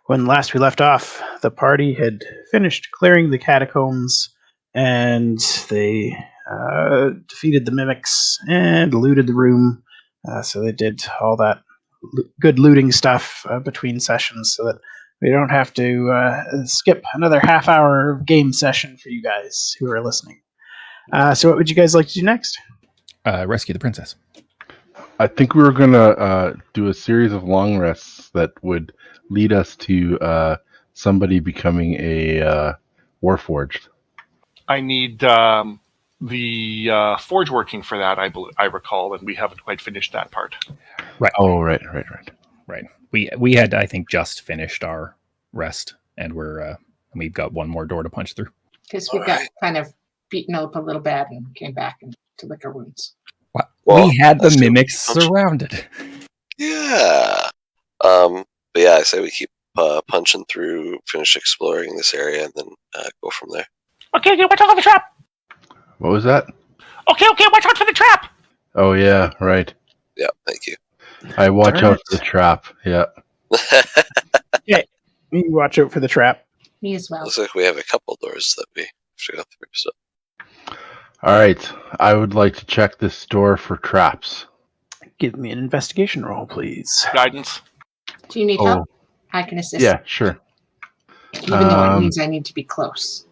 When last we left off, the party had finished clearing the catacombs, and they defeated the mimics and looted the room. So they did all that good looting stuff between sessions, so that we don't have to skip another half hour of game session for you guys who are listening. So what would you guys like to do next? Rescue the princess. I think we were going to do a series of long rests that would lead us to somebody becoming a Warforged. I need the forge working for that, I recall, and we haven't quite finished that part. Right. Oh, right. Right. We had, I think, just finished our rest, and we've got one more door to punch through. Because we got kind of beaten up a little bad and came back to lick our wounds. Well, we had the mimics surrounded. Yeah. But yeah, I say we keep punching through, finish exploring this area, and then go from there. Okay, watch out for the trap! What was that? Okay, watch out for the trap! Oh, yeah, right. Yeah, thank you. I watch out for the trap, yeah. Yeah, you watch out for the trap. Me as well. Looks like we have a couple doors that we have to go through, so. All right, I would like to check this door for traps. Give me an investigation roll, please. Guidance. Do you need help? I can assist. Yeah, sure. Even though it means I need to be close.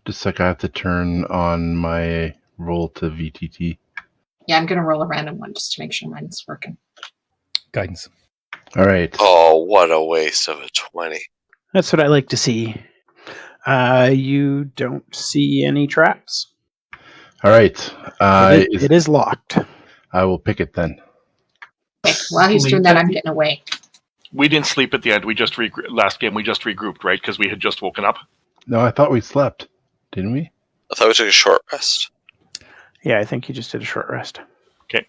Just a sec, I have to turn on my roll to VTT. Yeah, I'm going to roll a random one just to make sure mine's working. Guidance. All right. Oh, what a waste of a 20. That's what I like to see. You don't see any traps. All right. It is locked. I will pick it then. Okay, while he's doing that, I'm getting away. We didn't sleep at the end. We just last game we just regrouped, right? Because we had just woken up. No, I thought we slept. Didn't we? I thought we took a short rest. Yeah, I think you just did a short rest. Okay.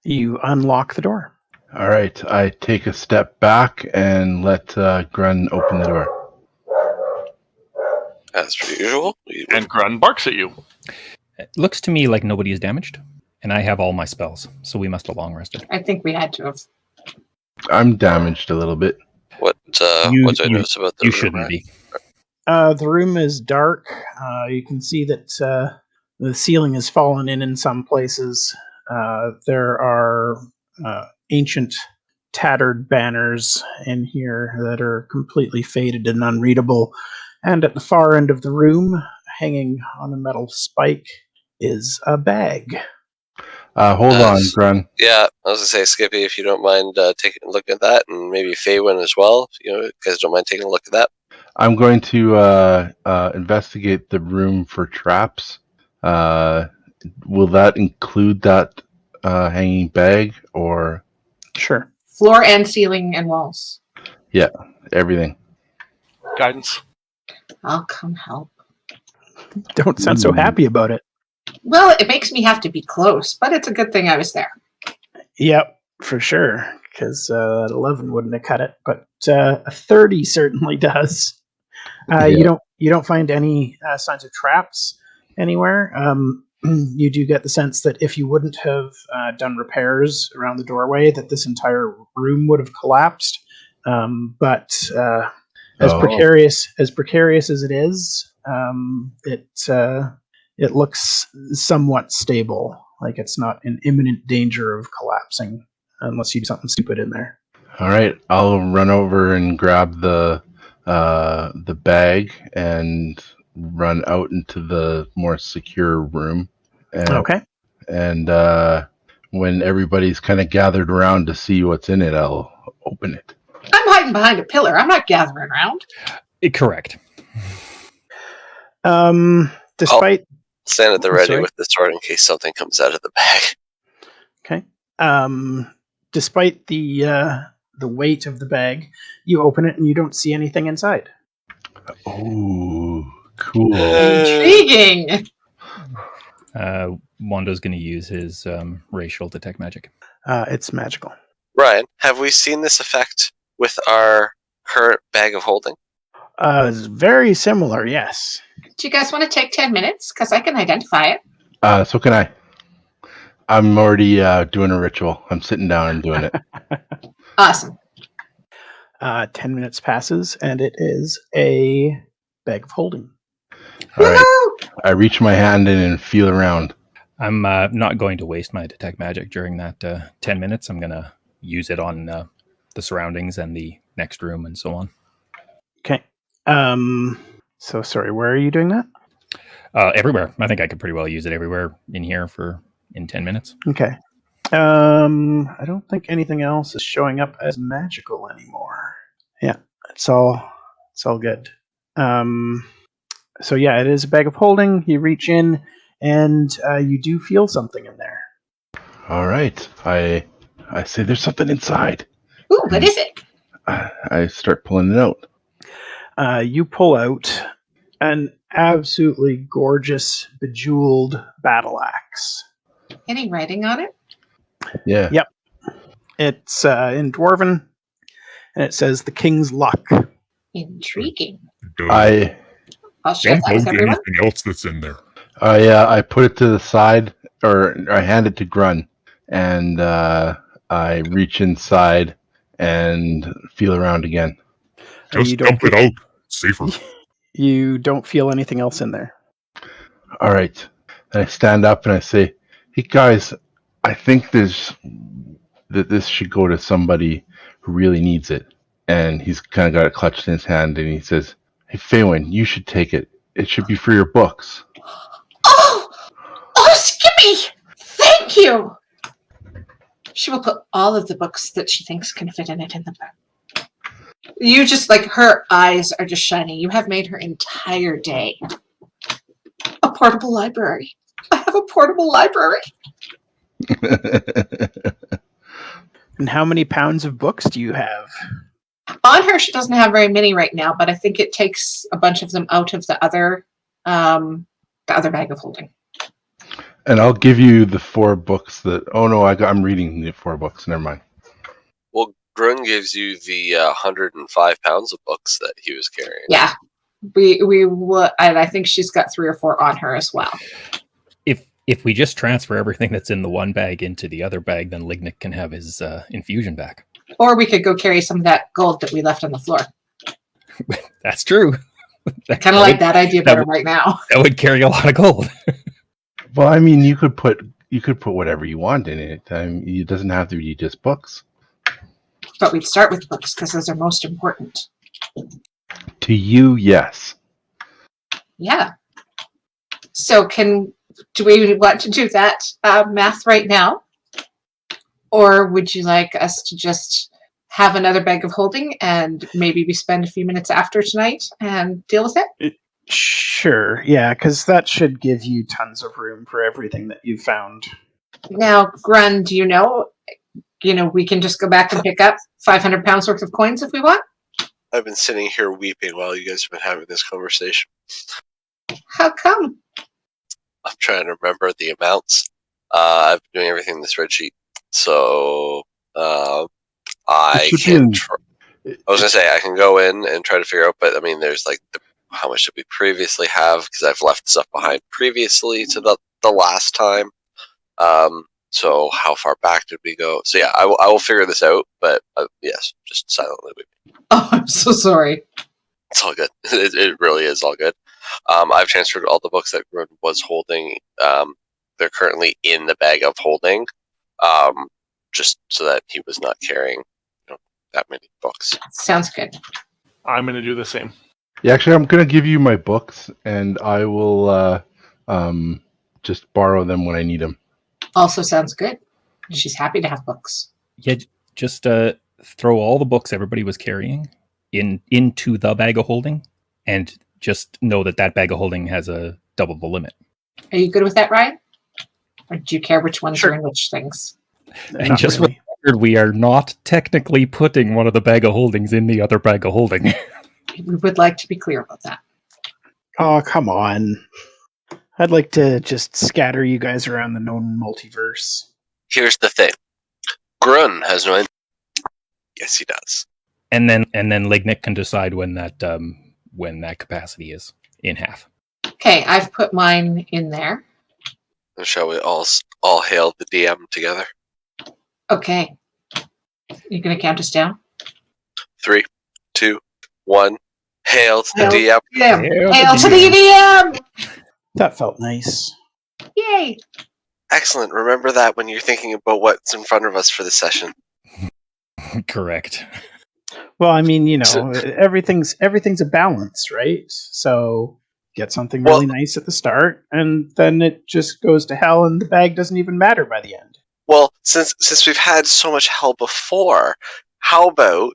You unlock the door. All right. I take a step back and let Grun open the door. As per usual. And Grun barks at you. It looks to me like nobody is damaged, and I have all my spells, so we must have long rested. I think we had to have. I'm damaged a little bit. What do I notice about the room? You right? shouldn't be. The room is dark. You can see that the ceiling has fallen in some places. There are ancient, tattered banners in here that are completely faded and unreadable. And at the far end of the room, hanging on a metal spike, is a bag. Hold on, Grun. Yeah, I was going to say, Skippy, if you don't mind taking a look at that, and maybe Faewyn as well, if you guys don't mind taking a look at that. I'm going to investigate the room for traps. Will that include that hanging bag, or? Sure. Floor and ceiling and walls. Yeah, everything. Guidance. I'll come help. Don't sound so happy about it. Well, it makes me have to be close, but it's a good thing I was there. Yep, for sure, because 11 wouldn't have cut it, but a 30 certainly does. Yeah. You don't find any signs of traps anywhere. You do get the sense that if you wouldn't have done repairs around the doorway, that this entire room would have collapsed. But as precarious as it is, it looks somewhat stable. Like it's not in imminent danger of collapsing unless you do something stupid in there. All right, I'll run over and grab the bag and run out into the more secure room. Okay. And when everybody's kind of gathered around to see what's in it, I'll open it. I'm hiding behind a pillar. I'm not gathering around. Correct. Despite I'll stand at the ready with the sword in case something comes out of the bag. Okay. Despite the weight of the bag, you open it and you don't see anything inside. Oh, cool. Intriguing. Wandoo's going to use his racial detect magic. It's magical. Ryan, have we seen this effect with our current bag of holding? It's very similar, yes. Do you guys want to take 10 minutes? Because I can identify it. So can I. I'm already doing a ritual. I'm sitting down and doing it. Awesome. 10 minutes passes, and it is a bag of holding. All right. Woohoo! I reach my hand in and feel around. I'm not going to waste my detect magic during that 10 minutes. I'm going to use it on the surroundings and the next room and so on. Okay. So sorry, where are you doing that? Everywhere. I think I could pretty well use it everywhere in here in 10 minutes. Okay. I don't think anything else is showing up as magical anymore. Yeah, it's all good. So yeah, it is a bag of holding. You reach in, and you do feel something in there. All right. I say there's something inside. Ooh, what is it? I start pulling it out. You pull out an absolutely gorgeous, bejeweled battle axe. Any writing on it? Yeah. Yep. It's in Dwarven, and it says the King's Luck. Intriguing. I I'll share Don't that with load everyone. anything else that's in there. I put it to the side, or I hand it to Grun, and I reach inside and feel around again. You Just don't dump it feel- out. Safer. You don't feel anything else in there. All right. And I stand up and I say, "Hey guys, I think that this should go to somebody who really needs it." And he's kind of got it clutched in his hand, and he says, "Hey Faewyn, you should take it. It should be for your books." Oh, Skippy! Thank you! She will put all of the books that she thinks can fit in it in the book. You just, like, her eyes are just shining. You have made her entire day a portable library. I have a portable library. And how many pounds of books do you have? On her, she doesn't have very many right now, but I think it takes a bunch of them out of the other bag of holding. And I'll give you the 4 books that. Oh no, I'm reading the 4 books. Never mind. Well, Grun gives you the 105 pounds of books that he was carrying. Yeah, we would, and I think she's got 3 or 4 on her as well. If we just transfer everything that's in the one bag into the other bag, then Lignyck can have his infusion back. Or we could go carry some of that gold that we left on the floor. That's true. I kind of like that idea better right now. That would carry a lot of gold. Well, I mean, you could put whatever you want in it. It doesn't have to be just books. But we'd start with books because those are most important. To you, yes. Yeah. So do we want to do that math right now? Or would you like us to just have another bag of holding and maybe we spend a few minutes after tonight and deal with it? Sure, yeah, because that should give you tons of room for everything that you found. Now, Grun, do you know, we can just go back and pick up 500 pounds worth of coins if we want? I've been sitting here weeping while you guys have been having this conversation. How come? I'm trying to remember the amounts. I've been doing everything in the spreadsheet. So I can. I was gonna say I can go in and try to figure out, but I mean, there's like how much did we previously have? Because I've left stuff behind previously to the last time. So how far back did we go? So yeah, I will figure this out. But yes, just silently weeping. Oh, I'm so sorry. It's all good. It really is all good. I've transferred all the books that Grun was holding. They're currently in the bag of holding. Just so that he was not carrying that many books. Sounds good. I'm going to do the same. Yeah, actually, I'm going to give you my books, and I will just borrow them when I need them. Also sounds good. She's happy to have books. Yeah, just throw all the books everybody was carrying into the bag of holding, and just know that bag of holding has a double the limit. Are you good with that, Ryan? Or do you care which ones Sure. are in which things? And Not just really. remember, we are not technically putting one of the bag of holdings in the other bag of holding. We would like to be clear about that. Oh, come on. I'd like to just scatter you guys around the known multiverse. Here's the thing. Grun has no idea. Yes, he does. and then Lignyck can decide when that capacity is in half. Okay, I've put mine in there. Shall we all hail the DM together? Okay. You're going to count us down? 3, 2, 1. Hail to the Hail. DM. Yeah. Hail Hail to to the EDM! That felt nice. Yay! Excellent. Remember that when you're thinking about what's in front of us for the session. Correct. Well, I mean, So- everything's a balance, right? So get something Well- really nice at the start, and then it just goes to hell, and the bag doesn't even matter by the end. Well, since we've had so much hell before, how about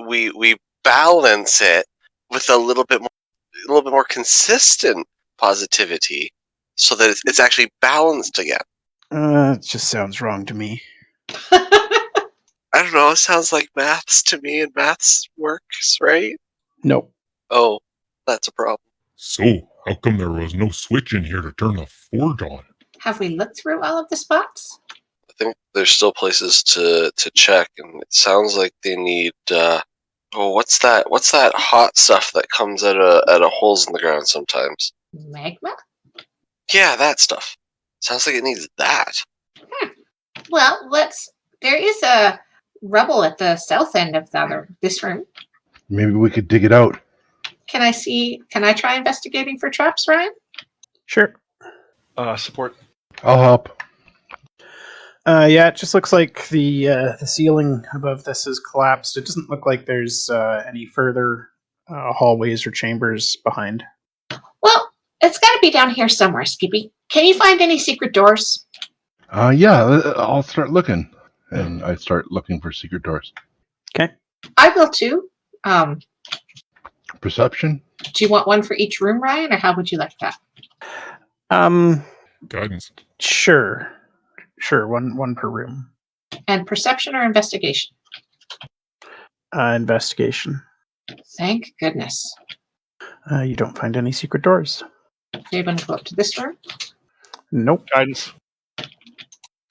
we balance it with a little bit more consistent positivity, so that it's actually balanced again. It just sounds wrong to me. I don't know. It sounds like maths to me, and maths works, right? Nope. Oh, that's a problem. So, how come there was no switch in here to turn the forge on? Have we looked through all of the spots? I think there's still places to check, and it sounds like they need. What's that? What's that hot stuff that comes out of holes in the ground sometimes? Magma? Yeah, that stuff. Sounds like it needs that. Well, there is a rubble at the south end of this room. Maybe we could dig it out. Can I try investigating for traps, Ryan? Sure. Support. I'll help. Yeah, it just looks like the ceiling above this is collapsed. It doesn't look like there's any further hallways or chambers behind. Well, it's got to be down here somewhere, Skippy. Can you find any secret doors? Yeah, I'll start looking. And I start looking for secret doors. Okay. I will too. Perception? Do you want one for each room, Ryan, or how would you like that? Guidance. Sure. One per room. And perception or investigation? Investigation. Thank goodness. You don't find any secret doors. You're going to go up to this room. Nope. Guidance.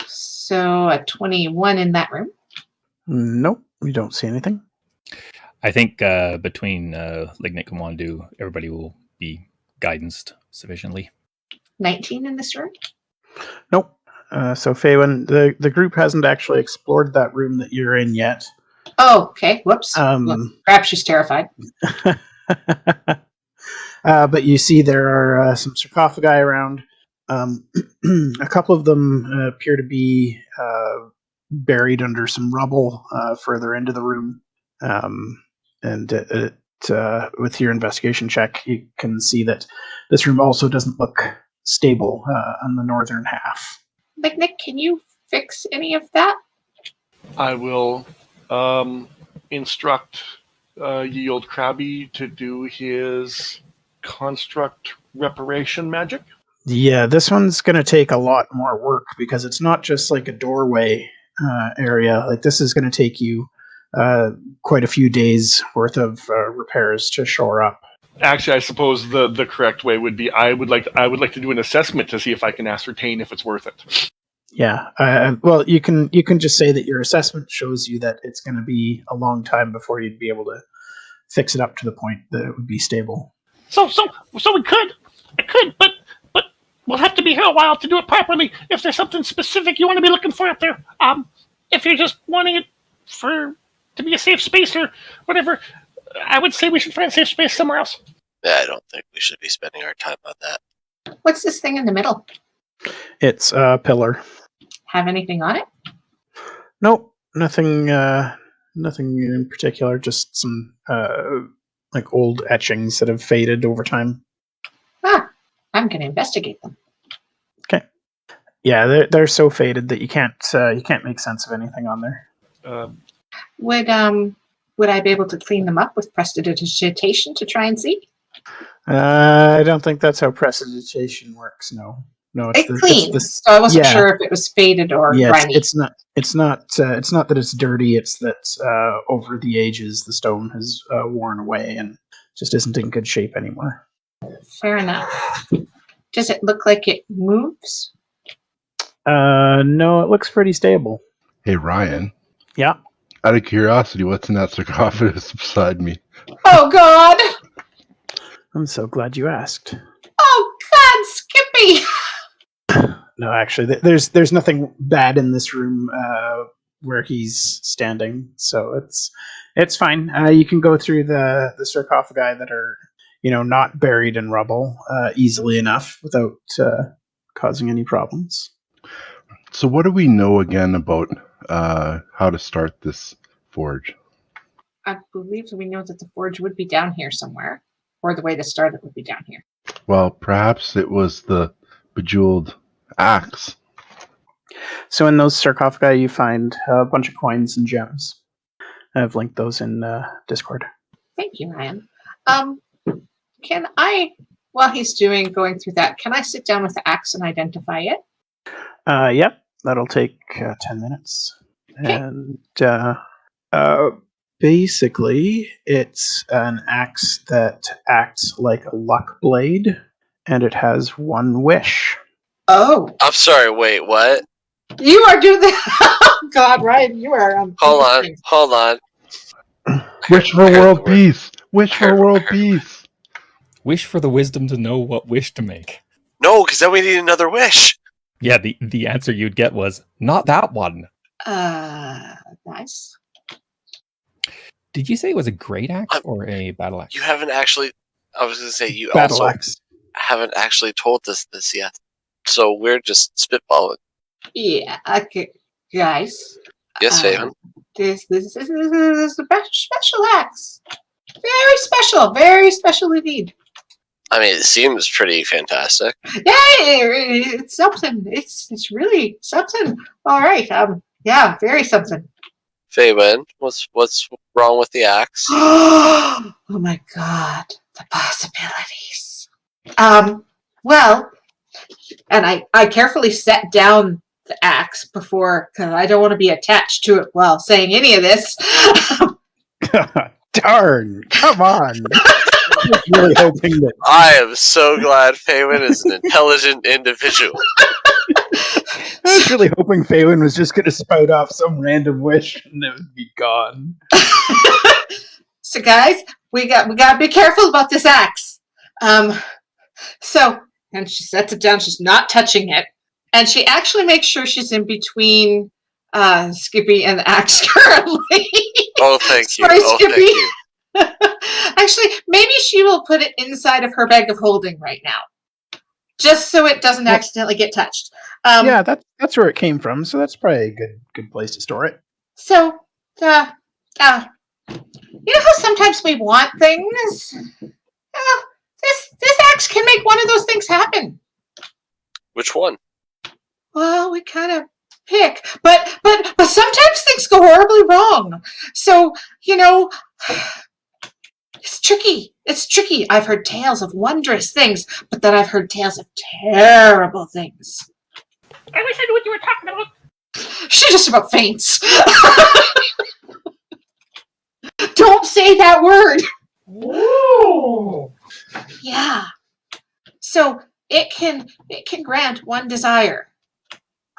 So a 21 in that room. Nope. You don't see anything. I think between Lignyck and Wandoo, everybody will be guidanced sufficiently. 19 in this room. Nope. So Faewyn, the group hasn't actually explored that room that you're in yet. Oh, okay. Whoops. Um, Perhaps she's terrified. But you see there are some sarcophagi around. A couple of them appear to be buried under some rubble further into the room. And with your investigation check, you can see that this room also doesn't look stable on the northern half. Lignyck, can you fix any of that? I will instruct Ye Old Krabby to do his construct reparation magic. Yeah, this one's going to take a lot more work because it's not just like a doorway area. Like this is going to take you quite a few days worth of repairs to shore up. Actually, I suppose the correct way would be I would like to do an assessment to see if I can ascertain if it's worth it. Yeah. Well, you can just say that your assessment shows you that it's going to be a long time before you'd be able to fix it up to the point that it would be stable. So we could. I could, but we'll have to be here a while to do it properly. If there's something specific you want to be looking for up there, if you're just wanting it to be a safe space or whatever, I would say we should find a safe space somewhere else. Yeah, I don't think we should be spending our time on that. What's this thing in the middle? It's a pillar. Have anything on it? Nope, nothing in particular. Just some like old etchings that have faded over time. I'm going to investigate them. Okay. Yeah, they're so faded that you can't make sense of anything on there. Would I be able to clean them up with prestidigitation to try and see? I don't think that's how prestidigitation works. No, It cleans, so I wasn't sure if it was faded or grimy. It's not that it's dirty. It's that over the ages the stone has worn away and just isn't in good shape anymore. Fair enough. Does it look like it moves? No, it looks pretty stable. Hey, Ryan. Yeah. Out of curiosity, what's in that sarcophagus beside me? Oh, God! I'm so glad you asked. Oh, God, Skippy! No, actually, there's nothing bad in this room where he's standing. So It's fine. You can go through the sarcophagi that are, not buried in rubble easily enough without causing any problems. So what do we know again about how to start this forge? I believe we know that the forge would be down here somewhere, or the way to start it would be down here. Well, perhaps it was the bejeweled axe. So in those sarcophagi, you find a bunch of coins and gems. I've linked those in Discord. Thank you, Ryan. Can I, while he's going through that, can I sit down with the axe and identify it? Yep, that'll take 10 minutes. Okay. And basically, it's an axe that acts like a luck blade, and it has one wish. Oh, I'm sorry, wait, what? you are doing that. Oh, God, Ryan, you are. Hold on. Wish for world peace. Wish for world peace. Wish for the wisdom to know what wish to make. No, because then we need another wish. Yeah, the answer you'd get was, not that one. Nice. Did you say it was a great axe or a battle axe? You haven't actually. I was going to say you Battle also axe. haven't actually told us this yet. So we're just spitballing. Yeah, okay, guys. Yes, Faewyn. This is a special axe. Very special indeed. I mean, it seems pretty fantastic. Yeah, it's something. It's really something. All right. Yeah, very something. Faewyn, what's wrong with the axe? Oh my God, the possibilities. Well, and I carefully set down the axe before, because I don't want to be attached to it while saying any of this. Darn! Come on! I was really hoping that. I am so glad Faewyn is an intelligent individual. I was really hoping Faewyn was just going to spout off some random wish and it would be gone. So, guys, we got to be careful about this axe. So, and she sets it down. She's not touching it, and she actually makes sure she's in between Skippy and the axe currently. Oh, thank you. Sorry, Oh, Skippy. thank you. Actually, maybe she will put it inside of her bag of holding right now, just so it doesn't accidentally get touched. Yeah, that's where it came from, so that's probably a good place to store it. So, you know how sometimes we want things? This axe can make one of those things happen. Which one? Well, we kind of pick, but sometimes things go horribly wrong. So, it's tricky. It's tricky. I've heard tales of wondrous things, but then I've heard tales of terrible things. I wish I knew what you were talking about. She just about faints. Don't say that word. Ooh. Yeah. So it can grant one desire,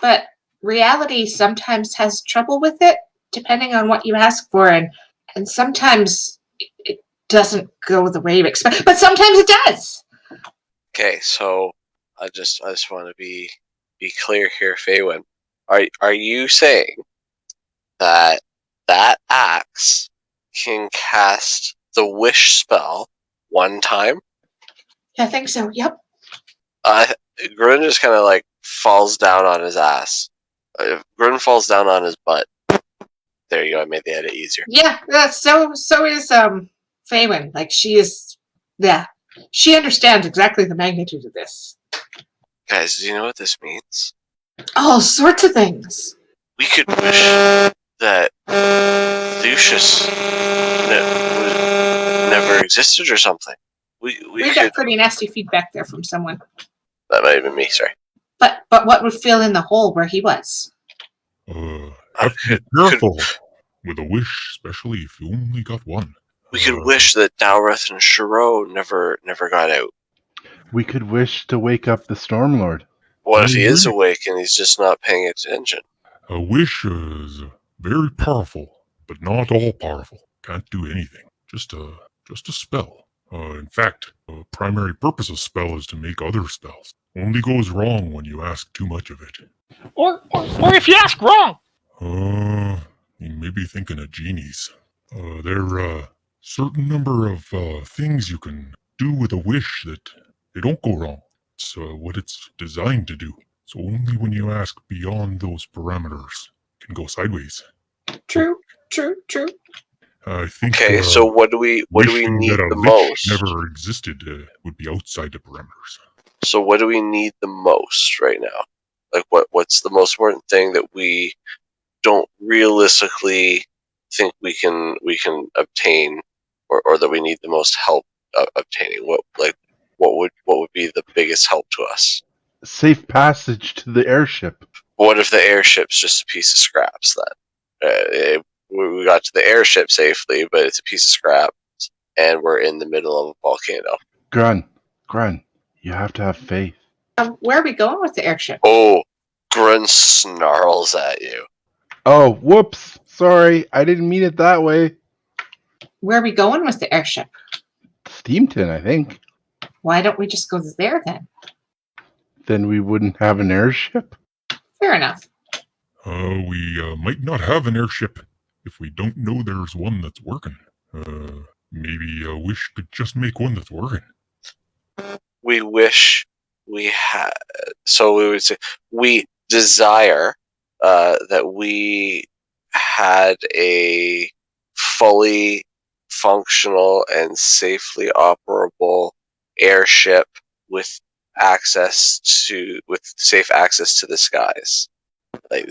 but reality sometimes has trouble with it, depending on what you ask for, and sometimes it doesn't go the way you expect, but sometimes it does. Okay, so I just want to be clear here, Faewyn. Are you saying that axe can cast the wish spell one time? I think so. Yep. Grun just kind of like falls down on his ass. Grun falls down on his butt. There you go. I made the edit easier. Yeah. So is Faewyn. Like she is. Yeah. She understands exactly the magnitude of this. Guys, do you know what this means? All sorts of things. We could wish that Lucius never existed or something. We got pretty nasty feedback there from someone. That might have been me, sorry. But what would fill in the hole where he was? Have to be careful with a wish, especially if you only got one. We could wish that Dowreth and Shiro never got out. We could wish to wake up the Stormlord. What if he is awake and he's just not paying attention? A wish is very powerful, but not all powerful. Can't do anything. Just a spell. In fact, the primary purpose of spell is to make other spells. Only goes wrong when you ask too much of it. Or if you ask wrong. You may be thinking of genies. There are a certain number of things you can do with a wish that they don't go wrong. It's what it's designed to do. So only when you ask beyond those parameters can go sideways. True. I think. Okay, so what do we wishing need that a the lich most? never existed would be outside the parameters. So what do we need the most right now? Like what's the most important thing that we don't realistically think we can obtain, or that we need the most help obtaining? What would be the biggest help to us? Safe passage to the airship. What if the airship's just a piece of scraps then? We got to the airship safely, but it's a piece of scraps, and we're in the middle of a volcano. Grun, you have to have faith. Where are we going with the airship? Oh, Grun snarls at you. Oh, whoops. Sorry, I didn't mean it that way. Where are we going with the airship? Steamton, I think. Why don't we just go there then? Then we wouldn't have an airship? Fair enough. We might not have an airship if we don't know there's one that's working. Maybe a wish could just make one that's working. We wish we had. So we would say we desire that we had a fully functional and safely operable airship with safe access to the skies. Like,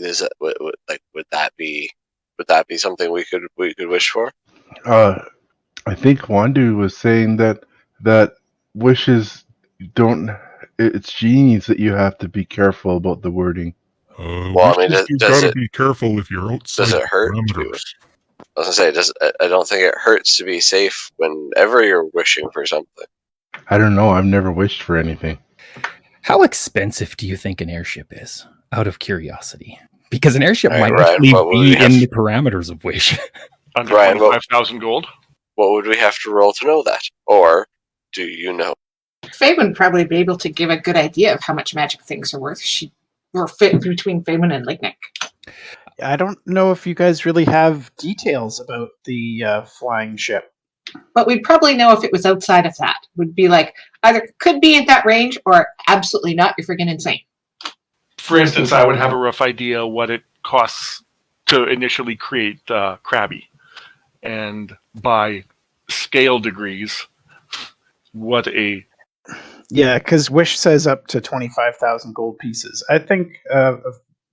would that be something we could wish for? I think Wandoo was saying that wishes don't. It's genies that you have to be careful about the wording. Well, I mean, you've got to be careful if you're outside does it hurt? parameters. I was gonna say, I don't think it hurts to be safe whenever you're wishing for something. I don't know. I've never wished for anything. How expensive do you think an airship is? Out of curiosity, because an airship might Ryan, actually be in the parameters of wish. Under Ryan, 25,000 gold. What would we have to roll to know that? Or do you know? Faewyn would probably be able to give a good idea of how much magic things are worth. Or fit between Faewyn and Lignyck. I don't know if you guys really have details about the flying ship. But we'd probably know if it was outside of that. Would be like, either could be at that range or absolutely not, you're freaking insane. For instance, I would have a rough idea what it costs to initially create Krabby. And by scale degrees, what a... Yeah, because Wish says up to 25,000 gold pieces. I think one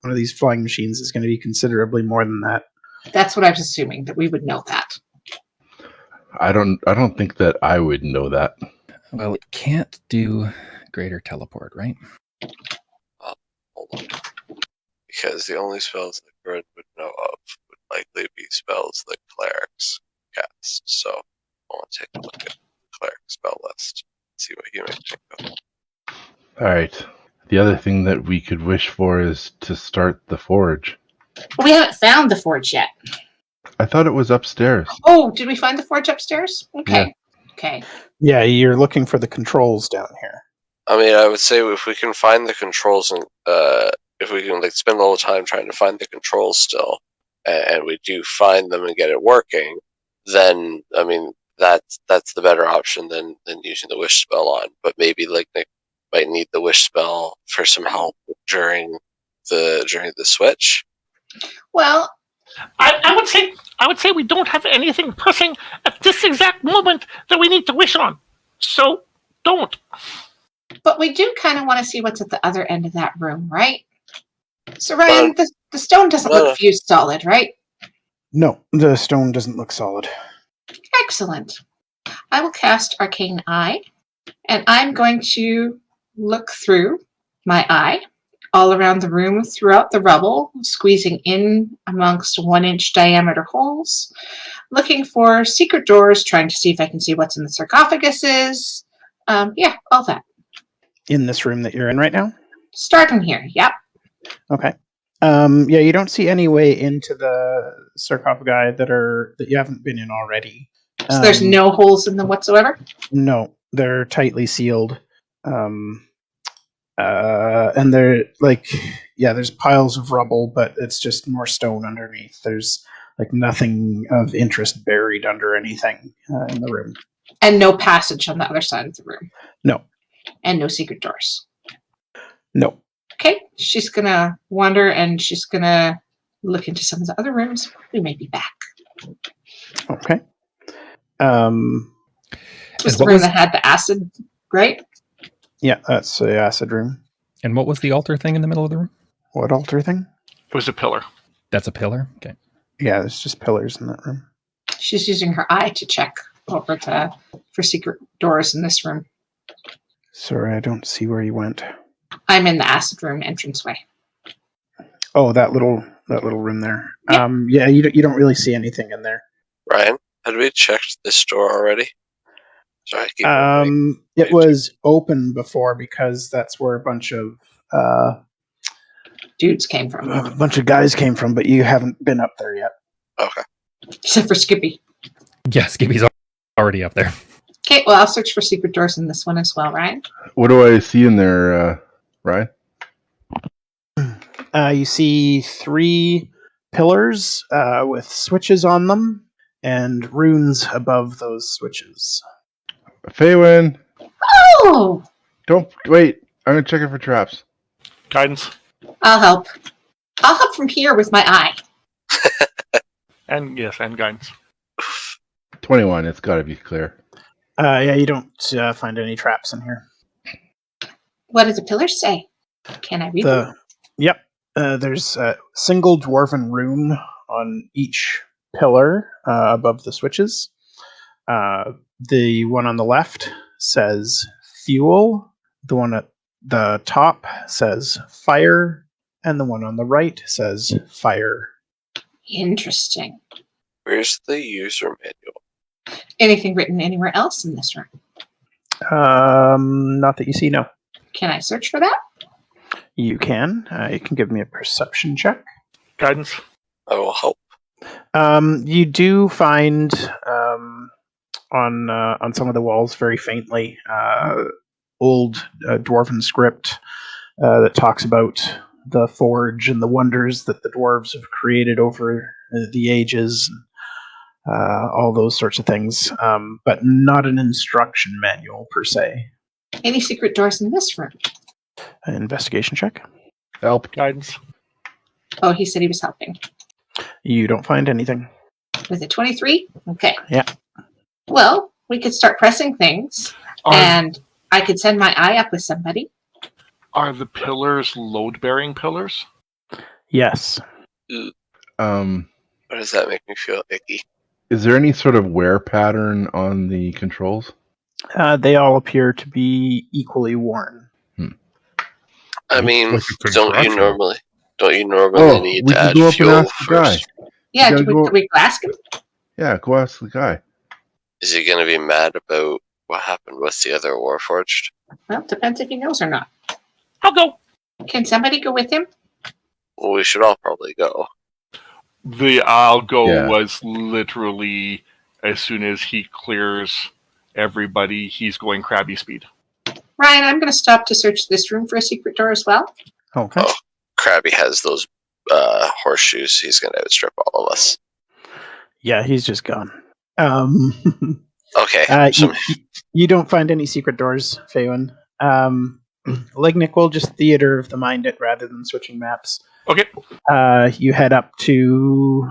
of these flying machines is going to be considerably more than that. That's what I was assuming, that we would know that. I don't think that I would know that. Well, it can't do greater teleport, right? Hold on. Because the only spells that Grun would know of would likely be spells that clerics cast. So I want to take a look at the cleric spell list. See what you may think of. Alright. The other thing that we could wish for is to start the forge. Well, we haven't found the forge yet. I thought it was upstairs. Oh, did we find the forge upstairs? Okay. Yeah. Okay. Yeah, you're looking for the controls down here. I mean, I would say if we can find the controls and if we can spend a little time trying to find the controls still, and we do find them and get it working, then I mean that's the better option than using the wish spell on. But maybe Lignyck might need the wish spell for some help during the switch. Well, I would say we don't have anything pressing at this exact moment that we need to wish on. So don't. but we do kind of want to see what's at the other end of that room, right? So Ryan, the stone doesn't look fused solid, right? No, the stone doesn't look solid. Excellent. I will cast Arcane Eye, and I'm going to look through my eye all around the room throughout the rubble, squeezing in amongst 1-inch diameter holes, looking for secret doors, trying to see if I can see what's in the sarcophaguses. Yeah, all that. In this room that you're in right now? Starting here, yep. Okay. Yeah, you don't see any way into the sarcophagi that you haven't been in already. So there's no holes in them whatsoever? No, they're tightly sealed. And they're there's piles of rubble, but it's just more stone underneath. There's like nothing of interest buried under anything in the room. And no passage on the other side of the room. No. And no secret doors. No. Okay, she's gonna wander and she's gonna look into some of the other rooms. We may be back. Okay. This was the room that had the acid, right? Yeah, that's the acid room. And what was the altar thing in the middle of the room? What altar thing? It was a pillar. That's a pillar? Okay. Yeah, there's just pillars in that room. She's using her eye to check over for secret doors in this room. Sorry, I don't see where you went. I'm in the acid room entranceway. Oh, that little room there. Yep. Yeah, you don't really see anything in there. Ryan, had we checked this door already? Sorry, I keep wondering. It was open before because that's where a bunch of dudes came from. A bunch of guys came from, but you haven't been up there yet. Okay. Except for Skippy. Yeah, Skippy's already up there. Okay, well, I'll search for secret doors in this one as well, Ryan. What do I see in there, Ryan? You see 3 pillars with switches on them and runes above those switches. Faewyn! Oh! Don't wait. I'm gonna check it for traps. Guidance. I'll help. I'll help from here with my eye. And guidance. 21. It's got to be clear. Yeah, you don't find any traps in here. What do the pillars say? Can I read them? Yep. There's a single dwarven rune on each pillar above the switches. The one on the left says fuel. The one at the top says fire. And the one on the right says fire. Interesting. Where's the user manual? Anything written anywhere else in this room? Not that you see, no. Can I search for that? You can. You can give me a perception check. Guidance. I will help. You do find on some of the walls very faintly old dwarven script that talks about the forge and the wonders that the dwarves have created over the ages, all those sorts of things, but not an instruction manual per se. Any secret doors in this room? An investigation check. Help. Guidance. Oh, he said he was helping. You don't find anything. Was it 23? Okay. Yeah. Well, we could start pressing things, and I could send my eye up with somebody. Are the pillars load-bearing pillars? Yes. Why does that make me feel icky? Is there any sort of wear pattern on the controls? They all appear to be equally worn. I mean, like a don't you contraption. normally need we to could add go up and fuel ask the guy. first? Yeah, You do gotta we ask him? Yeah, go ask the guy. Is he going to be mad about what happened with the other Warforged? Well, depends if he knows or not. I'll go. Can somebody go with him? Well, we should all probably go. The I'll go Yeah. was literally as soon as he clears everybody, he's going crabby speed. Ryan, I'm going to stop to search this room for a secret door as well. Okay. Oh. Krabby has those horseshoes. He's going to outstrip all of us. Yeah, he's just gone. Okay. You don't find any secret doors, Faewyn. Lignyck will just theater of the mind it rather than switching maps. Okay. You head up to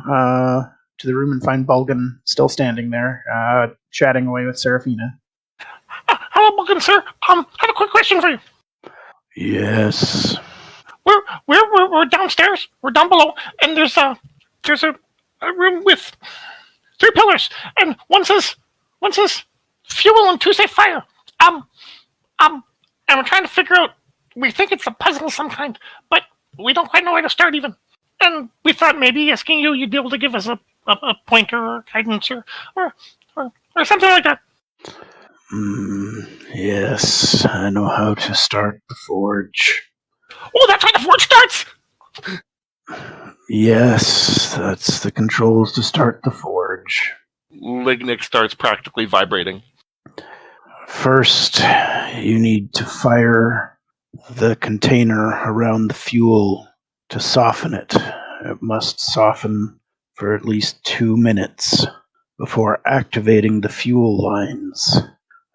the room and find Bulgan still standing there, chatting away with Seraphina. Hello, Bulgan, sir. I have a quick question for you. Yes. We're downstairs. We're down below, and there's a room with 3 pillars, and one says fuel and 2 say fire. And we're trying to figure out. We think it's a puzzle of some kind, but we don't quite know where to start even. And we thought maybe asking you'd be able to give us a pointer or guidance or something like that. Yes, I know how to start the forge. Oh, that's where the forge starts! Yes, that's the controls to start the forge. Lignyck starts practically vibrating. First, you need to fire the container around the fuel to soften it. It must soften for at least 2 minutes before activating the fuel lines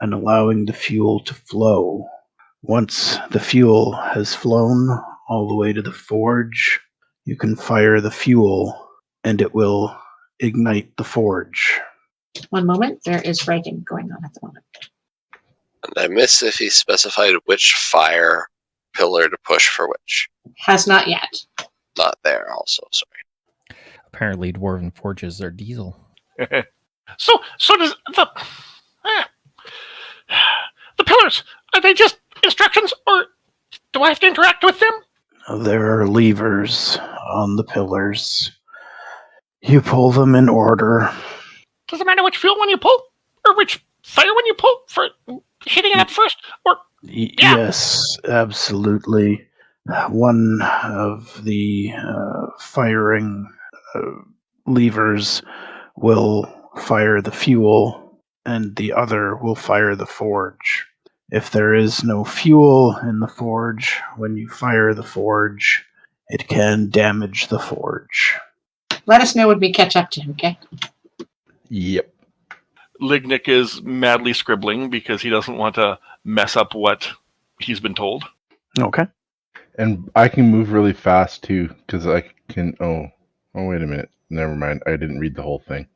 and allowing the fuel to flow. Once the fuel has flown all the way to the forge, you can fire the fuel and it will ignite the forge. One moment, there is writing going on at the moment. And I miss if he specified which fire pillar to push for which. Has not yet. Not there also, sorry. Apparently, dwarven forges are diesel. So does the pillars, are they just instructions, or do I have to interact with them? There are levers on the pillars. You pull them in order. Does it matter which fuel one you pull? Or which fire one you pull for hitting it up first? Or yeah. Yes, absolutely. One of the firing levers will fire the fuel, and the other will fire the forge. If there is no fuel in the forge, when you fire the forge, it can damage the forge. Let us know when we catch up to him, okay? Yep. Lignyck is madly scribbling because he doesn't want to mess up what he's been told. Okay. And I can move really fast too, because I can. Oh, wait a minute. Never mind. I didn't read the whole thing.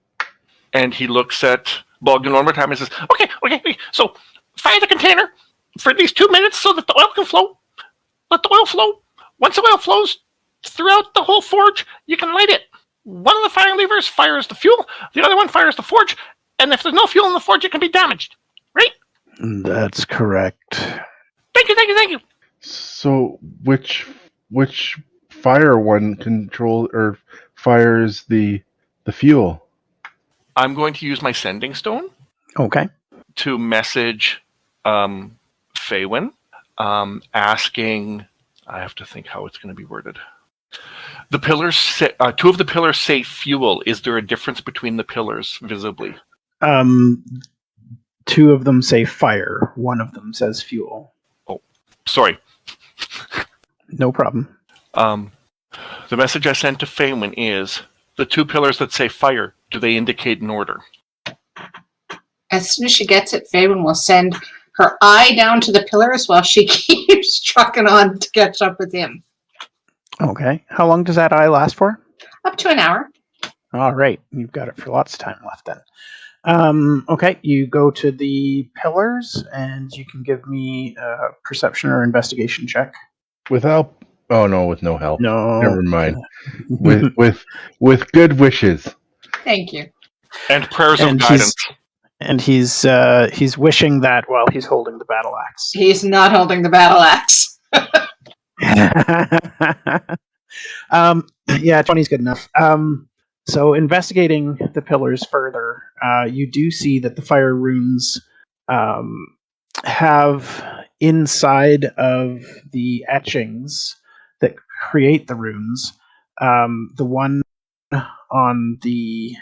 And he looks at Bogdan one more time and says, Okay. So fire the container for at least 2 minutes so that the oil can flow. Let the oil flow. Once the oil flows throughout the whole forge, you can light it. One of the firing levers fires the fuel, the other one fires the forge, and if there's no fuel in the forge, it can be damaged. Right? That's correct. Thank you. So which fire one control or fires the fuel? I'm going to use my sending stone Okay. to message Faewyn, asking. I have to think how it's going to be worded. The pillars, two of the pillars say fuel. Is there a difference between the pillars visibly? 2 of them say fire. 1 of them says fuel. Oh, sorry. No problem. The message I sent to Faewyn is the 2 pillars that say fire. Do they indicate an order? As soon as she gets it, Faewyn will send her eye down to the pillars while she keeps trucking on to catch up with him. Okay. How long does that eye last for? Up to an hour. All right. You've got it for lots of time left then. Okay. You go to the pillars and you can give me a perception or investigation check. Without? Oh no, with no help. No. Never mind. with good wishes. Thank you. And prayers of guidance. He's wishing that while he's holding the battle axe. He's not holding the battle axe. Yeah, 20's good enough. So investigating the pillars further, you do see that the fire runes have inside of the etchings that create the runes, the one on the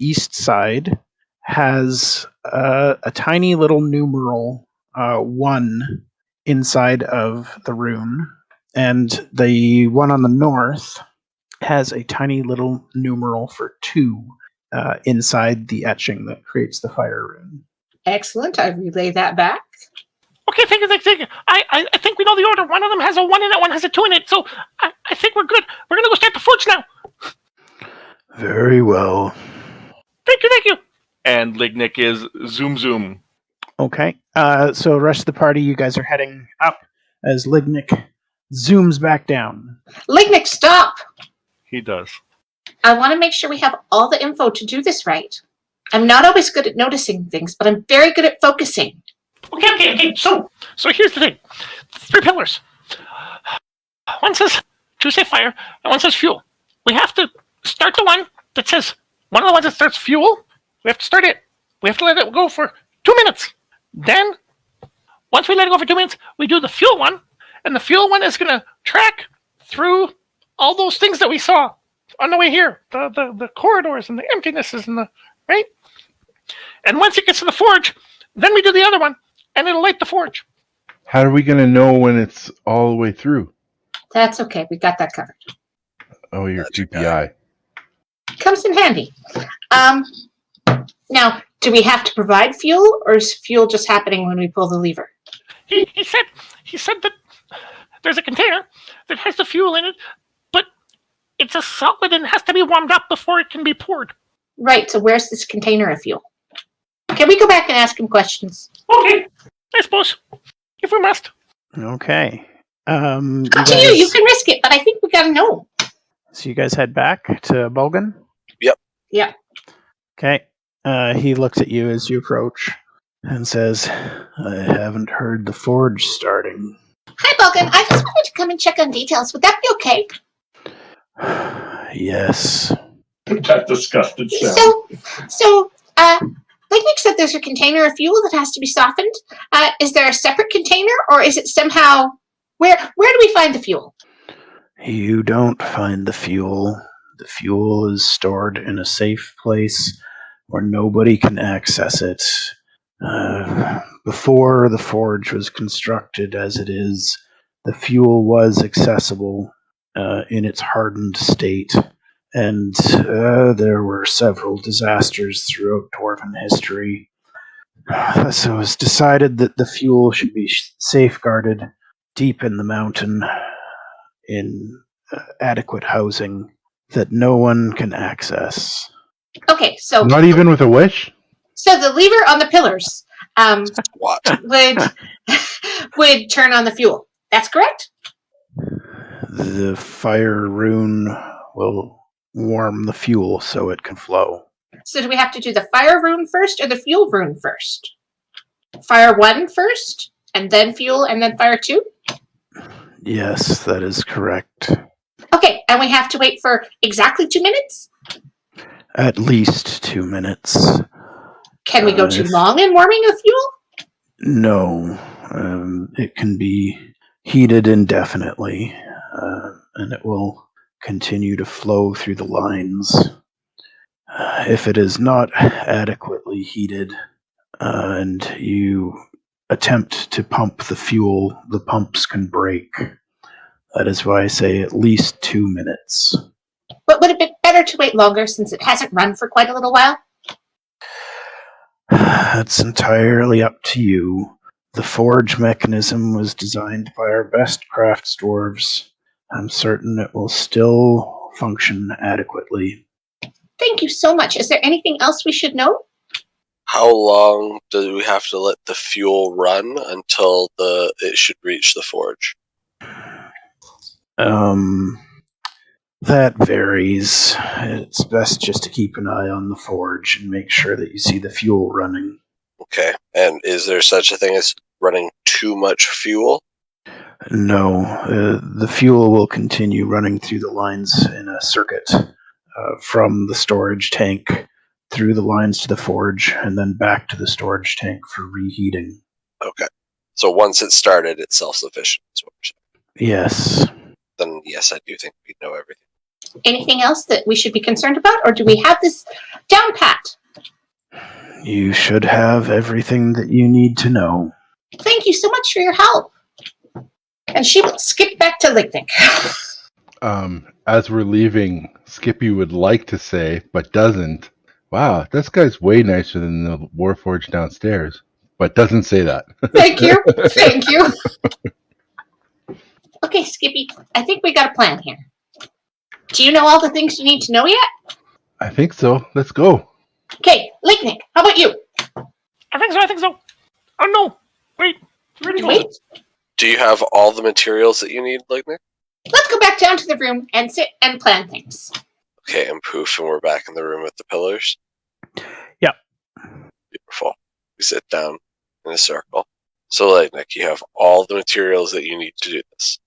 east side has a tiny little numeral 1 inside of the rune, and the one on the north has a tiny little numeral for 2 inside the etching that creates the fire rune. Excellent. I relay that back. Okay, thank you. I think we know the order. One of them has a 1 in it, one has a 2 in it. So I think we're good. We're going to go start the forge now. Very well. Thank you. And Lignyck is zoom. Okay. So the rest of the party, you guys are heading up as Lignyck zooms back down. Lignyck, stop! He does. I want to make sure we have all the info to do this right. I'm not always good at noticing things, but I'm very good at focusing. Okay. So here's the thing. 3 pillars. One says, 2 say fire, and 1 says fuel. We have to start the one that says, one of the ones that starts fuel, we have to start it. We have to let it go for 2 minutes. Then, once we let it go for 2 minutes, we do the fuel one, and the fuel one is going to track through all those things that we saw on the way here. The corridors and the emptinesses and the, right? And once it gets to the forge, then we do the other one, and it'll light the forge. How are we going to know when it's all the way through? That's okay. We got that covered. Oh, your GPI. Comes in handy. Now, do we have to provide fuel, or is fuel just happening when we pull the lever? He said that there's a container that has the fuel in it, but it's a solid and has to be warmed up before it can be poured. Right, so where's this container of fuel? Can we go back and ask him questions? Okay, I suppose, if we must. Okay. Up to you. You can risk it, but I think we gotta know. So you guys head back to Bulgan? Yeah. Okay. He looks at you as you approach and says, I haven't heard the forge starting. Hi, Bulgan. I just wanted to come and check on details. Would that be okay? Yes. That disgusted sound. So, Lignyck said there's a container of fuel that has to be softened. Is there a separate container, or is it somehow... Where do we find the fuel? You don't find the fuel. The fuel is stored in a safe place where nobody can access it. Before the forge was constructed as it is, the fuel was accessible in its hardened state, and there were several disasters throughout Dwarven history. So it was decided that the fuel should be safeguarded deep in the mountain in adequate housing that no one can access. Okay, so... Not even with a wish? So the lever on the pillars What? would turn on the fuel. That's correct? The fire rune will warm the fuel so it can flow. So do we have to do the fire rune first or the fuel rune first? Fire 1 first, and then fuel, and then fire 2? Yes, that is correct. Okay, and we have to wait for exactly 2 minutes? At least 2 minutes. Can we go too long in warming the fuel? No. It can be heated indefinitely, and it will continue to flow through the lines. If it is not adequately heated and you attempt to pump the fuel, the pumps can break. That is why I say at least 2 minutes. But would it be better to wait longer since it hasn't run for quite a little while? That's entirely up to you. The forge mechanism was designed by our best crafts dwarves. I'm certain it will still function adequately. Thank you so much. Is there anything else we should know? How long do we have to let the fuel run until it should reach the forge? That varies. It's best just to keep an eye on the forge and make sure that you see the fuel running. Okay. And is there such a thing as running too much fuel? No. The fuel will continue running through the lines in a circuit from the storage tank through the lines to the forge and then back to the storage tank for reheating. Okay. So once it's started, it's self-sufficient, is what you're saying? Yes. Then yes, I do think we know everything. Anything else that we should be concerned about, or do we have this down pat? You should have everything that you need to know. Thank you so much for your help. And she will skip back to Lignyck. As we're leaving, Skippy would like to say, but doesn't, wow, this guy's way nicer than the Warforged downstairs, but doesn't say that. Thank you. Thank you. Okay, Skippy, I think we got a plan here. Do you know all the things you need to know yet? I think so. Let's go. Okay, Lignyck, how about you? I think so. Oh, no. Wait. Wait. Do you have all the materials that you need, Lignyck? Let's go back down to the room and sit and plan things. Okay, and poof, and we're back in the room with the pillars. Yep. Beautiful. We sit down in a circle. So, Lignyck, you have all the materials that you need to do this.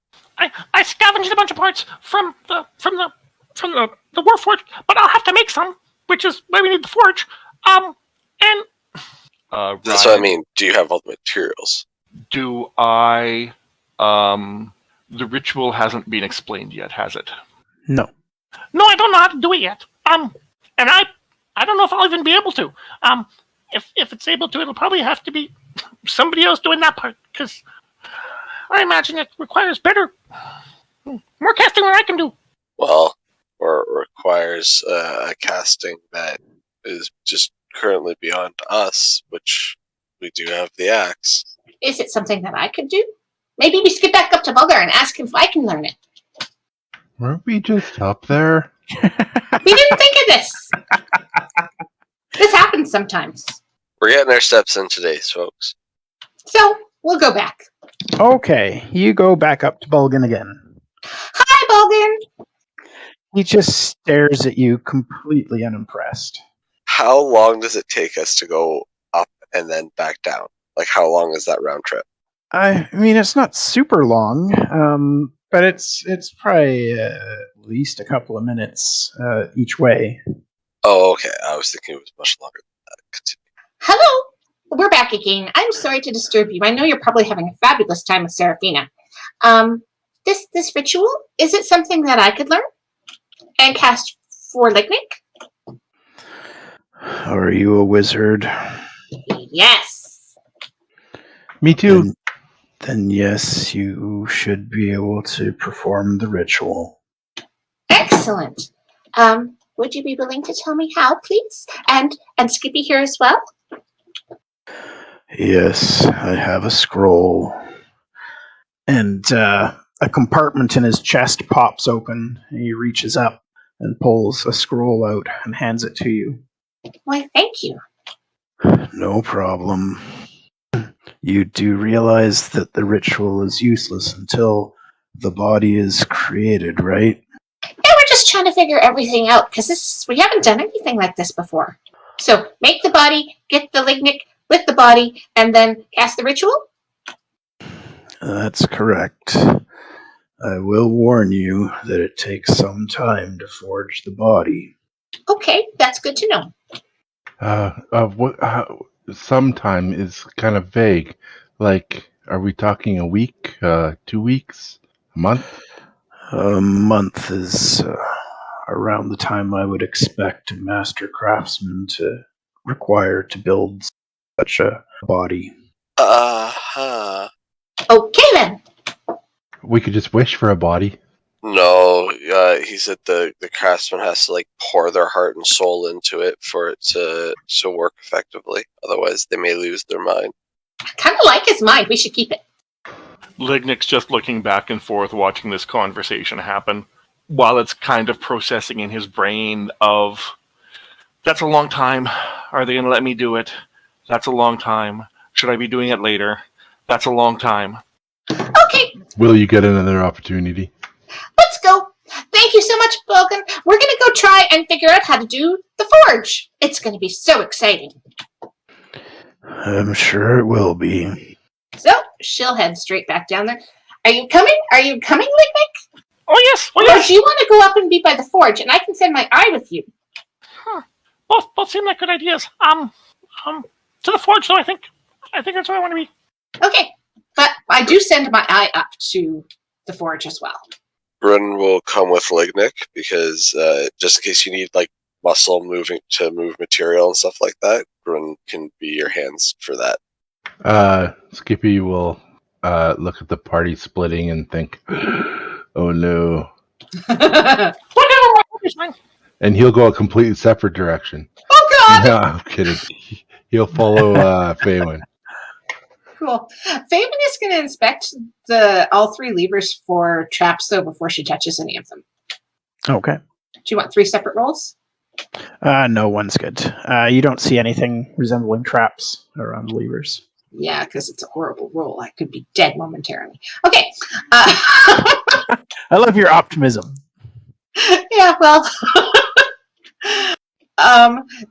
I scavenged a bunch of parts from the Warforged, but I'll have to make some, which is why we need the forge. And that's what I mean. Do you have all the materials? Do I? The ritual hasn't been explained yet, has it? No. No, I don't know how to do it yet. And I don't know if I'll even be able to. If it's able to, it'll probably have to be somebody else doing that part, because I imagine it requires more casting than I can do. Well, or requires a casting that is just currently beyond us, which we do have the axe. Is it something that I could do? Maybe we skip back up to Bulgar and ask him if I can learn it. Weren't we just up there? We didn't think of this. This happens sometimes. We're getting our steps in today, folks. So, we'll go back. Okay, you go back up to Bulgan again. Hi, Bulgan! He just stares at you, completely unimpressed. How long does it take us to go up and then back down? Like, how long is that round trip? I mean, it's not super long, but it's probably at least a couple of minutes each way. Oh, okay. I was thinking it was much longer than that. Continue. Hello! We're back again. I'm sorry to disturb you. I know you're probably having a fabulous time with Seraphina. This ritual, is it something that I could learn? And cast for Lignyck? Are you a wizard? Yes! Me too. Then yes, you should be able to perform the ritual. Excellent. Would you be willing to tell me how, please? And Skippy here as well? Yes, I have a scroll. And a compartment in his chest pops open, and he reaches up and pulls a scroll out and hands it to you. Why, thank you. No problem. You do realize that the ritual is useless until the body is created, right? Yeah, we're just trying to figure everything out, because we haven't done anything like this before. So, make the body, get the Lignyck with the body, and then cast the ritual? That's correct. I will warn you that it takes some time to forge the body. Okay, that's good to know. Sometime is kind of vague. Like, are we talking a week, 2 weeks, a month? A month is around the time I would expect a master craftsman to require to build such a body. Uh-huh. Okay, then. We could just wish for a body. No, he said the craftsman has to, like, pour their heart and soul into it for it to work effectively. Otherwise, they may lose their mind. I kind of like his mind. We should keep it. Lignyck's just looking back and forth, watching this conversation happen, while it's kind of processing in his brain of, that's a long time. Are they going to let me do it? That's a long time. Should I be doing it later? That's a long time. Okay, Will you get another opportunity? let's go. Thank you so much, Bulgan. We're going to go try and figure out how to do the forge. It's going to be so exciting. I'm sure it will be. So, she'll head straight back down there. Are you coming? Are you coming, Lignyck? Oh, yes. Oh, Or yes. do you want to go up and be by the forge, and I can send my eye with you? Both seem like good ideas. To the forge, though, I think that's where I want to be. Okay, but I do send my eye up to the forge as well. Grun will come with Lignyck because just in case you need, like, muscle moving to move material and stuff like that, Grun can be your hands for that. Skippy will look at the party splitting and think, oh no. Whatever, it's fine. And he'll go a completely separate direction. Oh, God! No, I'm kidding. He'll follow Faewyn. Cool. Faewyn is going to inspect all three levers for traps, though, before she touches any of them. Okay. Do you want 3 separate rolls? No, one's good. You don't see anything resembling traps around the levers. Yeah, because it's a horrible roll. I could be dead momentarily. Okay. I love your optimism. Yeah, well.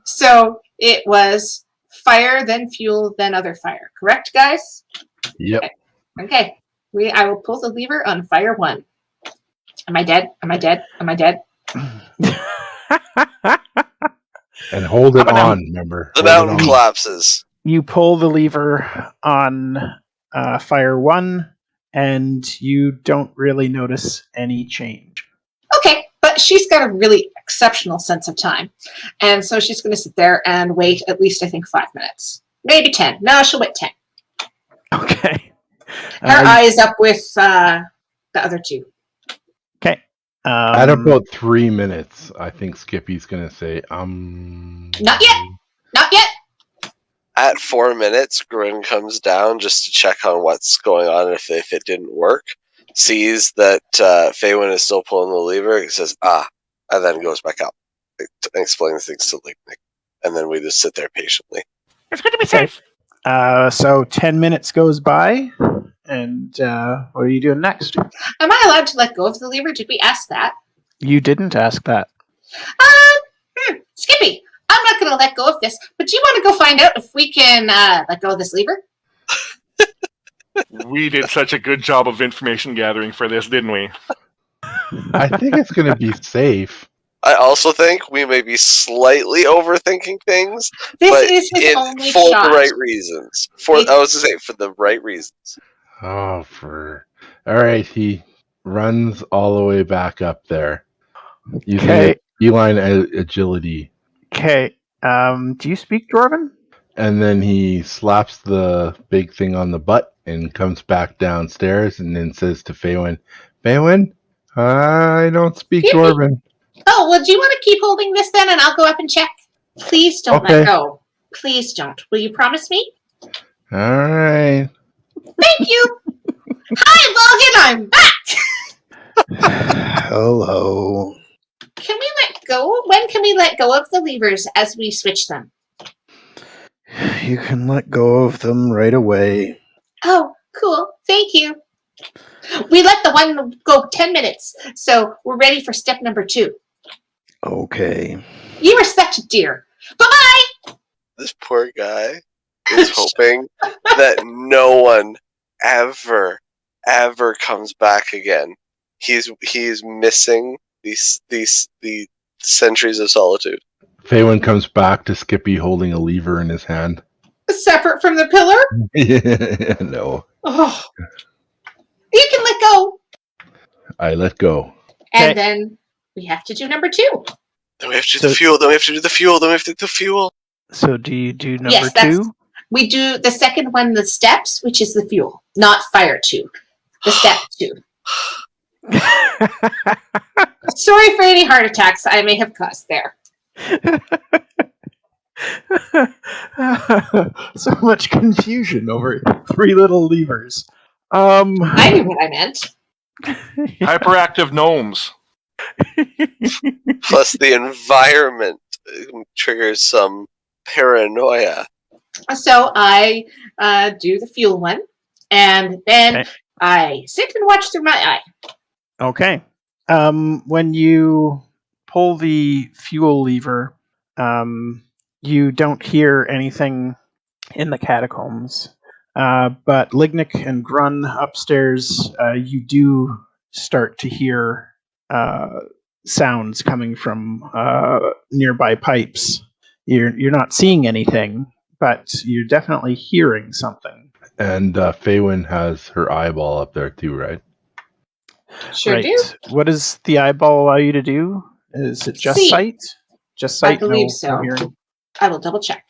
So it was fire, then fuel, then other fire. Correct, guys? Yep. Okay. I will pull the lever on fire 1. Am I dead? Am I dead? Am I dead? And hold it on, remember. The Hold it mountain on. collapses. You pull the lever on fire 1, and you don't really notice any change. Okay, but she's got a really exceptional sense of time. And so she's going to sit there and wait at least, I think, 5 minutes. Maybe 10. No, she'll wait 10. Okay. Her eye is up with the other 2. Okay. At about 3 minutes, I think Skippy's going to say, Not yet. Not yet. At 4 minutes, Grun comes down just to check on what's going on if it didn't work. Sees that Faewyn is still pulling the lever. He says, and then goes back out and explains things to Lignyck. And then we just sit there patiently. It's good to be safe. So 10 minutes goes by, and what are you doing next? Am I allowed to let go of the lever? Did we ask that? You didn't ask that. Skippy, I'm not going to let go of this, but do you want to go find out if we can let go of this lever? We did such a good job of information gathering for this, didn't we? I think it's going to be safe. I also think we may be slightly overthinking things, This is his only for shot. the right reasons. I was going to say, for the right reasons. All right, he runs all the way back up there. Using feline agility. Okay. Do you speak Dwarven? And then he slaps the big thing on the butt and comes back downstairs and then says to Faewyn, Faewyn, I don't speak Dwarven. Oh, well, do you want to keep holding this then, and I'll go up and check? Please don't let go. Please don't. Will you promise me? All right. Thank you. Hi, Logan, I'm back. Hello. Can we let go? When can we let go of the levers as we switch them? You can let go of them right away. Oh, cool. Thank you. We let the one go 10 minutes, so we're ready for step number 2. Okay. You are such a dear. Bye-bye! This poor guy is hoping that no one ever comes back again. He's missing these centuries of solitude. Faewyn comes back to Skippy holding a lever in his hand. Separate from the pillar? No. Oh. You can let go. I let go. And then we have to do number 2. Then we have to do the fuel. Then we have to do the fuel. Then we have to do the fuel. So do you do number 2? We do the second one, the steps, which is the fuel, not fire 2. The step 2. Sorry for any heart attacks I may have caused there. So much confusion over 3 little levers. I knew what I meant. Hyperactive gnomes. Plus the environment triggers some paranoia. So I do the fuel one, and then I sit and watch through my eye. Okay. When you pull the fuel lever, you don't hear anything in the catacombs. But Lignyck and Grun upstairs, you do start to hear sounds coming from nearby pipes. You're not seeing anything, but you're definitely hearing something. And Faewyn has her eyeball up there too, right? Sure do. What does the eyeball allow you to do? Is it just sight? Just sight? I believe so. No hearing? I will double check.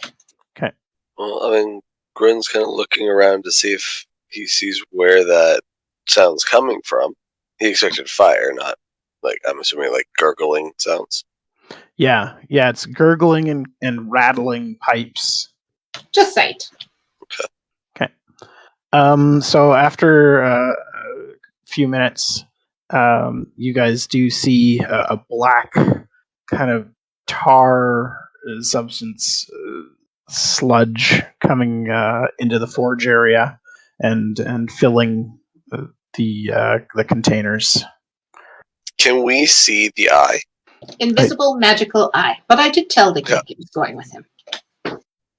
Okay. Well, I mean, Grun's kind of looking around to see if he sees where that sound's coming from. He expected fire, not I'm assuming gurgling sounds. Yeah, it's gurgling and rattling pipes. Just sight. Okay. So after a few minutes, you guys do see a black kind of tar substance sludge coming into the forge area and filling the containers. Can we see the eye? Invisible magical eye. But I did tell the kid he was going with him.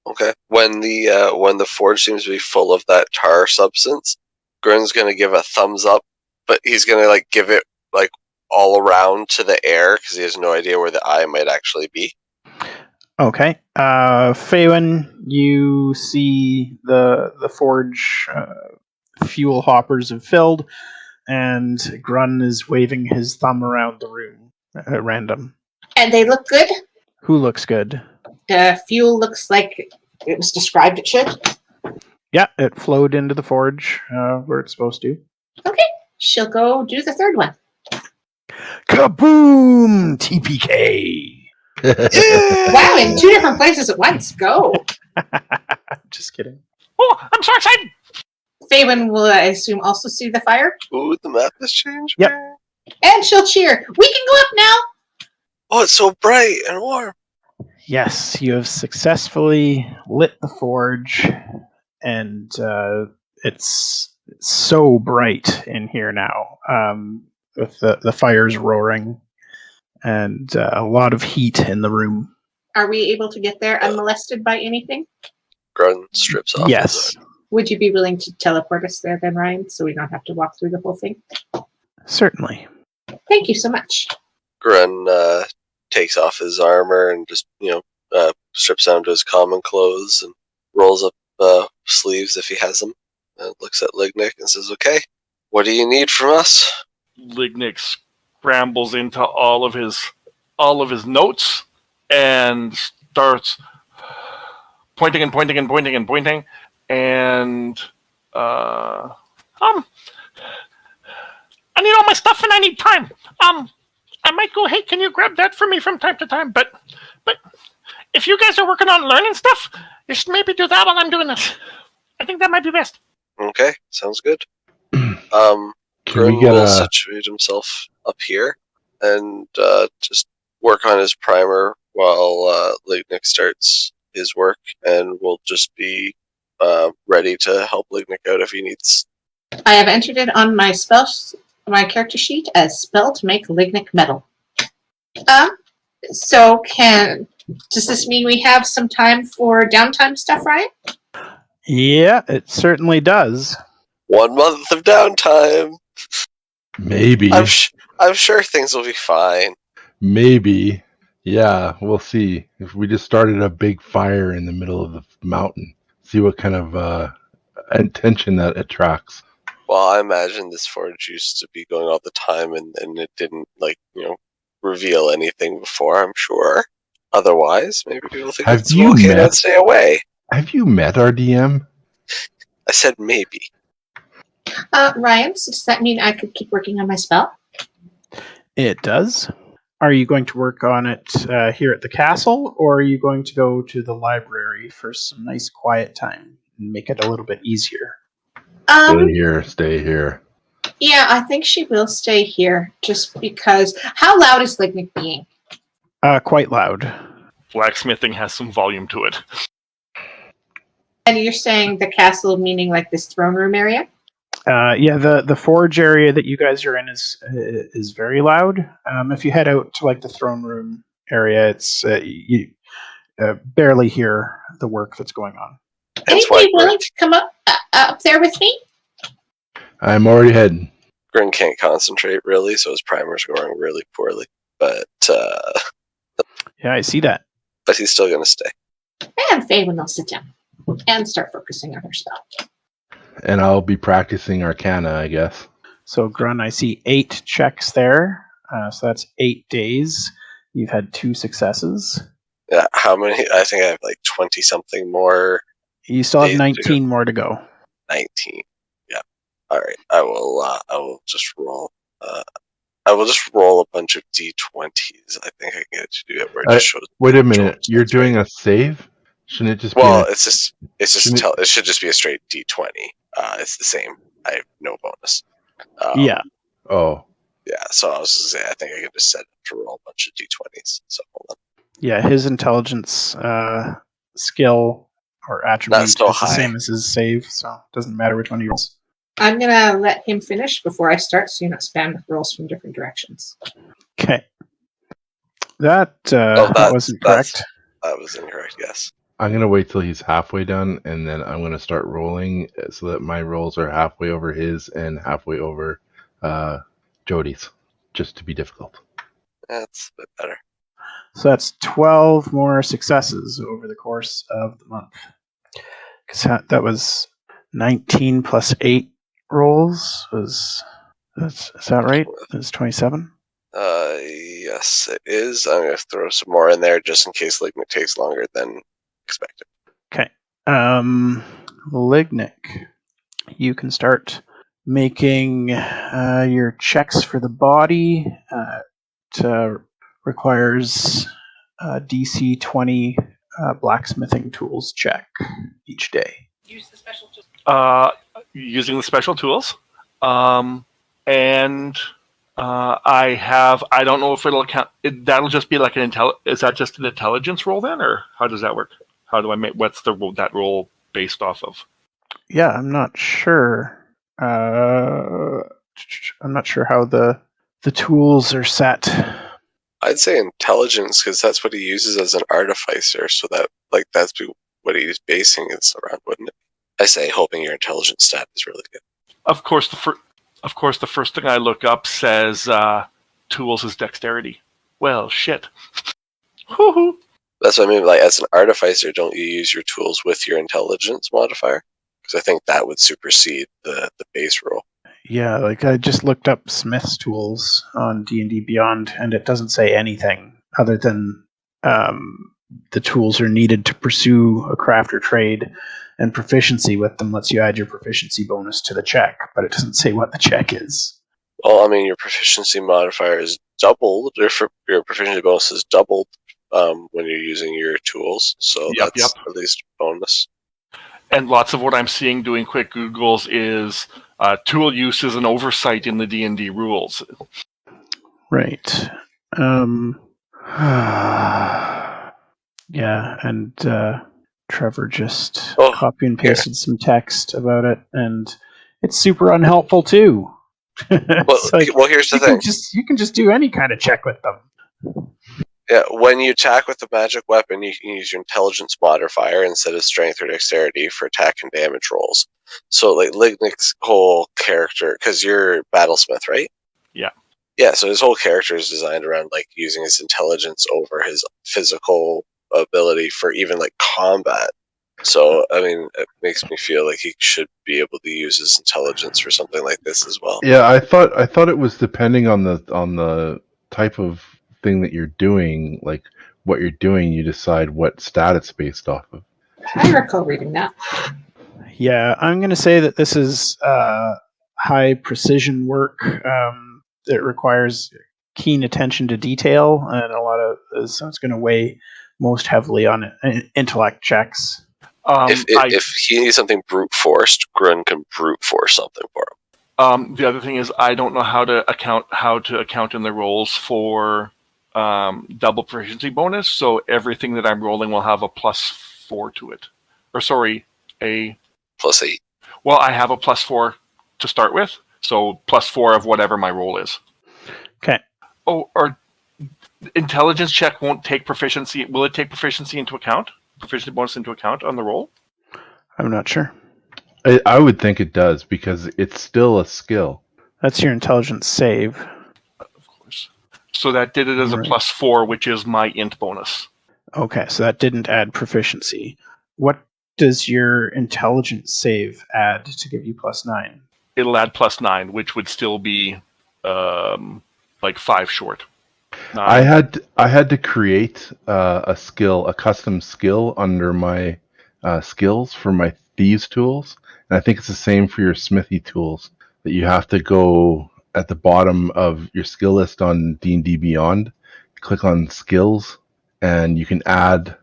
Okay. When the forge seems to be full of that tar substance, Grun's gonna give a thumbs up, but he's gonna give it all around to the air because he has no idea where the eye might actually be. Okay. Faewyn, you see the forge fuel hoppers have filled, and Grun is waving his thumb around the room at random. And they look good? Who looks good? The fuel looks like it was described it should. Yeah, it flowed into the forge where it's supposed to. Okay. She'll go do the third one. Kaboom! TPK. Wow, in 2 different places at once. Go. Just kidding. Oh, I'm so excited! Faewyn will, I assume, also see the fire. Ooh, the map has changed. Yep. man. And she'll cheer. We can go up now. Oh, it's so bright and warm. Yes, you have successfully lit the forge, and it's so bright in here now, with the fires roaring and a lot of heat in the room. Are we able to get there unmolested by anything? Grun strips off. Yes, Would you be willing to teleport us there then, Ryan, so we don't have to walk through the whole thing? certainly. Thank you so much. Grun takes off his armor and just strips down to his common clothes and rolls up sleeves if he has them. And looks at Lignyck and says, "Okay, what do you need from us?" Lignyck scrambles into all of his notes and starts pointing and pointing and pointing and pointing, and I need all my stuff and I need time. I might go, hey, can you grab that for me from time to time? But if you guys are working on learning stuff, you should maybe do that while I'm doing this. I think that might be best. Okay, sounds good. Can Grun we get will a... situate himself up here and just work on his primer while Lignyck starts his work, and we'll just be ready to help Lignyck out if he needs. I have entered it on my character sheet as spell to make Lignyck metal. So does this mean we have some time for downtime stuff, Ryan? Yeah, it certainly does. 1 month of downtime. Maybe. I'm sure things will be fine. Maybe. Yeah, we'll see. If we just started a big fire in the middle of the mountain, see what kind of attention that attracts. Well, I imagine this forge used to be going all the time, and it didn't reveal anything before. I'm sure. Otherwise, maybe people think it's okay to stay away. Have you met our DM? I said maybe. Ryan, so does that mean I could keep working on my spell? It does. Are you going to work on it here at the castle, or are you going to go to the library for some nice quiet time and make it a little bit easier? Stay here. Yeah, I think she will stay here, just because. How loud is Lignyck being? Quite loud. Blacksmithing has some volume to it. And you're saying the castle, meaning like this throne room area? Yeah, the forge area that you guys are in is very loud. If you head out to like the throne room area, it's you barely hear the work that's going on. Anybody willing to come up there with me? I'm already heading. Grun can't concentrate really, so his primer's going really poorly. But yeah, I see that. But he's still going to stay. And Faewyn will sit down and start focusing on her spell. And I'll be practicing Arcana, I guess. So, Grun, I see 8 checks there. So that's 8 days. You've had 2 successes. Yeah, how many? I think I have like 20-something more. You still have 19 more to go. 19. Yeah. All right. I will just roll. I will just roll a bunch of d20s. I think I can get to do it where it just shows. Wait a minute. You're doing a save? Shouldn't it just be? Well, it should just be a straight d20. It's the same. I have no bonus. Yeah. Oh. Yeah. So I was going to say, I think I can just set it to roll a bunch of d20s. So hold on. Yeah, his intelligence skill or attribute is the same as his save, so it doesn't matter which one he rolls. I'm going to let him finish before I start, so you're not spamming rolls from different directions. Okay. That wasn't correct. That was incorrect, yes. I'm going to wait till he's halfway done, and then I'm going to start rolling so that my rolls are halfway over his and halfway over Jody's, just to be difficult. That's a bit better. So that's 12 more successes over the course of the month. Because that was 19 plus 8 rolls. Is that right? It's 27? Yes, it is. I'm going to throw some more in there just in case Lignyck takes longer than expected. Okay. Lignyck, you can start making your checks for the body. requires DC 20 blacksmithing tools check each day. Use the special tools. Using the special tools. And I don't know if it'll count. That'll just be like is that just an intelligence roll then, or how does that work? How do I make, what's that roll based off of? Yeah, I'm not sure. I'm not sure how the tools are set. I'd say intelligence, because that's what he uses as an artificer, so that's what he's basing it around, wouldn't it? I say hoping your intelligence stat is really good. Of course, the first thing I look up says tools is dexterity. Well, shit. Woohoo! That's what I mean. Like, as an artificer, don't you use your tools with your intelligence modifier? Because I think that would supersede the base roll. Yeah, like I just looked up Smith's tools on D&D Beyond, and it doesn't say anything other than the tools are needed to pursue a craft or trade, and proficiency with them lets you add your proficiency bonus to the check, but it doesn't say what the check is. Well, I mean, your proficiency modifier is doubled, or your proficiency bonus is doubled when you're using your tools, so that's at least a bonus. And lots of what I'm seeing doing quick Googles is tool use is an oversight in the D&D rules. Right. Yeah, and Trevor just copy and pasted some text about it, and it's super unhelpful too. Well, here's the thing. You can just do any kind of check with them. Yeah, when you attack with a magic weapon, you can use your intelligence modifier instead of strength or dexterity for attack and damage rolls. So, like, Lignyck's whole character, because you're Battlesmith, right? Yeah. Yeah, so his whole character is designed around, like, using his intelligence over his physical ability for even, like, combat. So, I mean, it makes me feel like he should be able to use his intelligence for something like this as well. Yeah, I thought it was depending on the type of thing that you're doing, like what you're doing, you decide what stat it's based off of. I recall reading that. Yeah, I'm going to say that this is high precision work that requires keen attention to detail, and so it's going to weigh most heavily on intellect checks. If he needs something brute forced, Grun can brute force something for him. The other thing is I don't know how to account in the rolls for double proficiency bonus, so everything that I'm rolling will have a +4 to it. Or sorry, a +8. Well, I have a +4 to start with, so +4 of whatever my roll is. Okay. Oh, or intelligence check won't take proficiency. Will it take proficiency into account? Proficiency bonus into account on the roll? I'm not sure. I would think it does, because it's still a skill. That's your intelligence save. Of course. So that did it as a +4, which is my int bonus. Okay, so that didn't add proficiency. What does your intelligence save add to give you +9? It'll add +9, which would still be like 5 short. 9. I had to create a custom skill under my skills for my thieves tools, and I think it's the same for your smithy tools, that you have to go at the bottom of your skill list on D&D Beyond, click on skills, and you can add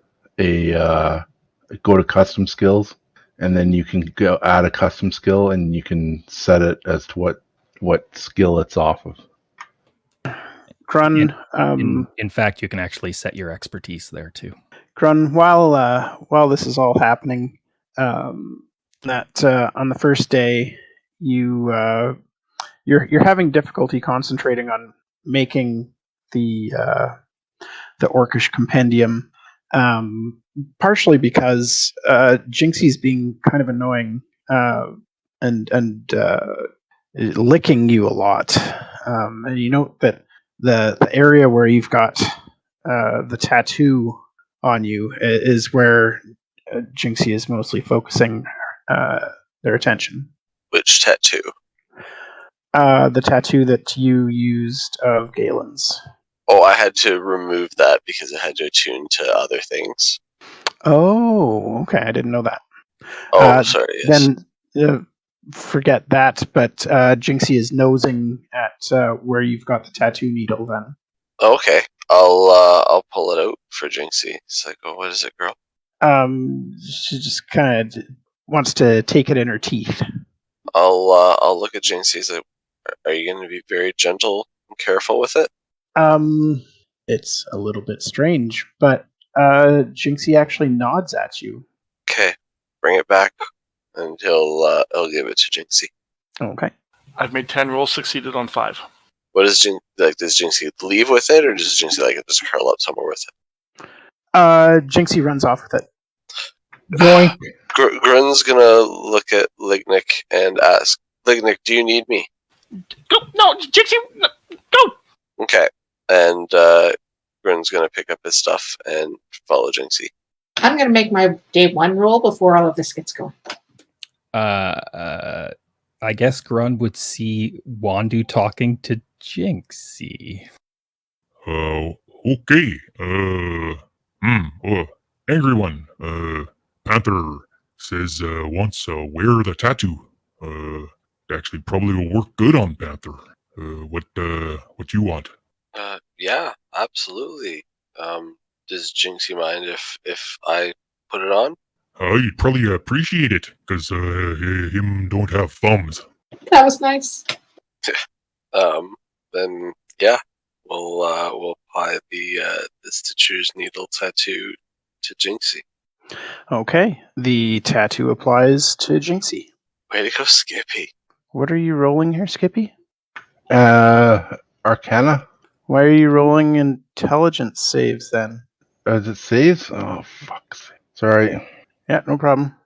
go to custom skills, and then you can go add a custom skill, and you can set it as to what skill it's off of. Grun, in fact, you can actually set your expertise there too. Grun, while this is all happening, that on the first day you're having difficulty concentrating on making the Orcish compendium, partially because Jinxie's being kind of annoying and licking you a lot, and you note that the area where you've got the tattoo on you is where Jinxie is mostly focusing their attention. Which tattoo? The tattoo that you used of Galen's. Oh, I had to remove that because it had to attune to other things. Oh, okay. I didn't know that. Oh, sorry. Yes. Then forget that, but Jinxie is nosing at where you've got the tattoo needle then. Okay, I'll pull it out for Jinxie. It's like, oh, what is it, girl? She just kind of wants to take it in her teeth. I'll look at Jinxie. He's like, are you going to be very gentle and careful with it? It's a little bit strange, but Jinxie actually nods at you. Okay, bring it back, and he'll give it to Jinxie. Okay. I've made 10 rolls, succeeded on 5. What is does Jinxie leave with it, or does Jinxie just curl up somewhere with it? Jinxie runs off with it. Yoink. Grun's gonna look at Lignyck and ask, Lignyck, do you need me? Go! No, Jinxie, no, go! Okay, and Grun's gonna pick up his stuff and follow Jinxie. I'm going to make my day 1 roll before all of this gets going. I guess Grun would see Wandoo talking to Jinxie. Okay. Angry one. Panther says wants wear the tattoo. Actually, probably will work good on Panther. What you want? Yeah, absolutely. Does Jinxie mind if I put it on? You'd probably appreciate it, because him don't have thumbs. That was nice. Then yeah, we'll apply the Stitcher's needle tattoo to Jinxie. Okay. The tattoo applies to Jinxie. Way to go, Skippy. What are you rolling here, Skippy? Arcana? Why are you rolling intelligence saves then? Does it saves? Oh, fuck. Sorry. Yeah, no problem.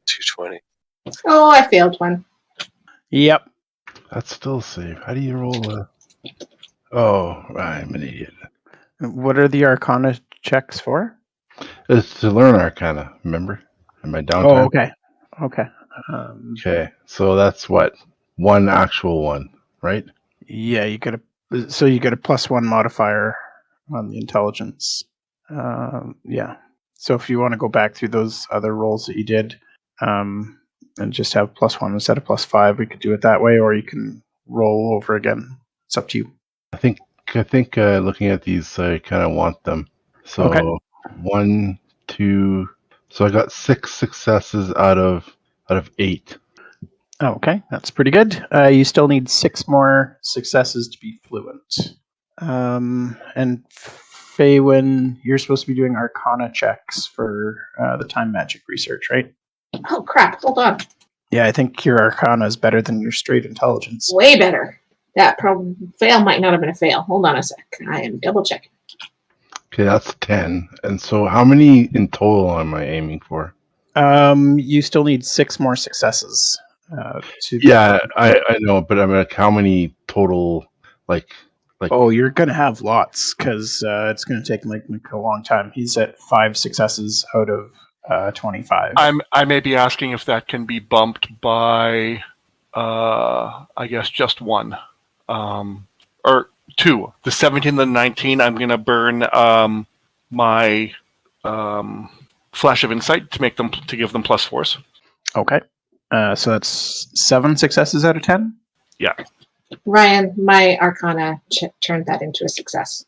220. Oh, I failed one. Yep. That's still a save. How do you roll a... Oh, I'm an idiot. What are the Arcana checks for? It's to learn Arcana, remember? In my downtime. Oh, okay. Okay. Okay, so that's what? One actual one, right? Yeah, you get a +1 modifier on the intelligence. Yeah. So if you want to go back through those other rolls that you did, and just have +1 instead of +5, we could do it that way, or you can roll over again. It's up to you. I think looking at these, I kind of want them. So Okay. 1, 2. So I got 6 successes out of 8. Okay, that's pretty good. You still need 6 more successes to be fluent. And Faewyn, you're supposed to be doing Arcana checks for the time magic research, right? Oh, crap. Hold on. Yeah, I think your Arcana is better than your straight intelligence. Way better. That fail might not have been a fail. Hold on a sec. I am double checking. Okay, that's 10. And so how many in total am I aiming for? You still need 6 more successes. Yeah, I know, but I'm like, how many total? Like. Oh, you're gonna have lots because it's gonna take like a long time. He's at 5 successes out of 25. I may be asking if that can be bumped by, I guess, just 1. Or 2. The 17 and the 19, I'm going to burn my Flash of Insight to give them +4s. Okay. So that's 7 successes out of 10? Yeah. Ryan, my Arcana turned that into a success.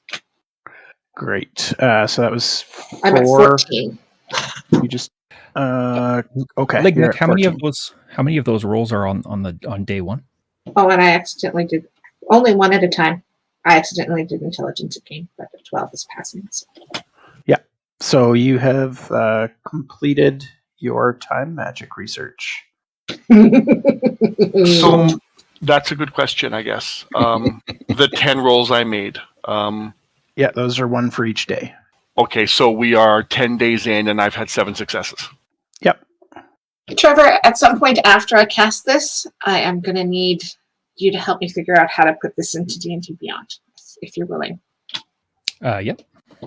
Great. So that was 4. I'm at 14. You just okay. Lignyck, how many of those rolls are on day 1? Oh, and I accidentally did only 1 at a time. I accidentally did intelligence again, but 12 is passing. So. Yeah. So you have completed your time magic research. So that's a good question, I guess. The 10 rolls I made. Yeah, those are 1 for each day. Okay, so we are 10 days in, and I've had 7 successes. Yep. Trevor, at some point after I cast this, I am going to need you to help me figure out how to put this into D&D Beyond, if you're willing. Yep.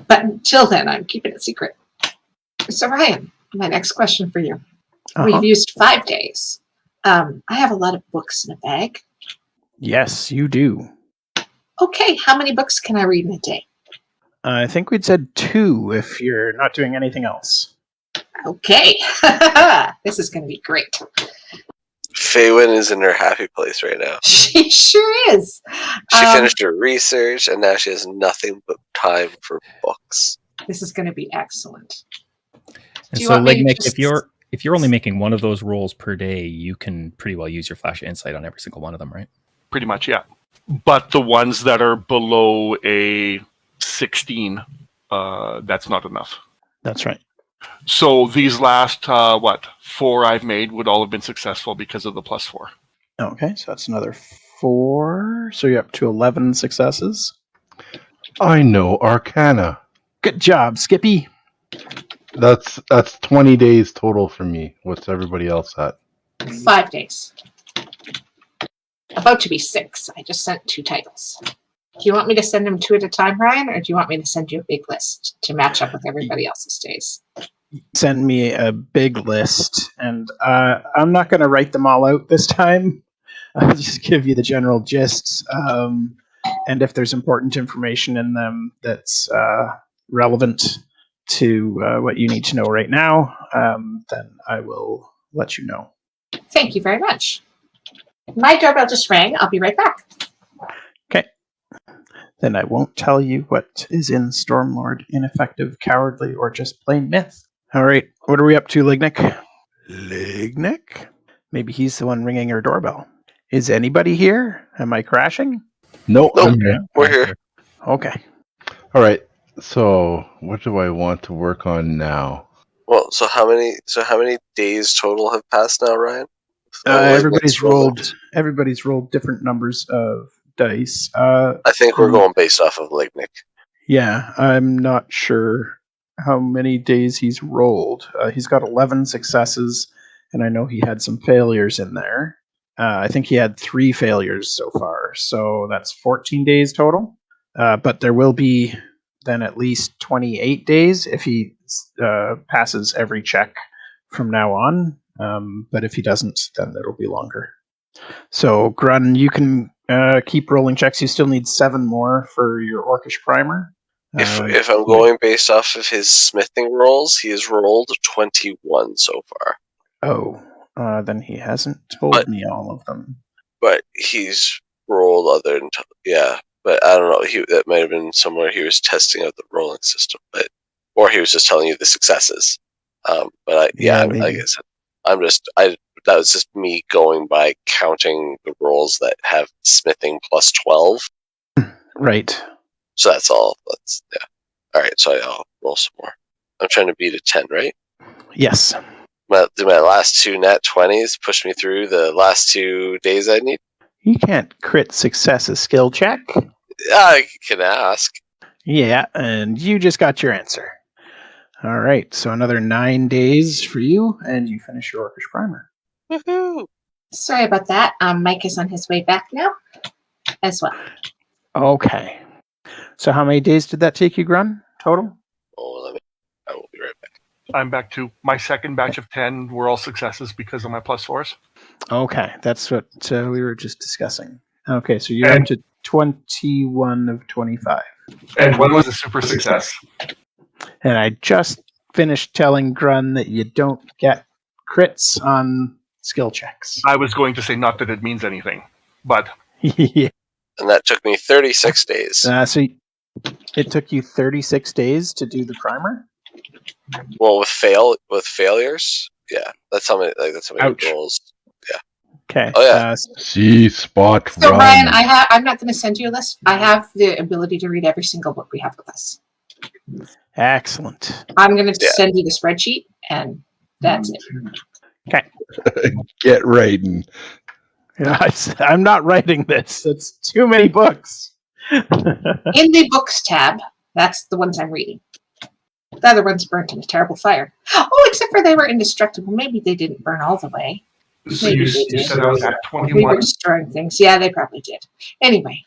But until then, I'm keeping it secret. So Ryan, my next question for you. We've used 5 days. I have a lot of books in a bag. Yes, you do. Okay, how many books can I read in a day? I think we'd said 2 if you're not doing anything else. Okay. This is going to be great. Faewyn is in her happy place right now. She sure is. She finished her research, and now she has nothing but time for books. This is going to be excellent. And Do you so, want me to Lignyck, just- if you're only making one of those rolls per day, you can pretty well use your flash of insight on every single one of them, right? Pretty much, yeah. But the ones that are below a 16, that's not enough. That's right. So these last, 4 I've made would all have been successful because of the +4. Okay, so that's another 4. So you're up to 11 successes. I know Arcana. Good job, Skippy. That's 20 days total for me. What's everybody else at? 5 days. About to be 6. I just sent 2 titles. Do you want me to send them 2 at a time, Ryan, or do you want me to send you a big list to match up with everybody else's days? Send me a big list, and I'm not going to write them all out this time. I'll just give you the general gists, and if there's important information in them that's relevant to what you need to know right now, then I will let you know. Thank you very much. My doorbell just rang. I'll be right back. Okay. Then I won't tell you what is in Stormlord, ineffective, cowardly, or just plain myth. All right, what are we up to, Lignyck? Lignyck? Maybe he's the one ringing her doorbell. Is anybody here? Am I crashing? No, Nope. I'm here. We're here. Okay. All right. So, what do I want to work on now? Well, so how many days total have passed now, Ryan? Everybody's rolled different numbers of dice. I think we're going based off of Lignyck. Yeah, I'm not sure how many days he's rolled. He's got 11 successes, and I know he had some failures in there. I think he had 3 failures so far, so that's 14 days total. But there will be then at least 28 days if he passes every check from now on. But if he doesn't, then it'll be longer. So, Grun, you can keep rolling checks. You still need 7 more for your Orcish primer. If I'm going based off of his smithing rolls, he has rolled 21 so far. Oh, then he hasn't told me all of them. But he's rolled other than but I don't know. That might have been somewhere he was testing out the rolling system, or he was just telling you the successes. That was just me going by counting the rolls that have smithing +12. Right. So that's all. All right. So I'll roll some more. I'm trying to beat a 10, right? Yes. My last 2 nat 20s push me through the last 2 days I need. You can't crit success a skill check. I can ask. Yeah, and you just got your answer. All right, so another 9 days for you, and you finish your Orcish primer. Woohoo! Sorry about that. Mike is on his way back now as well. Okay. So how many days did that take you, Grun, total? I will be right back. I'm back to my second batch of 10 were all successes because of my +4s. Okay, that's what we were just discussing. Okay, so you're up to 21 of 25. And one was a super success. And I just finished telling Grun that you don't get crits on skill checks. I was going to say not that it means anything, but... Yeah. And that took me 36 days. So it took you 36 days to do the primer? Well, with failures, yeah, that's how many Ouch. rolls. Yeah. Okay. Oh yeah. Spot So run. Ryan, I'm not going to send you a list. I have the ability to read every single book we have with us. Excellent. I'm going to send you the spreadsheet, and that's it. Okay. Get writing. I'm not writing this. It's too many books. In the books tab, that's the ones I'm reading. The other ones burnt in a terrible fire. Oh, except for they were indestructible. Maybe they didn't burn all the way. So you said I was at We 21. were destroying things. Yeah, they probably did. Anyway.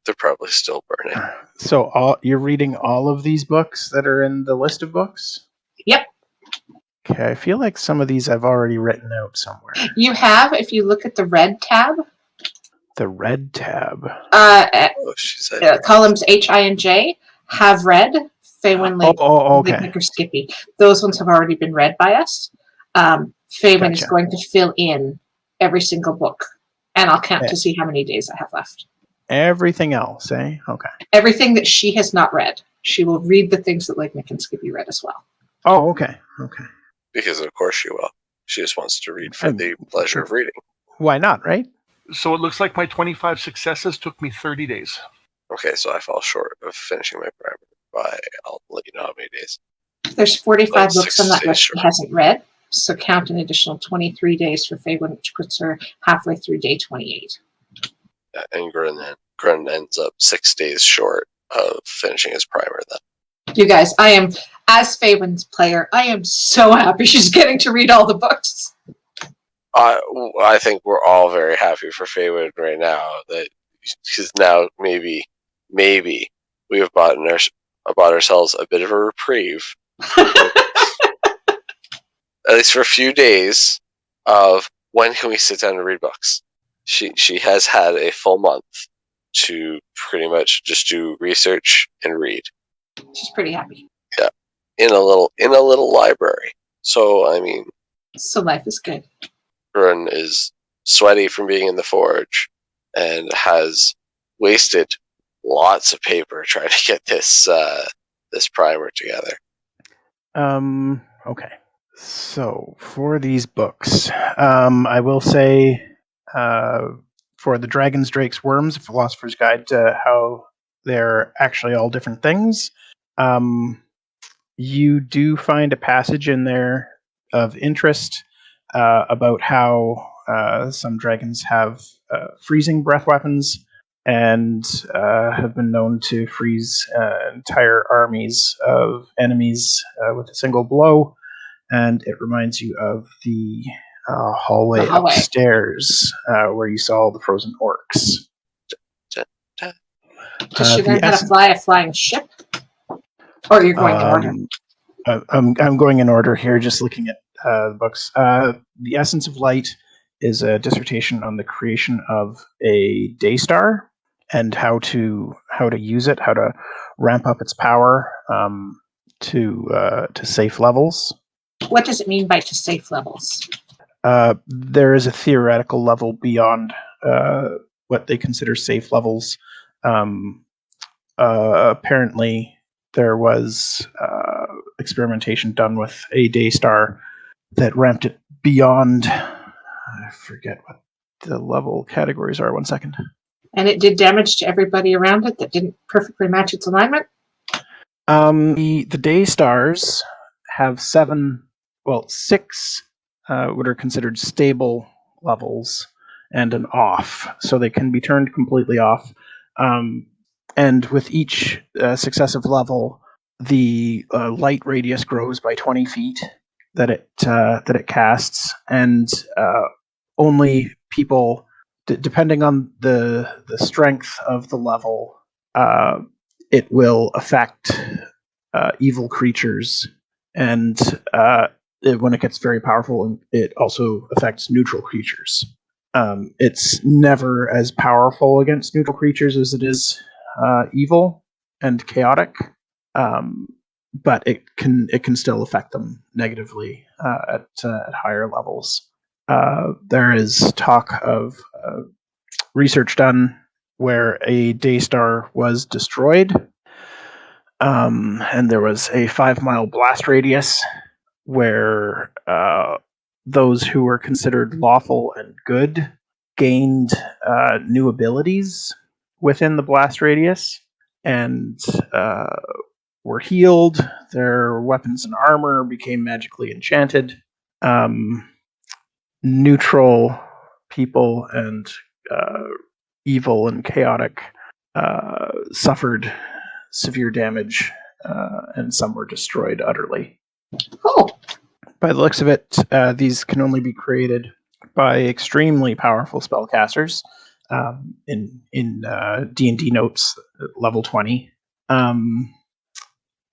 They're probably still burning. So you're reading all of these books that are in the list of books? Yep. Okay, I feel like some of these I've already written out somewhere. You have, if you look at the red tab. The red tab. Columns H, I, and J have read. Faewyn, okay. Lignyck, or Skippy. Those ones have already been read by us. Faewyn is going to fill in every single book, and I'll count to see how many days I have left. Everything else, eh? Okay. Everything that she has not read. She will read the things that Lignyck and Skippy read as well. Oh, okay. Okay. Because of course she will. She just wants to read for the pleasure of reading. Why not, right? So it looks like my 25 successes took me 30 days. Okay, so I fall short of finishing my primer by, I'll let you know how many days. There's 45 About books on 6 that days list she short. hasn't read, so count an additional 23 days for Faewyn, which puts her halfway through day 28. Yeah, and Grun ends up 6 days short of finishing his primer then. You guys, I am, as Faewyn's player, I am so happy she's getting to read all the books. I think we're all very happy for Faewyn right now that because now maybe we have bought ourselves a bit of a reprieve, at least for a few days, of when can we sit down and read books. She has had a full month to pretty much just do research and read. She's pretty happy. Yeah, in a little library. So I mean, So life is good. Grun is sweaty from being in the forge and has wasted lots of paper trying to get this primer together. Okay. So for these books, I will say, for the Dragons, Drakes, Worms, A Philosopher's Guide to how they're actually all different things, you do find a passage in there of interest about how some dragons have freezing breath weapons and have been known to freeze entire armies of enemies with a single blow. And it reminds you of the hallway upstairs where you saw all the frozen orcs. Does she learn how to fly a flying ship? Or you're going in order? I'm going in order here, just looking at the books. The Essence of Light is a dissertation on the creation of a Daystar and how to use it, how to ramp up its power to safe levels. What does it mean by to safe levels? There is a theoretical level beyond what they consider safe levels. Apparently, there was experimentation done with a Daystar that ramped it beyond. I forget what the level categories are. 1 second. And it did damage to everybody around it that didn't perfectly match its alignment? The Daystars have 6 what are considered stable levels and an off, so they can be turned completely off. And with each successive level, the light radius grows by 20 feet that it casts, and only people, depending on the strength of the level, it will affect evil creatures, and when it gets very powerful, it also affects neutral creatures. It's never as powerful against neutral creatures as it is evil and chaotic, but it can still affect them negatively at higher levels. There is talk of research done where a Daystar was destroyed, and there was a 5-mile blast radius where those who were considered lawful and good gained new abilities within the blast radius and were healed. Their weapons and armor became magically enchanted. Neutral people and evil and chaotic suffered severe damage, and some were destroyed utterly. Oh. By the looks of it, these can only be created by extremely powerful spellcasters. In D&D notes, level 20,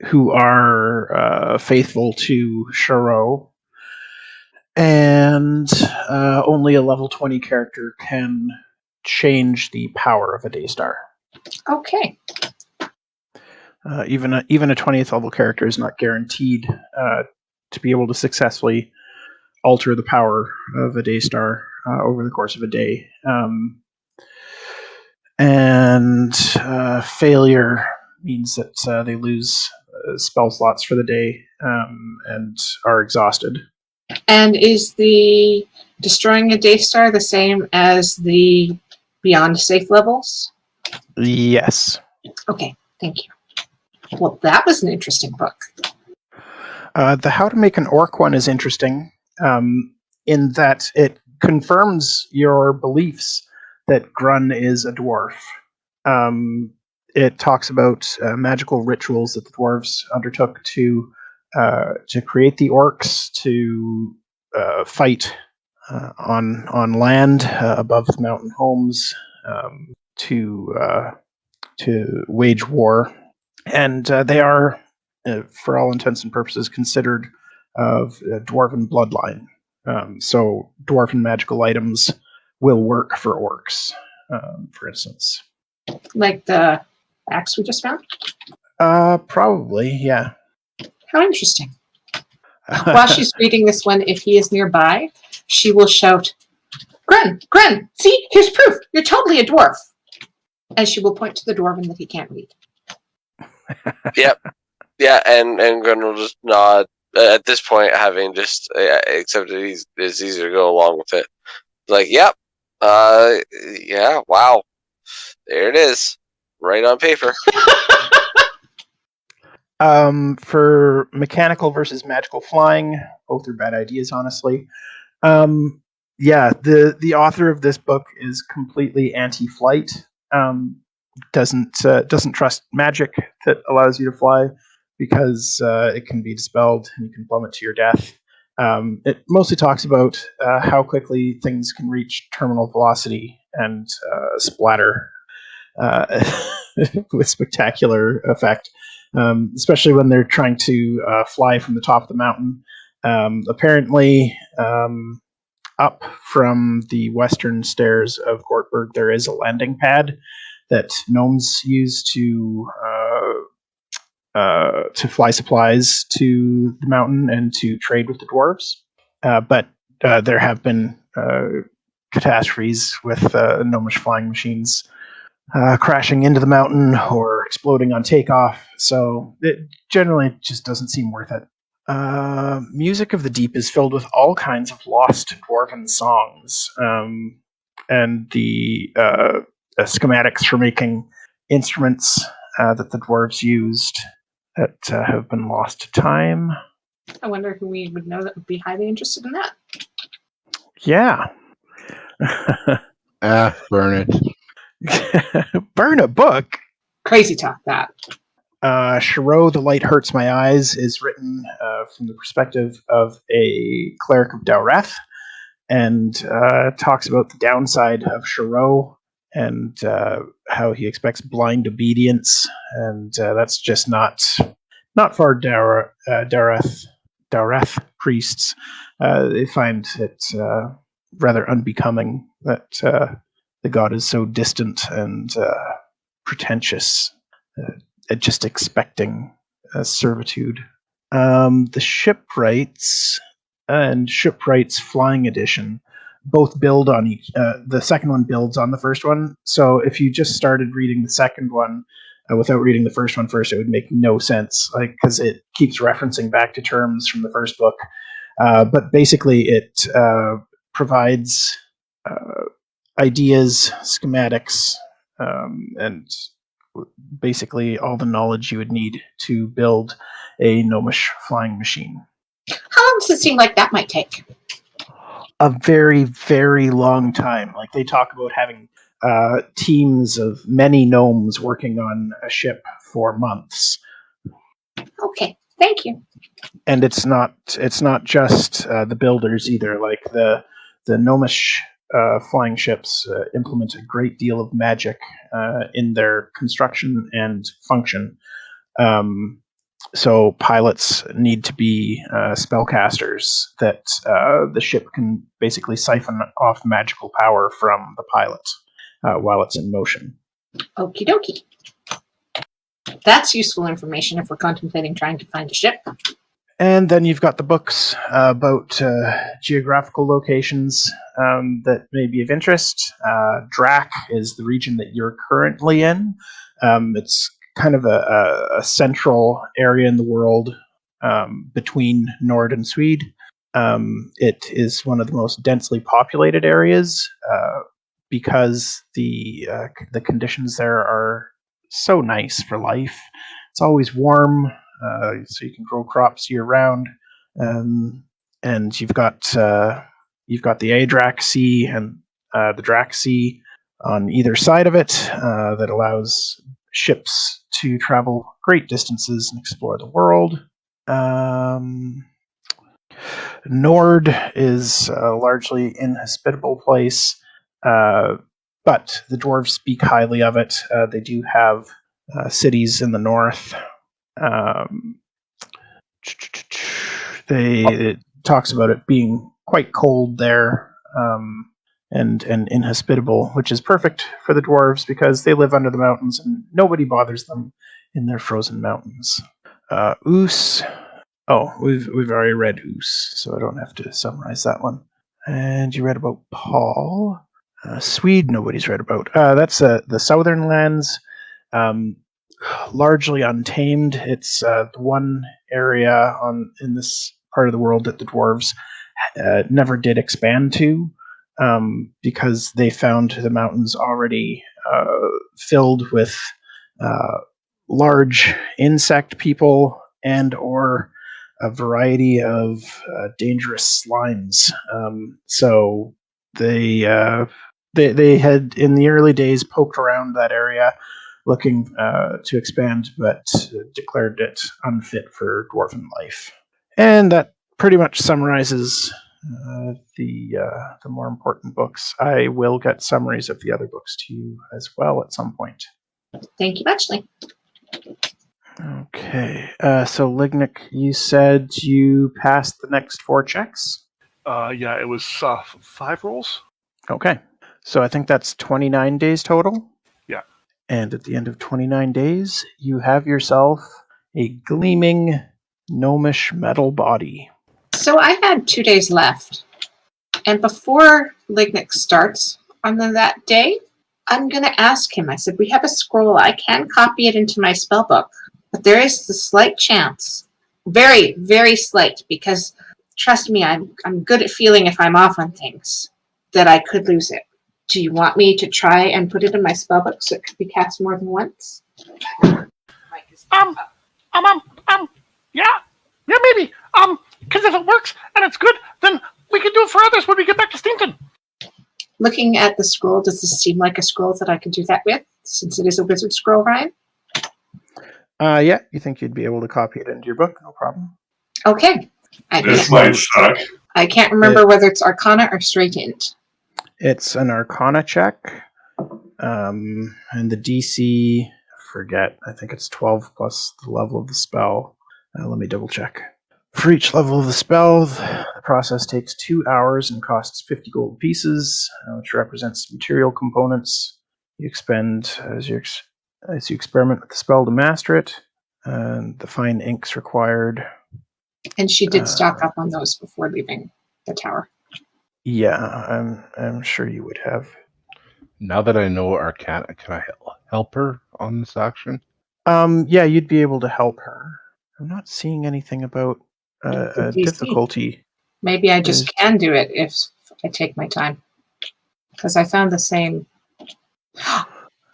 who are faithful to Sharo, and only a level 20 character can change the power of a Daystar. Okay. Even a 20th level character is not guaranteed to be able to successfully alter the power of a Daystar. over the course of a day. And failure means that they lose spell slots for the day and are exhausted. And is the destroying a Day Star the same as the beyond safe levels? Yes. Okay, thank you. Well, that was an interesting book. The How to Make an Orc one is interesting in that it confirms your beliefs that Grun is a dwarf. It talks about magical rituals that the dwarves undertook to create the orcs, to fight on land above the mountain homes, to wage war, and they are, for all intents and purposes, considered of dwarven bloodline. So dwarven magical items will work for orcs, for instance. Like the axe we just found? Probably, yeah. How interesting. While she's reading this one, if he is nearby, she will shout, Grun, Grun, see, here's proof. You're totally a dwarf. And she will point to the dwarven that he can't read. Yep. Yeah, and Grun will just nod. At this point, having just accepted it's easier to go along with it. Like, yep. Yeah, wow. There it is. Right on paper. For mechanical versus magical flying, both are bad ideas, honestly. Yeah, the author of this book is completely anti-flight. Doesn't trust magic that allows you to fly because it can be dispelled and you can plummet to your death. It mostly talks about how quickly things can reach terminal velocity and splatter with spectacular effect, especially when they're trying to fly from the top of the mountain. Apparently, up from the western stairs of Gortberg, there is a landing pad that gnomes use to fly supplies to the mountain and to trade with the dwarves. But there have been catastrophes with gnomish flying machines crashing into the mountain or exploding on takeoff. So it generally just doesn't seem worth it. Music of the Deep is filled with all kinds of lost dwarven songs, and the schematics for making instruments that the dwarves used that have been lost to time. I wonder who we would know that would be highly interested in that. Yeah. Burn it. Burn a book? Crazy talk, that. Shiro, The Light Hurts My Eyes is written from the perspective of a cleric of Dowreth, and talks about the downside of Shiro and how he expects blind obedience, and that's just not for Dowreth priests. They find it rather unbecoming that the god is so distant and pretentious, just expecting servitude. The Shipwrights and Shipwrights Flying Edition both build on each. The second one builds on the first one. So if you just started reading the second one without reading the first one first, it would make no sense, like, because it keeps referencing back to terms from the first book. But basically, it provides ideas, schematics, and basically all the knowledge you would need to build a gnomish flying machine. How long does it seem like that might take? A very, very long time. Like, they talk about having teams of many gnomes working on a ship for months. Okay, thank you. And it's not just the builders either. Like, the gnomish flying ships implement a great deal of magic in their construction and function. So pilots need to be spellcasters that the ship can basically siphon off magical power from the pilot while it's in motion. Okie dokie. That's useful information if we're contemplating trying to find a ship. And then you've got the books about geographical locations that may be of interest. Drac is the region that you're currently in. It's kind of a central area in the world between Nord and Swede. It is one of the most densely populated areas because the conditions there are so nice for life. It's always warm, so you can grow crops year round, and you've got the Adrac Sea and the Drac Sea on either side of it that allows ships to travel great distances and explore the world. Nord is a largely inhospitable place, but the dwarves speak highly of it. They do have cities in the north. It talks about it being quite cold there and inhospitable, which is perfect for the dwarves because they live under the mountains and nobody bothers them in their frozen mountains. Oos. Oh, we've already read Oos, so I don't have to summarize that one. And you read about Paul. Swede, nobody's read about. That's the southern lands, largely untamed. It's the one area in this part of the world that the dwarves never did expand to because they found the mountains already filled with large insect people and or a variety of dangerous slimes. So they had in the early days poked around that area looking to expand, but declared it unfit for dwarven life. And that pretty much summarizes the more important books. I will get summaries of the other books to you as well at some point. Thank you much, Lee. Okay, so Lignyck, you said you passed the next 4 checks? Yeah, it was 5 rolls. Okay, so I think that's 29 days total? Yeah. And at the end of 29 days, you have yourself a gleaming, gnomish metal body. So I had 2 days left. And before Lignyck starts on that day, I'm going to ask him. I said, we have a scroll. I can copy it into my spell book. But there is the slight chance, very, very slight, because trust me, I'm good at feeling if I'm off on things, that I could lose it. Do you want me to try and put it in my spellbook so it could be cast more than once? Yeah, maybe. Because if it works and it's good, then we can do it for others when we get back to Steamton. Looking at the scroll, does this seem like a scroll that I can do that with, since it is a wizard scroll, Ryan? Yeah, you think you'd be able to copy it into your book, no problem. Okay. This might suck. I can't remember whether it's Arcana or Straight Int. It's an Arcana check, and the DC, forget, I think it's 12 plus the level of the spell. Let me double check. For each level of the spell, the process takes 2 hours and costs 50 gold pieces, which represents material components you expend as you experiment with the spell to master it, and the fine inks required. And she did stock up on those before leaving the tower. Yeah, I'm sure you would have. Now that I know Arcana, can I help her on this action? Yeah, you'd be able to help her. I'm not seeing anything about DC. difficulty. Maybe I just can do it if I take my time. Because I found the same...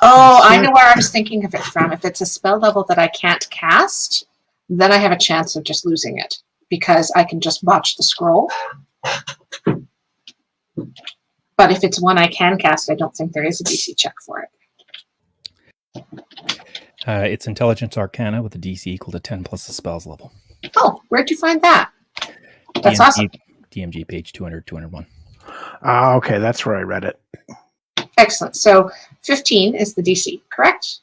Oh, I know where I was thinking of it from. If it's a spell level that I can't cast, then I have a chance of just losing it. Because I can just botch the scroll. But if it's one I can cast, I don't think there is a DC check for it. It's Intelligence Arcana with a DC equal to 10 plus the spell's level. Oh, where'd you find that? That's awesome. DMG page 201. Okay, that's where I read it. Excellent. So 15 is the DC, correct?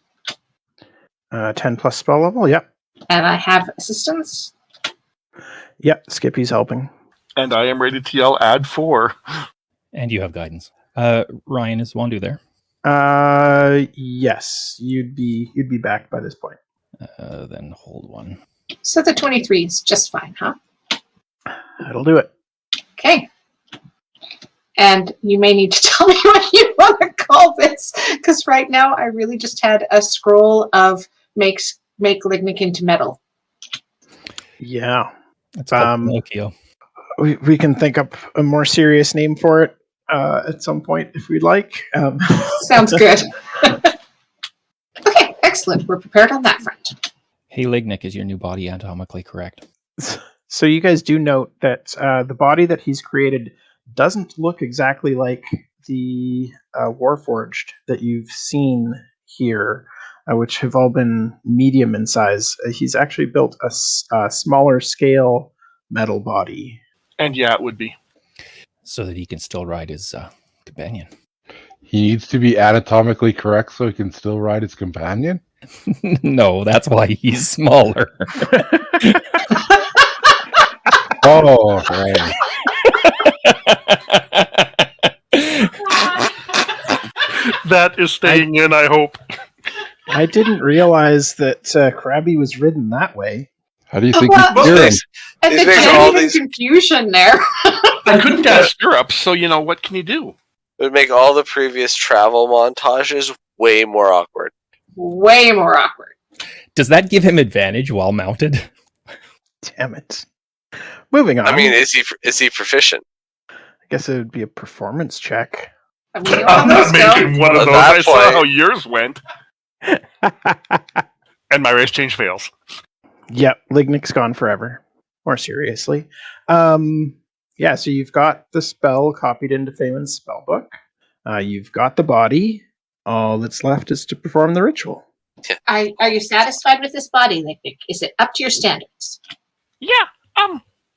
10 plus spell level, yep. And I have assistance? Yep, Skippy's helping. And I am ready to yell add 4. And you have guidance. Ryan, is Wandoo there? Yes, you'd be back by this point. Then hold one. So the 23 is just fine, huh? That'll do it. Okay. And you may need to tell me what you want to call this, because right now I really just had a scroll of make Lignyck into metal. Yeah. It's called Pinocchio. We can think up a more serious name for it at some point if we'd like. Sounds good. Okay, excellent. We're prepared on that front. Hey, Lignyck, is your new body anatomically correct? So you guys do note that the body that he's created doesn't look exactly like the Warforged that you've seen here, which have all been medium in size. He's actually built a smaller scale metal body. And yeah, it would be. So that he can still ride his companion. He needs to be anatomically correct so he can still ride his companion? No, that's why he's smaller. Oh, right. That is staying in, I hope. I didn't realize that Krabby was ridden that way. How do you think Well, you steer him? And These the makes all genuine these- confusion there. I couldn't get stirrups, so what can you do? It would make all the previous travel montages way more awkward. Way more awkward. Does that give him advantage while mounted? Damn it. Moving on. I mean, is he proficient? I guess it would be a performance check. I mean, you I'm know not those go. making one of At those. that I saw point- how yours went, and my race change fails. Yep, Lignyck's gone forever. More seriously. Yeah, so you've got the spell copied into Faewyn's spellbook. You've got the body. All that's left is to perform the ritual. Are you satisfied with this body, Lignyck? Is it up to your standards? Yeah.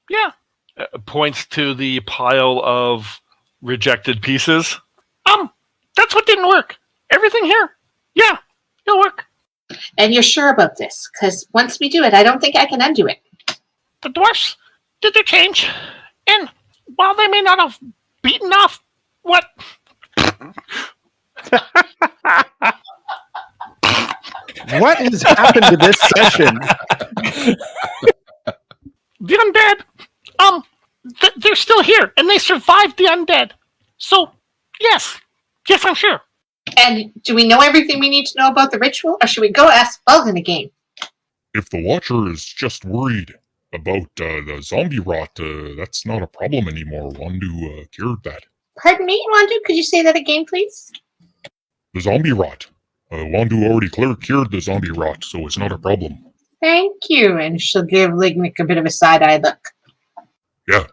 Yeah. Points to the pile of rejected pieces. That's what didn't work. Everything here. Yeah. It'll work. And you're sure about this? Because once we do it, I don't think I can undo it. The dwarfs did their change, and while they may not have beaten off what What has happened to this session? the undead, they're still here, and they survived the undead. So, yes, I'm sure. And do we know everything we need to know about the ritual, or should we go ask Belden again? If the Watcher is just worried about the zombie rot, that's not a problem anymore. Wandoo cured that. Pardon me, Wandoo? Could you say that again, please? The zombie rot. Wandoo already cured the zombie rot, so it's not a problem. Thank you. And she'll give Lignyck a bit of a side-eye look. Yeah,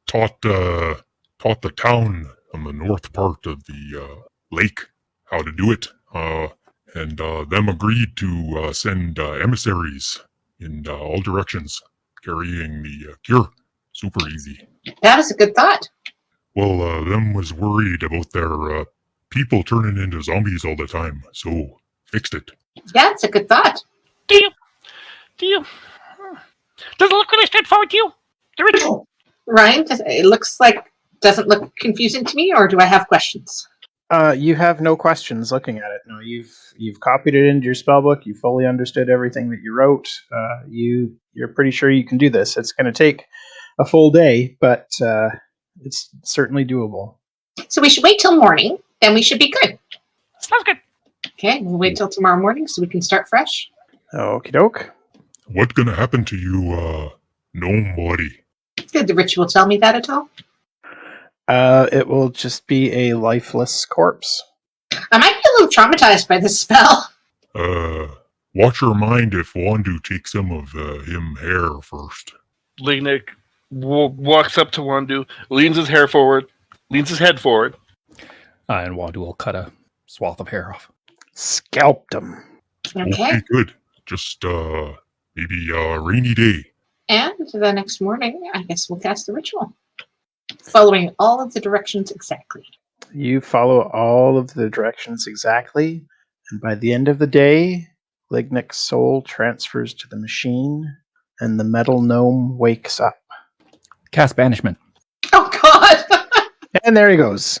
taught the town on the north part of the lake how to do it, and them agreed to send emissaries in all directions, carrying the cure. Super easy. That is a good thought. Well, them was worried about their people turning into zombies all the time, so fixed it. Yeah, it's a good thought. Do you? Does it look really straightforward to you? The ritual. Ryan, doesn't look confusing to me, or do I have questions? You have no questions looking at it. No, you've copied it into your spellbook. You fully understood everything that you wrote. You're pretty sure you can do this. It's going to take a full day, but it's certainly doable. So we should wait till morning, then we should be good. Sounds good. Okay, we'll wait till tomorrow morning so we can start fresh. Okie doke. What gonna happen to you, gnome body? Did the ritual tell me that at all? It will just be a lifeless corpse. I might be a little traumatized by this spell. Watch your mind if Wandoo takes some of him hair first. Lignyck walks up to Wandoo, leans his head forward, And Wandoo will cut a swath of hair off. Scalped him. Okay. Good. Just maybe a rainy day. And the next morning, I guess we'll cast the ritual. Following all of the directions exactly. You follow all of the directions exactly, and by the end of the day, Lignyck's soul transfers to the machine, and the metal gnome wakes up. Cast banishment. Oh, God! And there he goes.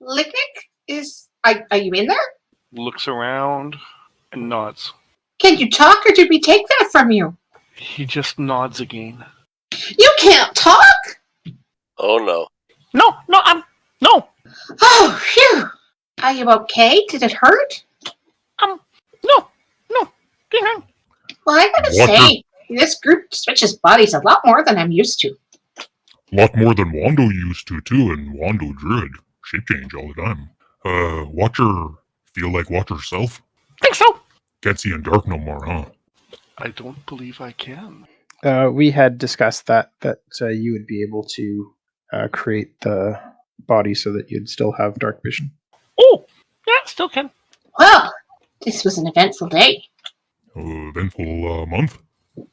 Lignyck, are you in there? looks around, and nods. Can you talk, or did we take that from you? He just nods again. You can't talk? Oh no. No, no. Oh, phew. Are you okay? Did it hurt? No. Hang on. Well, I gotta say, this group switches bodies a lot more than I'm used to. A lot more than Wandoo used to, too, and Wandoo druid. Shape change all the time. Watcher feel like Watcher self? Think so. Can't see in dark no more, huh? I don't believe I can. We had discussed that you would be able to create the body so that you'd still have dark vision. Oh, yeah, still can. Well, this was an eventful day. Eventful month?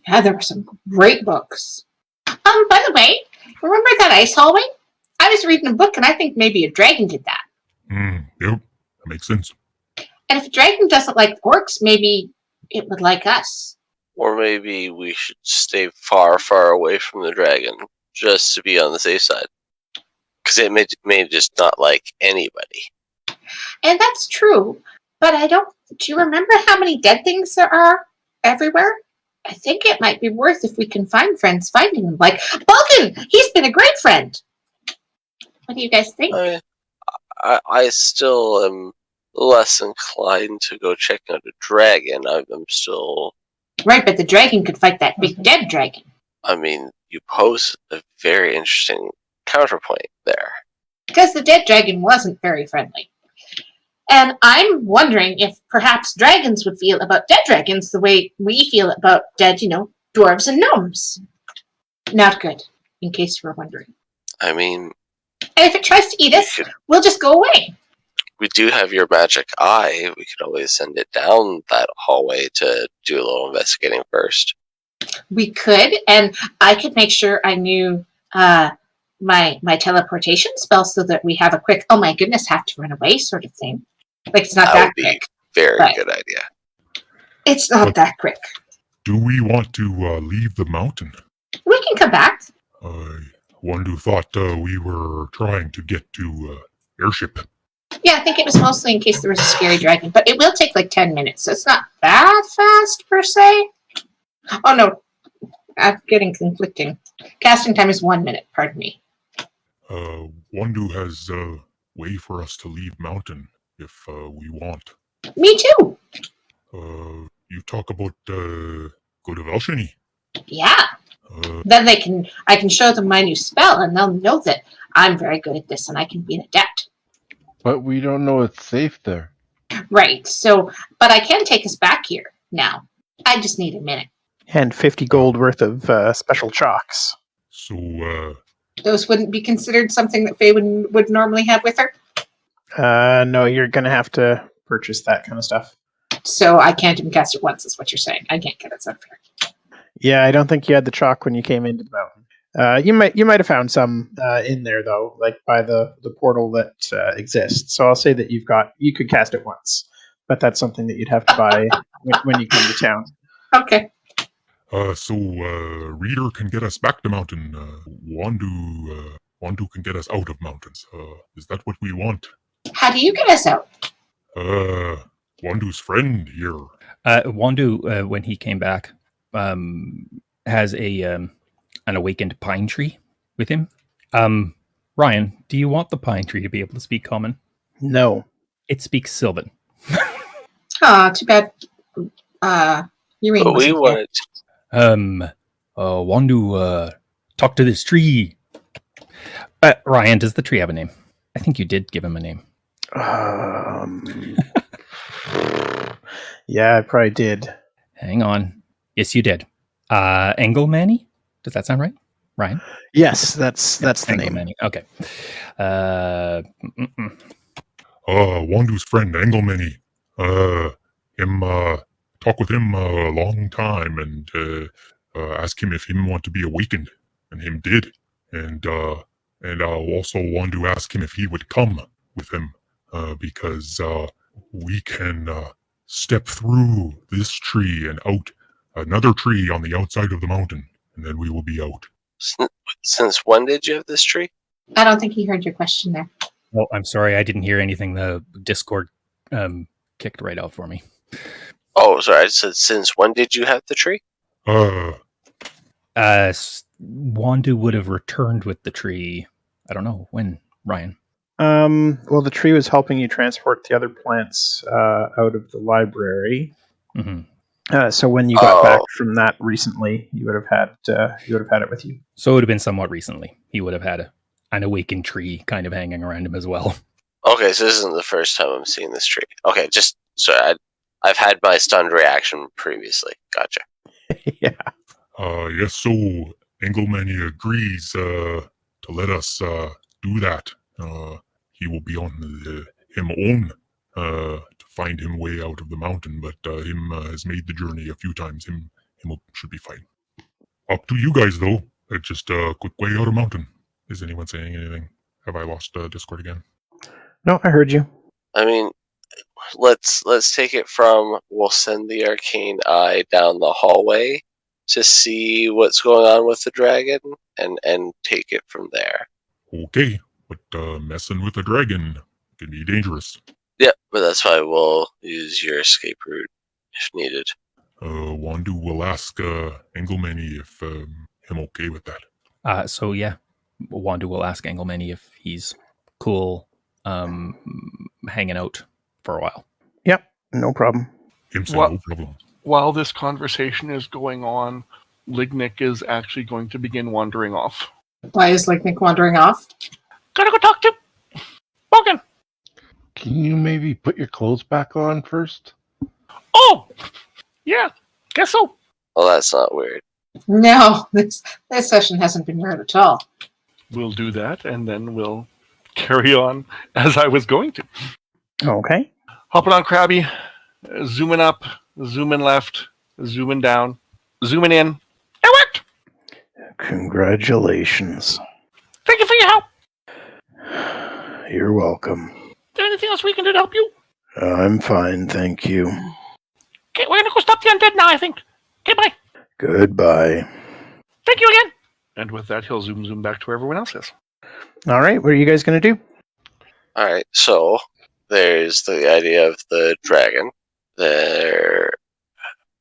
Yeah, there were some great books. By the way, remember that ice hallway? I was reading a book, and I think maybe a dragon did that. Yep, that makes sense. And if a dragon doesn't like orcs, maybe it would like us. Or maybe we should stay far, far away from the dragon, just to be on the safe side. Because it may just not like anybody. And that's true, but do you remember how many dead things there are everywhere? I think it might be worth if we can find friends finding them. Like, Balkan! He's been a great friend! What do you guys think? I still am less inclined to go check out a dragon. I'm still... Right, but the dragon could fight that big dead dragon. I mean, you pose a very interesting counterpoint there. Because the dead dragon wasn't very friendly. And I'm wondering if perhaps dragons would feel about dead dragons the way we feel about dead, dwarves and gnomes. Not good, in case you were wondering. I mean... And if it tries to eat us, we'll just go away. We do have your magic eye. We could always send it down that hallway to do a little investigating first. We could, and I could make sure I knew my teleportation spell so that we have a quick, oh my goodness, have to run away sort of thing. Like, it's not that quick. Very good idea. It's not that quick. Do we want to leave the mountain? We can come back. Wandoo thought we were trying to get to airship. Yeah, I think it was mostly in case there was a scary dragon, but it will take like 10 minutes, so it's not that fast per se. Oh no, I'm getting conflicting. Casting time is 1 minute, pardon me. Wandoo has a way for us to leave mountain if we want. Me too. You talk about go to Velshini. Yeah. Then I can show them my new spell, and they'll know that I'm very good at this, and I can be an adept. But we don't know it's safe there. Right. So, but I can take us back here now. I just need a minute. And 50 gold worth of special chalks. So, Those wouldn't be considered something that Faewyn would normally have with her? No, you're going to have to purchase that kind of stuff. So I can't even cast it once, is what you're saying. I can't get it unfair. Yeah, I don't think you had the chalk when you came into the mountain. You might have found some in there though, like by the portal that exists. So I'll say that you could cast it once, but that's something that you'd have to buy when you come to town. Okay. So Reader can get us back to mountain. Wandoo can get us out of mountains. Is that what we want? How do you get us out? Wandoo's friend here. Wandoo, when he came back, has an awakened pine tree with him. Ryan, do you want the pine tree to be able to speak common? No. It speaks Sylvan. Too bad. But we wanted to. Wandoo, talk to this tree. Ryan, does the tree have a name? I think you did give him a name. Yeah, I probably did. Hang on. Yes, you did. Engelmanny? Does that sound right? Ryan? Yes, that's the name. Engelmanny. Okay. Wandoo's friend, Engelmanny. Talk with him a long time and ask him if him want to be awakened. And him did. And also Wandoo ask him if he would come with him. Because we can step through this tree and out another tree on the outside of the mountain, and then we will be out. Since when did you have this tree? I don't think he heard your question there. Oh, I'm sorry. I didn't hear anything. The Discord kicked right out for me. Oh, sorry. I said, since when did you have the tree? Wandoo would have returned with the tree. I don't know when, Ryan. Well, the tree was helping you transport the other plants out of the library. Mm-hmm. So when you got back from that recently, you would have had it with you. So it would have been somewhat recently. He would have had an awakened tree kind of hanging around him as well. Okay, so this isn't the first time I'm seeing this tree. Okay, just sorry. I've had my stunned reaction previously. Gotcha. Yeah. Yes, so Engelmany agrees to let us do that. He will be on him own to find him way out of the mountain, but him has made the journey a few times. Him should be fine. Up to you guys, though. It's just a quick way out of mountain. Is anyone saying anything? Have I lost Discord again? No, I heard you. I mean, let's take it from we'll send the arcane eye down the hallway to see what's going on with the dragon and take it from there. Okay, but messing with a dragon can be dangerous. Yeah, but that's why we'll use your escape route if needed. Wandoo will ask Engelmany if him okay with that. So yeah, Wandoo will ask Engelmany if he's cool hanging out for a while. Yep, no problem. Him say no problem. While this conversation is going on, Lignyck is actually going to begin wandering off. Why is Lignyck wandering off? Gotta go talk to Morgan. Can you maybe put your clothes back on first? Oh, yeah, guess so. Well, that's not weird. No, this session hasn't been weird at all. We'll do that, and then we'll carry on as I was going to. Okay. Hopping on Krabby, zooming up, zooming left, zooming down, zooming in. It worked. Congratulations. Thank you for your help. You're welcome. Is there anything else we can do to help you? I'm fine, thank you. Okay, we're gonna go stop the undead now, I think. Okay, bye. Goodbye. Thank you again. And with that, he'll zoom back to where everyone else is. All right, what are you guys going to do? All right, so there's the idea of the dragon.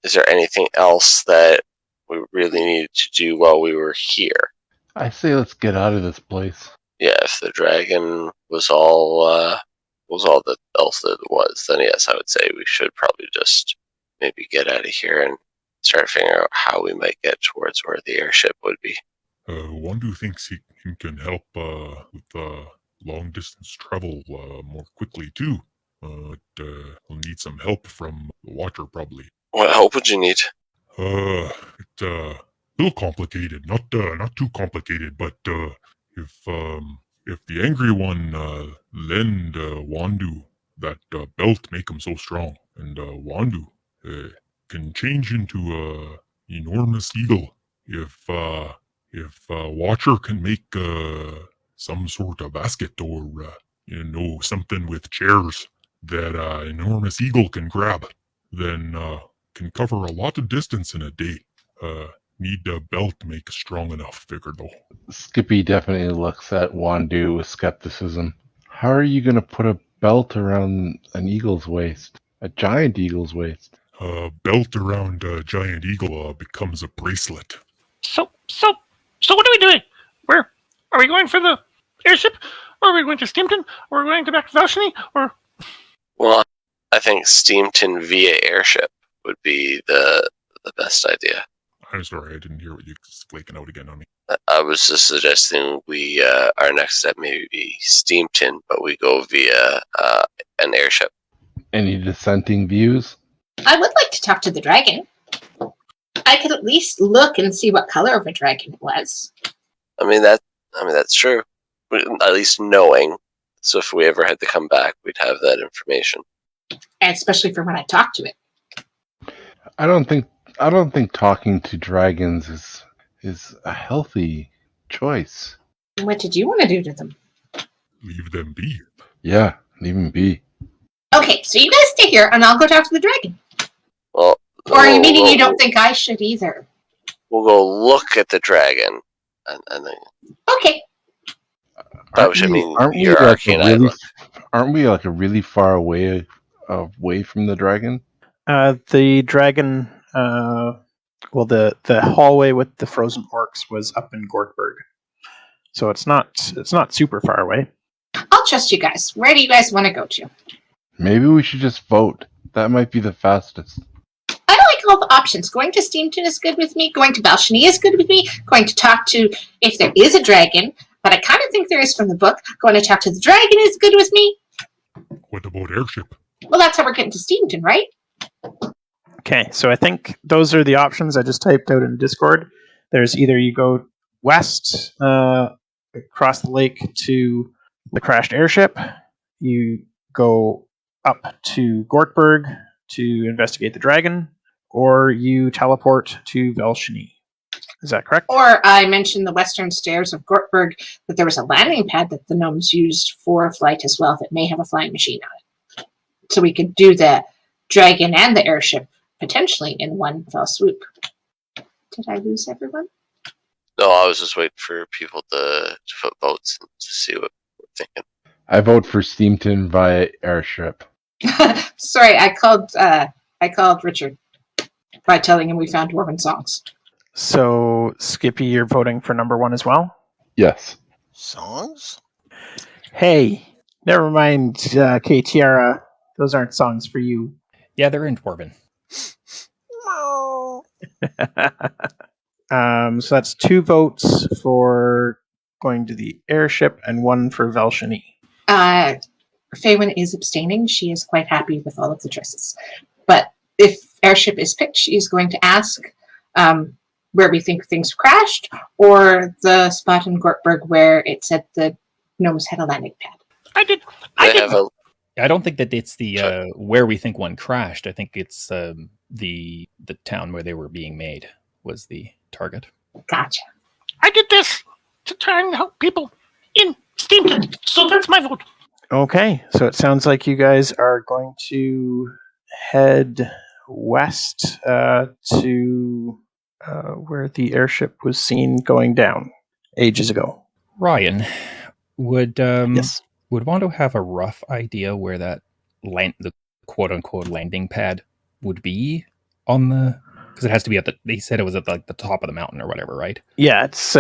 Is there anything else that we really needed to do while we were here? I say let's get out of this place. Yeah, if the dragon was all that else that it was, then yes, I would say we should probably just maybe get out of here and start figuring out how we might get towards where the airship would be. Wandoo thinks he can help with long distance travel more quickly too. We'll need some help from the Watcher probably. What help would you need? It's a little complicated. Not too complicated, but if the angry one lend Wandoo that belt, make him so strong, and Wandoo can change into a enormous eagle. If Watcher can make some sort of basket or something with chairs that enormous eagle can grab, then can cover a lot of distance in a day. Need a belt to make strong enough, figure though. Skippy definitely looks at Wandoo with skepticism. How are you going to put a belt around an eagle's waist? A giant eagle's waist? Belt around a giant eagle becomes a bracelet. So what are we doing? Are we going for the airship? Or are we going to Steamton? Or are we going to back to Valshany? Or... Well, I think Steamton via airship would be the best idea. I'm sorry, I didn't hear what you flaking out again on me. I was just suggesting we our next step may be Steamton, but we go via an airship. Any dissenting views? I would like to talk to the dragon. I could at least look and see what color of a dragon it was. I mean that's true. At least knowing. So if we ever had to come back, we'd have that information. And especially for when I talk to it. I don't think talking to dragons is a healthy choice. What did you want to do to them? Leave them be. Yeah, leave them be. Okay, so you guys stay here and I'll go talk to the dragon. Well, or are you meaning you don't think I should either? We'll go look at the dragon and then. Okay. Aren't we like a really far away from the dragon? The dragon, the hallway with the frozen orcs was up in Gortberg, so it's not super far away. I'll trust you guys. Where do you guys want to go to? Maybe we should just vote. That might be the fastest. I like all the options. Going to Steamton is good with me. Going to Balshany is good with me. Going to talk to, if there is a dragon, but I kind of think there is from the book, going to talk to the dragon is good with me. What about airship? Well, that's how we're getting to Steamton, right? Okay, so I think those are the options I just typed out in Discord. There's either you go west across the lake to the crashed airship, you go up to Gortberg to investigate the dragon, or you teleport to Velshany. Is that correct? Or I mentioned the western stairs of Gortberg, that there was a landing pad that the gnomes used for flight as well that may have a flying machine on it. So we could do the dragon and the airship potentially in one fell swoop. Did I lose everyone? No, I was just waiting for people to put votes and to see what we're thinking. I vote for Steamton via airship. Sorry, I called Richard by telling him we found dwarven songs. So, Skippy, you're voting for number 1 as well? Yes. Songs? Hey, never mind, K-Tiara. Those aren't songs for you. Yeah, they're in Dwarven. So that's 2 votes for going to the airship and 1 for Velshany. Faewyn is abstaining. She is quite happy with all of the choices. But if airship is picked, she is going to ask where we think things crashed, or the spot in Gortberg where it said the gnomes had a landing pad. I don't think that it's the where we think one crashed. I think it's the town where they were being made was the target. Gotcha. I did this to try and help people in Steamton, so that's my vote. Okay, so it sounds like you guys are going to head west to where the airship was seen going down ages ago. Ryan, would Yes. would Wandoo have a rough idea where that the quote unquote landing pad would be on the? Because it has to be they said it was at the top of the mountain or whatever, right? Yeah, it's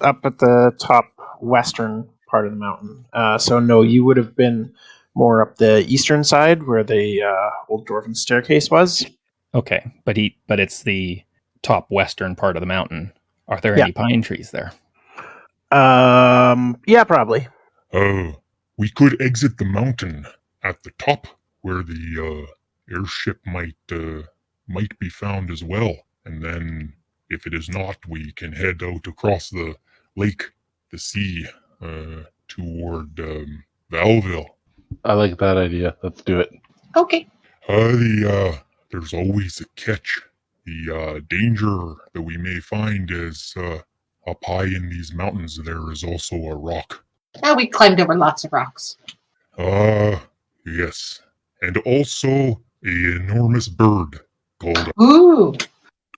up at the top western part of the mountain. So no, you would have been more up the eastern side where the old dwarven staircase was. Okay, but it's the top western part of the mountain. Are there any pine trees there? Yeah, probably. We could exit the mountain at the top where the airship might be found as well. And then if it is not, we can head out across the lake, the sea, toward Valville. I like that idea. Let's do it. Okay. There's always a catch. The danger that we may find is up high in these mountains, there is also a rock. Oh, we climbed over lots of rocks. Yes. And also an enormous bird called... Ooh.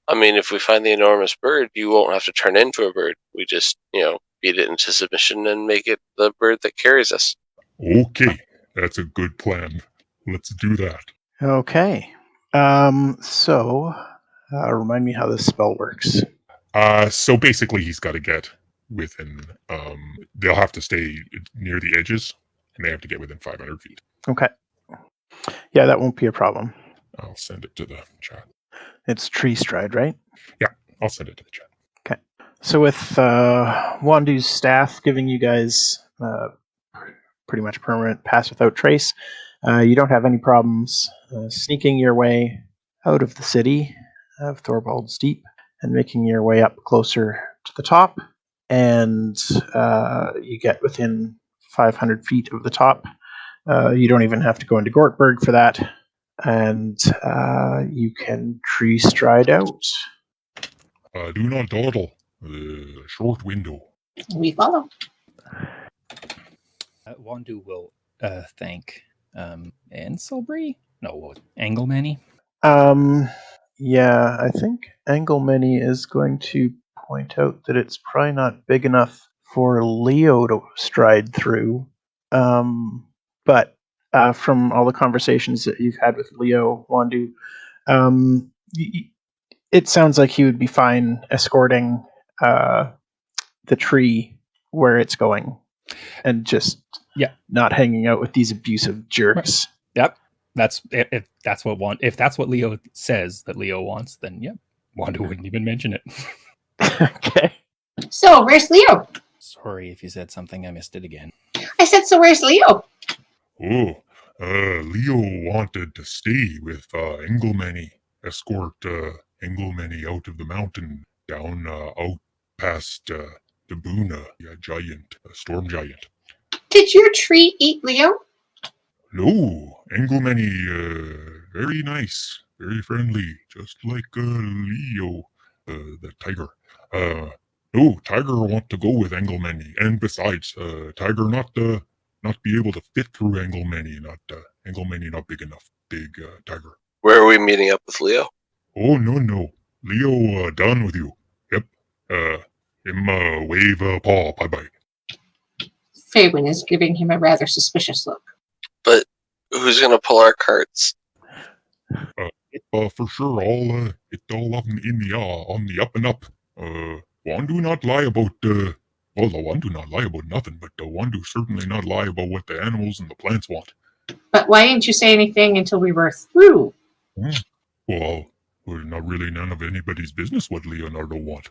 I mean, if we find the enormous bird, you won't have to turn into a bird. We just, beat it into submission and make it the bird that carries us. Okay, that's a good plan. Let's do that. Okay. So, remind me how this spell works. So basically he's got to get within, they'll have to stay near the edges, and they have to get within 500 feet. Okay. Yeah, that won't be a problem. I'll send it to the chat. It's tree stride, right? Yeah, I'll send it to the chat. Okay. So with Wandoo's staff giving you guys pretty much permanent pass without trace, you don't have any problems sneaking your way out of the city of Thorvald's Deep and making your way up closer to the top. And you get within 500 feet of the top. You don't even have to go into Gortberg for that. And you can tree stride out. Do not dawdle. The short window. We follow. Wandoo will thank Anselbury? No, Anglemany? Yeah, I think Anglemany is going to point out that it's probably not big enough for Leo to stride through. But from all the conversations that you've had with Leo, Wandoo. It sounds like he would be fine escorting the tree where it's going, and just not hanging out with these abusive jerks. Right. Yep, if that's what Leo says that Leo wants, then Wanda wouldn't even mention it. Okay. So where's Leo? Sorry if you said something, I missed it again. I said, so where's Leo? Oh, Leo wanted to stay with Engelmany, escort Engelmany out of the mountain, down out past the Boona, giant, storm giant. Did your tree eat Leo? No, Engelmany, very nice, very friendly, just like Leo, the tiger. No, Tiger want to go with Engelmany, and besides, Tiger not be able to fit through Engelmany, Engelmany not big enough, big Tiger. Where are we meeting up with Leo? Oh, no, Leo, done with you. Yep, him, wave a paw, bye-bye. Faewyn is giving him a rather suspicious look. But who's gonna pull our carts? For sure, it's all up in the on the up and up. Wandoo not lie about the Wandoo not lie about nothing, but Wandoo certainly not lie about what the animals and the plants want. But why didn't you say anything until we were through? Well, not really none of anybody's business what Leonardo want.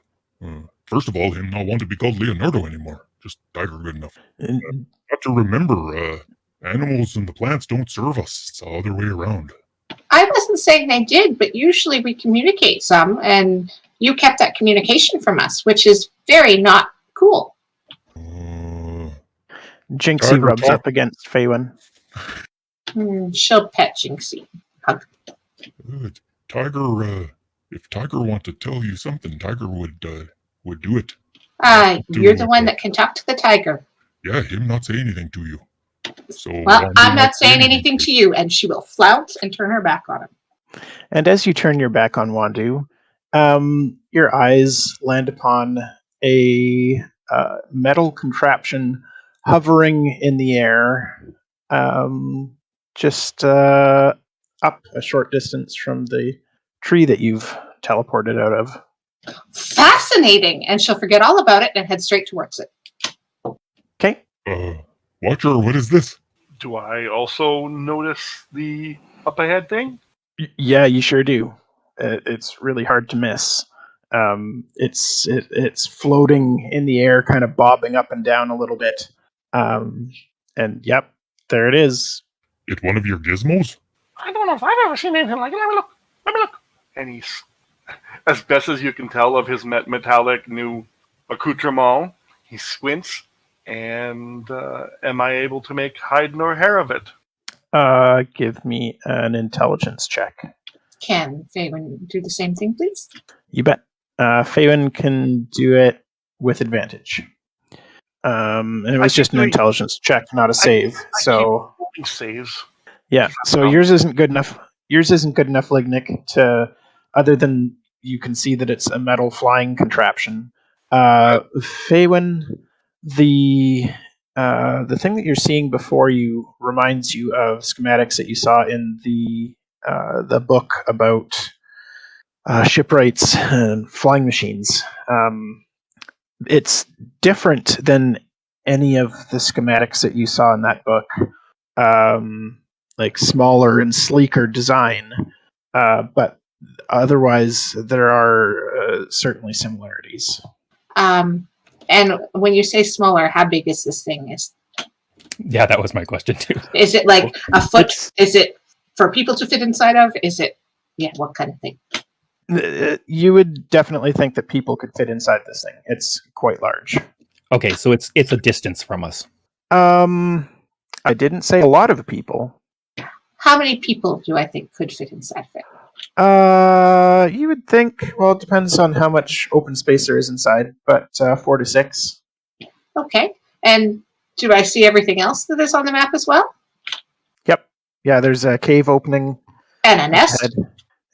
First of all, him not want to be called Leonardo anymore. Just Tiger good enough. Got to remember, animals and the plants don't serve us. It's the other way around. I wasn't saying they did, but usually we communicate some, and you kept that communication from us, which is very not cool. Jinxie Tiger rubs talk. up against Faewyn. She'll pet Jinxie. Hug. Tiger, if Tiger want to tell you something, Tiger would do it. You're the one that can talk to the tiger. Yeah, him not say anything to you. So well, I'm not saying anything to you, and she will flounce and turn her back on him. And as you turn your back on Wandoo, your eyes land upon a metal contraption hovering in the air, just up a short distance from the tree that you've teleported out of. Fascinating! And she'll forget all about it and head straight towards it. Okay. Watcher, what is this? Do I also notice the up ahead thing? Yeah, you sure do. It's really hard to miss. It's floating in the air, kind of bobbing up and down a little bit. And yep, there it is. It one of your gizmos? I don't know if I've ever seen anything like it. Let me look. And he's, as best as you can tell of his metallic new accoutrement, he squints. And am I able to make hide nor hair of it? Give me an intelligence check. Can Faewyn do the same thing, please? You bet. Faewyn can do it with advantage. And it was just an intelligence check, not a save. So saves. Yeah. So yours isn't good enough. Yours isn't good enough, Lignyck, to other than you can see that it's a metal flying contraption. Faewyn, the thing that you're seeing before you reminds you of schematics that you saw in the book about shipwrights and flying machines. It's different than any of the schematics that you saw in that book, like smaller and sleeker design, but otherwise there are certainly similarities. And when you say smaller, how big is this thing? Yeah, that was my question too. Is it like a foot? Is it for people to fit inside of? Is it, what kind of thing? You would definitely think that people could fit inside this thing. It's quite large. Okay, so it's a distance from us. I didn't say a lot of people. How many people do I think could fit inside of it? You would think, well, it depends on how much open space there is inside, but 4 to 6. Okay. And do I see everything else that is on the map as well? Yep. Yeah, there's a cave opening. And a nest.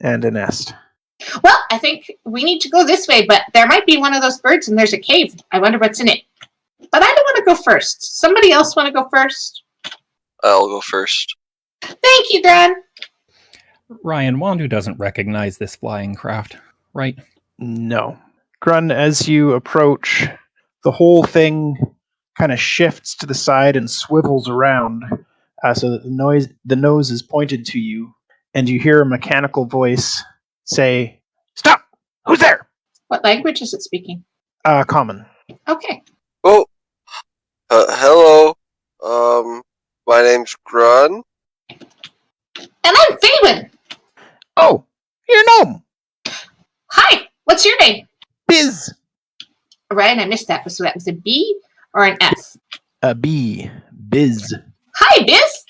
And a nest. Well, I think we need to go this way, but there might be one of those birds and there's a cave. I wonder what's in it. But I don't want to go first. Somebody else want to go first? I'll go first. Thank you, Grun. Ryan, Wandoo doesn't recognize this flying craft, right? No. Grun, as you approach, the whole thing kind of shifts to the side and swivels around, so that the nose is pointed to you, and you hear a mechanical voice say, "Stop! Who's there?" What language is it speaking? Common. Okay. Oh, hello. My name's Grun. And I'm Faewyn. Oh, you're a gnome. Hi. What's your name? Biz. Ryan, I missed that. So that was a B or an S? A B. Biz. Hi, Biz.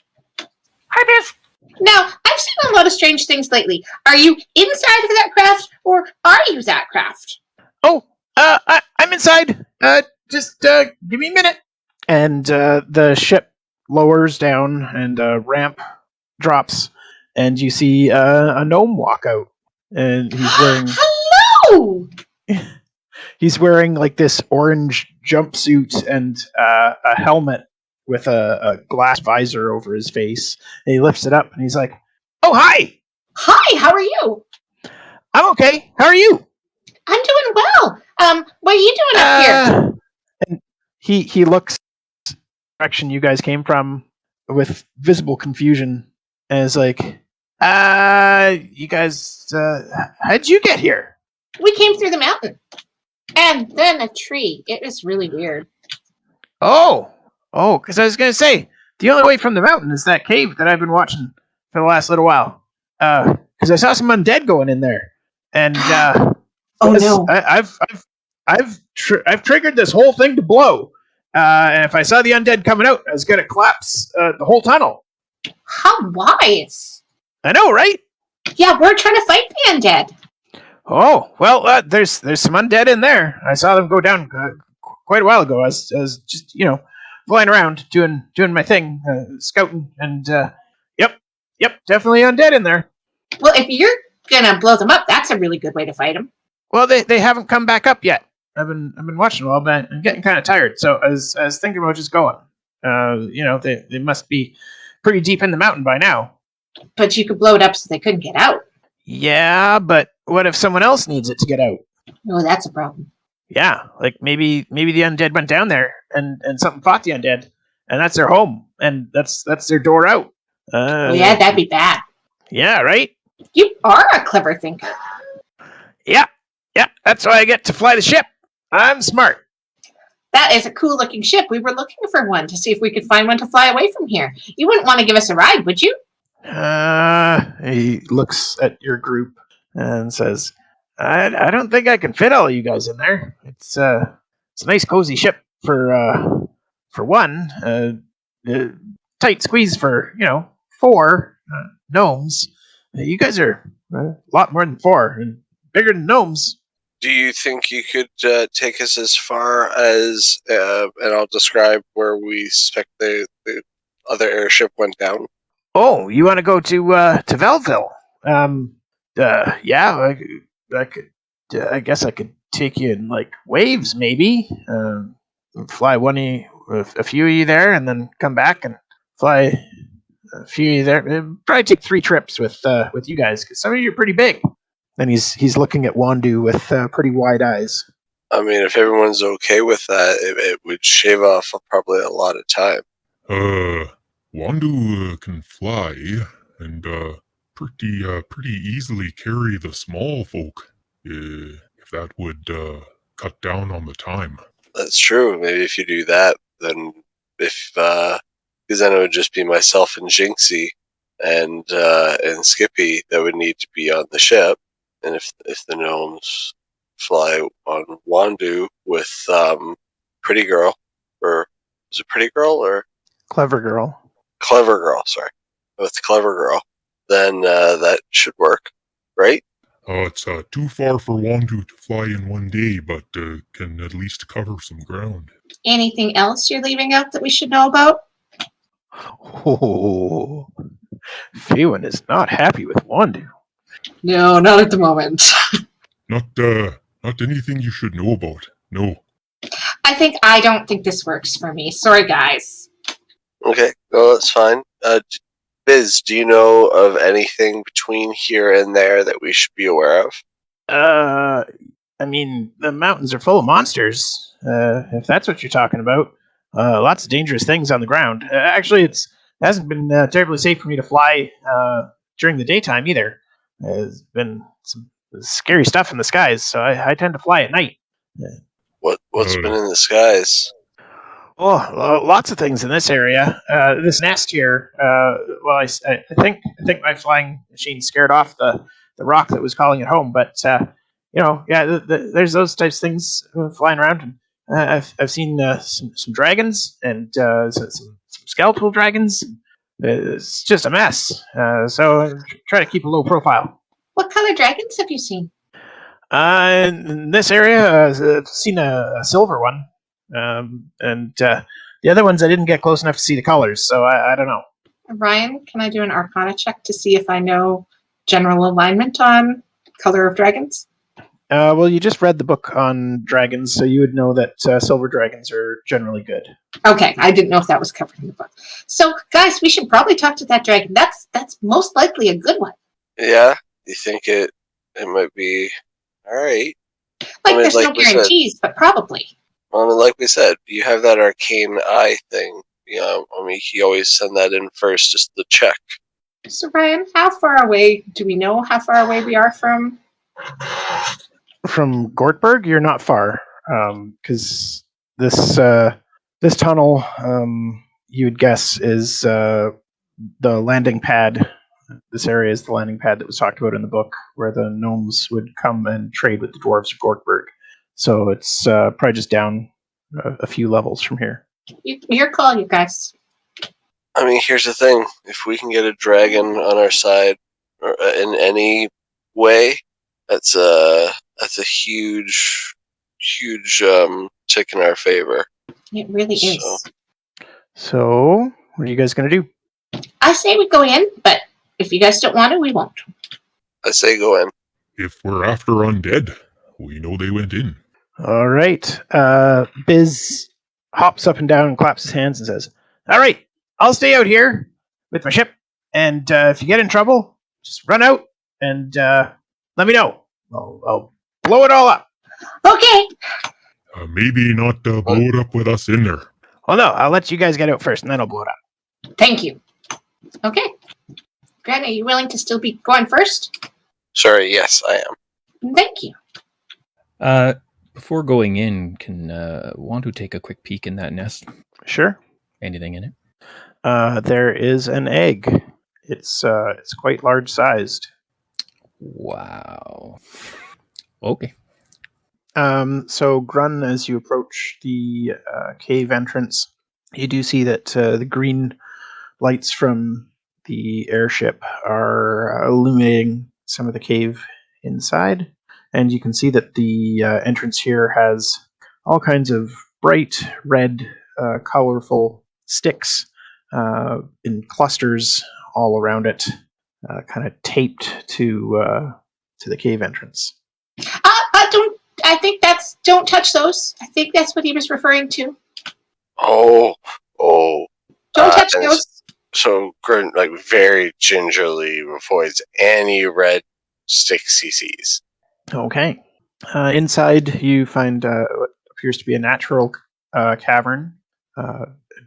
Hi, Biz. Now, I've seen a lot of strange things lately. Are you inside of that craft, or are you that craft? Oh, I'm inside. Just give me a minute. And the ship lowers down, and a ramp drops, and you see a gnome walk out, and he's wearing Hello! he's wearing like this orange jumpsuit and a helmet with a glass visor over his face. And he lifts it up, and he's like, "Oh, hi! Hi, how are you? I'm okay. How are you?" I'm doing well. What are you doing up here? And he looks direction you guys came from with visible confusion, and is like, you guys, how'd you get here?" We came through the mountain. And then a tree. It was really weird. Oh, because I was gonna say the only way from the mountain is that cave that I've been watching for the last little while. Because I saw some undead going in there, and Oh no. I've triggered this whole thing to blow. And if I saw the undead coming out, I was gonna collapse the whole tunnel. How wise. I know, right? Yeah, we're trying to fight the undead. Oh well, there's some undead in there. I saw them go down quite a while ago. I was just flying around doing my thing, scouting, and yep, definitely undead in there. Well, if you're gonna blow them up, that's a really good way to fight them. Well, they haven't come back up yet. I've been watching a while, but I'm getting kind of tired. So I was thinking about just going. They must be pretty deep in the mountain by now. But you could blow it up so they couldn't get out. Yeah, but what if someone else needs it to get out? Oh, that's a problem. Yeah, like maybe the undead went down there and something fought the undead, and that's their home, and that's their door out. Oh yeah, that'd be bad. Yeah, right? You are a clever thinker. Yeah, that's why I get to fly the ship. I'm smart. That is a cool looking ship. We were looking for one to see if we could find one to fly away from here. You wouldn't want to give us a ride, would you? He looks at your group and says, I don't think I can fit all of you guys in there. It's a nice cozy ship for one. Tight squeeze for 4 gnomes. You guys are a lot more than 4 and bigger than gnomes. Do you think you could take us as far as, and I'll describe where we suspect the other airship went down? Oh, you want to go to Velville? Yeah, I could. I guess I could take you in like waves, maybe. Fly a few of you there, and then come back and fly a few of you there. It'd probably take 3 trips with you guys, because some of you are pretty big. And he's looking at Wandoo with pretty wide eyes. I mean, if everyone's okay with that, it would shave off probably a lot of time. Wandoo can fly and pretty easily carry the small folk. If that would cut down on the time. That's true. Maybe if you do that, then because then it would just be myself and Jinxie and Skippy that would need to be on the ship. And if the gnomes fly on Wandoo with Pretty Girl, or is it Pretty Girl or Clever Girl? Clever Girl, sorry. With Clever Girl, then that should work, right? It's too far for Wandoo to fly in one day, but can at least cover some ground. Anything else you're leaving out that we should know about? Oh, Faewyn is not happy with Wandoo. No, not at the moment. Not anything you should know about. No. I don't think this works for me. Sorry, guys. Okay, no, that's fine. Biz, do you know of anything between here and there that we should be aware of? I mean, the mountains are full of monsters. If that's what you're talking about, lots of dangerous things on the ground. Actually, it hasn't been terribly safe for me to fly during the daytime either. There's been some scary stuff in the skies, so I tend to fly at night. What's been in the skies? Oh, lots of things in this area. This nest here. Well, I think my flying machine scared off the rock that was calling it home. But yeah, there's those types of things flying around. And I've seen some dragons and some skeletal dragons. It's just a mess. So I try to keep a low profile. What color dragons have you seen? In this area, I've seen a silver one. And the other ones I didn't get close enough to see the colors, so I don't know. Ryan, can I do an Arcana check to see if I know general alignment on color of dragons? Well, you just read the book on dragons, so you would know that silver dragons are generally good. Okay, I didn't know if that was covered in the book. So, guys, we should probably talk to that dragon. That's most likely a good one. Yeah, you think it might be all right? There's no guarantees, but probably. Like we said, you have that arcane eye thing. You always send that in first just to check. So, Ryan, how far away, do we know how far away we are from? From Gortberg, you're not far, because this tunnel, you would guess, is the landing pad. This area is the landing pad that was talked about in the book, where the gnomes would come and trade with the dwarves of Gortberg. So it's probably just down a few levels from here. Your call, you guys. I mean, here's the thing. If we can get a dragon on our side or in any way, that's a huge tick in our favor. It really is. So, what are you guys going to do? I say we go in, but if you guys don't want to, we won't. I say go in. If we're after undead, we know they went in. All right. Biz hops up and down and claps his hands and says, "All right, I'll stay out here with my ship, and if you get in trouble, just run out and let me know. I'll blow it all up." Okay. Maybe not blow it up with us in there. Well, no, I'll let you guys get out first, and then I'll blow it up. Thank you. Okay. Grun, are you willing to still be going first? Sorry, yes, I am. Thank you. Before going in, can Wandoo take a quick peek in that nest? Sure. Anything in it? There is an egg. It's quite large sized. Wow. Okay. So Grun, as you approach the cave entrance, you do see that the green lights from the airship are illuminating some of the cave inside. And you can see that the entrance here has all kinds of bright red, colorful sticks in clusters all around it, kind of taped to the cave entrance. Don't touch those. I think that's what he was referring to. Oh. Don't touch those. So Grun, very gingerly avoids any red sticks he sees. Okay. Inside, you find what appears to be a natural cavern,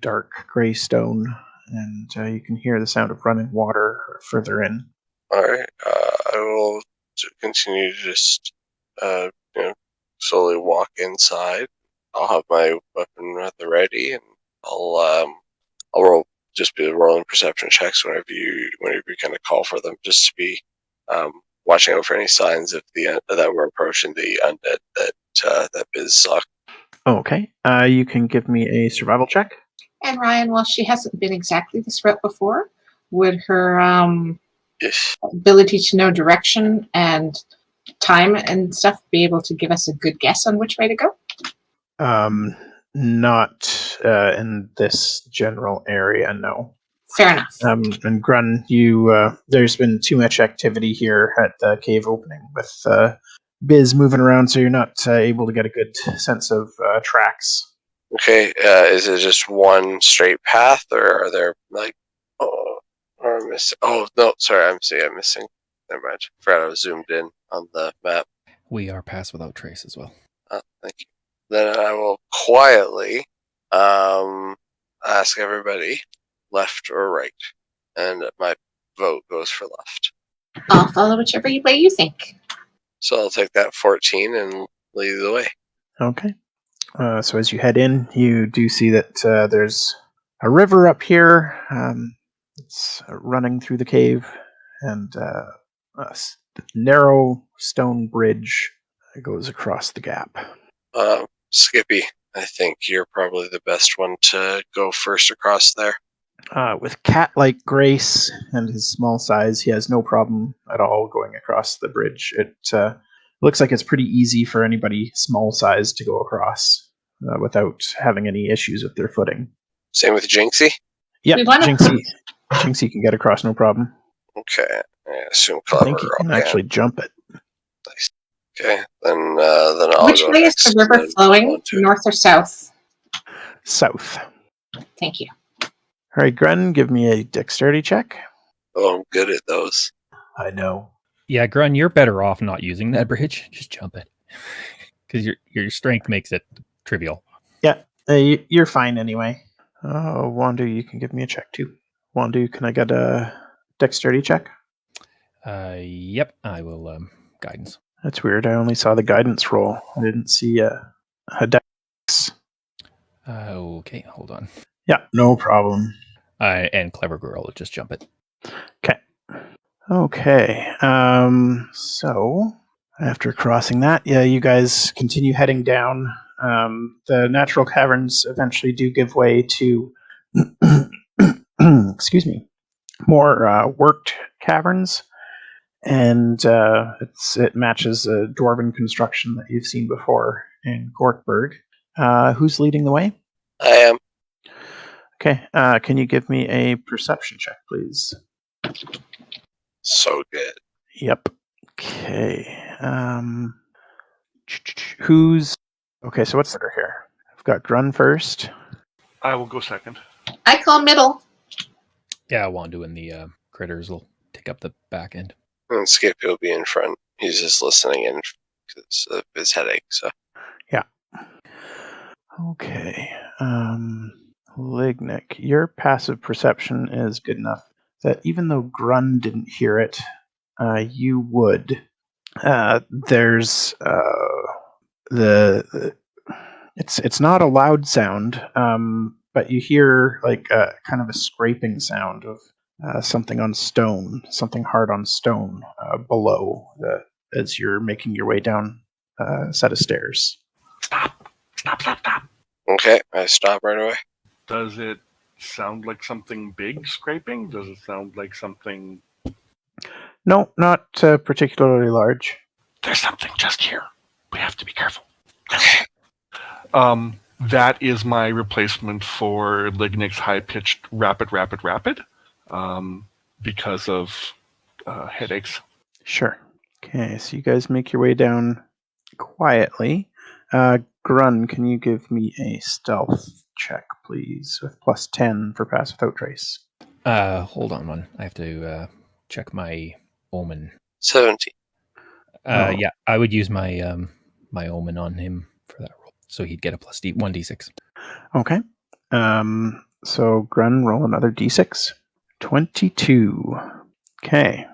dark gray stone, and you can hear the sound of running water further in. All right. I will continue to just, slowly walk inside. I'll have my weapon at the ready, and I'll be rolling perception checks whenever you kind of call for them, just to be watching out for any signs of that we're approaching the undead that Biz saw. Okay. You can give me a survival check. And Ryan, while she hasn't been exactly this route before, would her ability to know direction and time and stuff be able to give us a good guess on which way to go? Not in this general area, no. Fair enough. And Grun, there's been too much activity here at the cave opening with Biz moving around, so you're not able to get a good sense of tracks. Okay, is it just one straight path, or are there like, or I'm missing? Oh no, sorry, I'm missing. Never mind. Forgot I was zoomed in on the map. We are pass without trace as well. Thank you. Then I will quietly ask everybody, left or right, and my vote goes for left. I'll follow whichever way you think. So I'll take that 14 and lead the way. Okay. So as you head in, you do see that there's a river up here. It's running through the cave, and a narrow stone bridge that goes across the gap. Skippy, I think you're probably the best one to go first across there. With cat-like grace and his small size, he has no problem at all going across the bridge. It looks like it's pretty easy for anybody small size to go across without having any issues with their footing. Same with Jinxie? Yeah, We wanna Jinxie can get across no problem. Okay, I assume I Clever. think he can actually jump it. Nice. Okay, then I'll Which go way is next. the river flowing? North or south? South. Thank you. All right, Grun, give me a dexterity check. Oh, I'm good at those. I know. Yeah, Grun, you're better off not using that bridge. Just jump it. Because your strength makes it trivial. Yeah, you're fine anyway. Oh, Wandoo, you can give me a check too. Wandoo, can I get a dexterity check? Yep, I will guidance. That's weird. I only saw the guidance roll. I didn't see a dex. Okay, hold on. Yeah, no problem. And Clever Girl will just jump it. Okay. So after crossing that, yeah, you guys continue heading down. The natural caverns eventually do give way to, excuse me, more worked caverns, and it matches a dwarven construction that you've seen before in Gorkberg. Who's leading the way? I am. Okay. Can you give me a perception check, please? So good. Yep. Okay. Who's okay? So what's there here? I've got Grun first. I will go second. I call middle. Yeah, Wandoo and the critters will take up the back end. And Skippy will be in front. He's just listening in because of his headache. So. Yeah. Okay. Lignyck, your passive perception is good enough that even though Grun didn't hear it, you would. There's it's not a loud sound, but you hear like kind of a scraping sound of something on stone, something hard on stone below as you're making your way down a set of stairs. Stop. Okay, I stop right away. Does it sound like something big scraping? Does it sound like something... No, not particularly large. There's something just here. We have to be careful. That is my replacement for Lignyck's high-pitched rapid, because of headaches. Sure. Okay, so you guys make your way down quietly. Grun, can you give me a stealth check, please, with plus 10 for pass without trace? Hold on one. I have to check my omen. 17. Yeah, I would use my my omen on him for that roll, so he'd get a plus 1d6. Okay. So Grun, roll another d6. 22. Okay.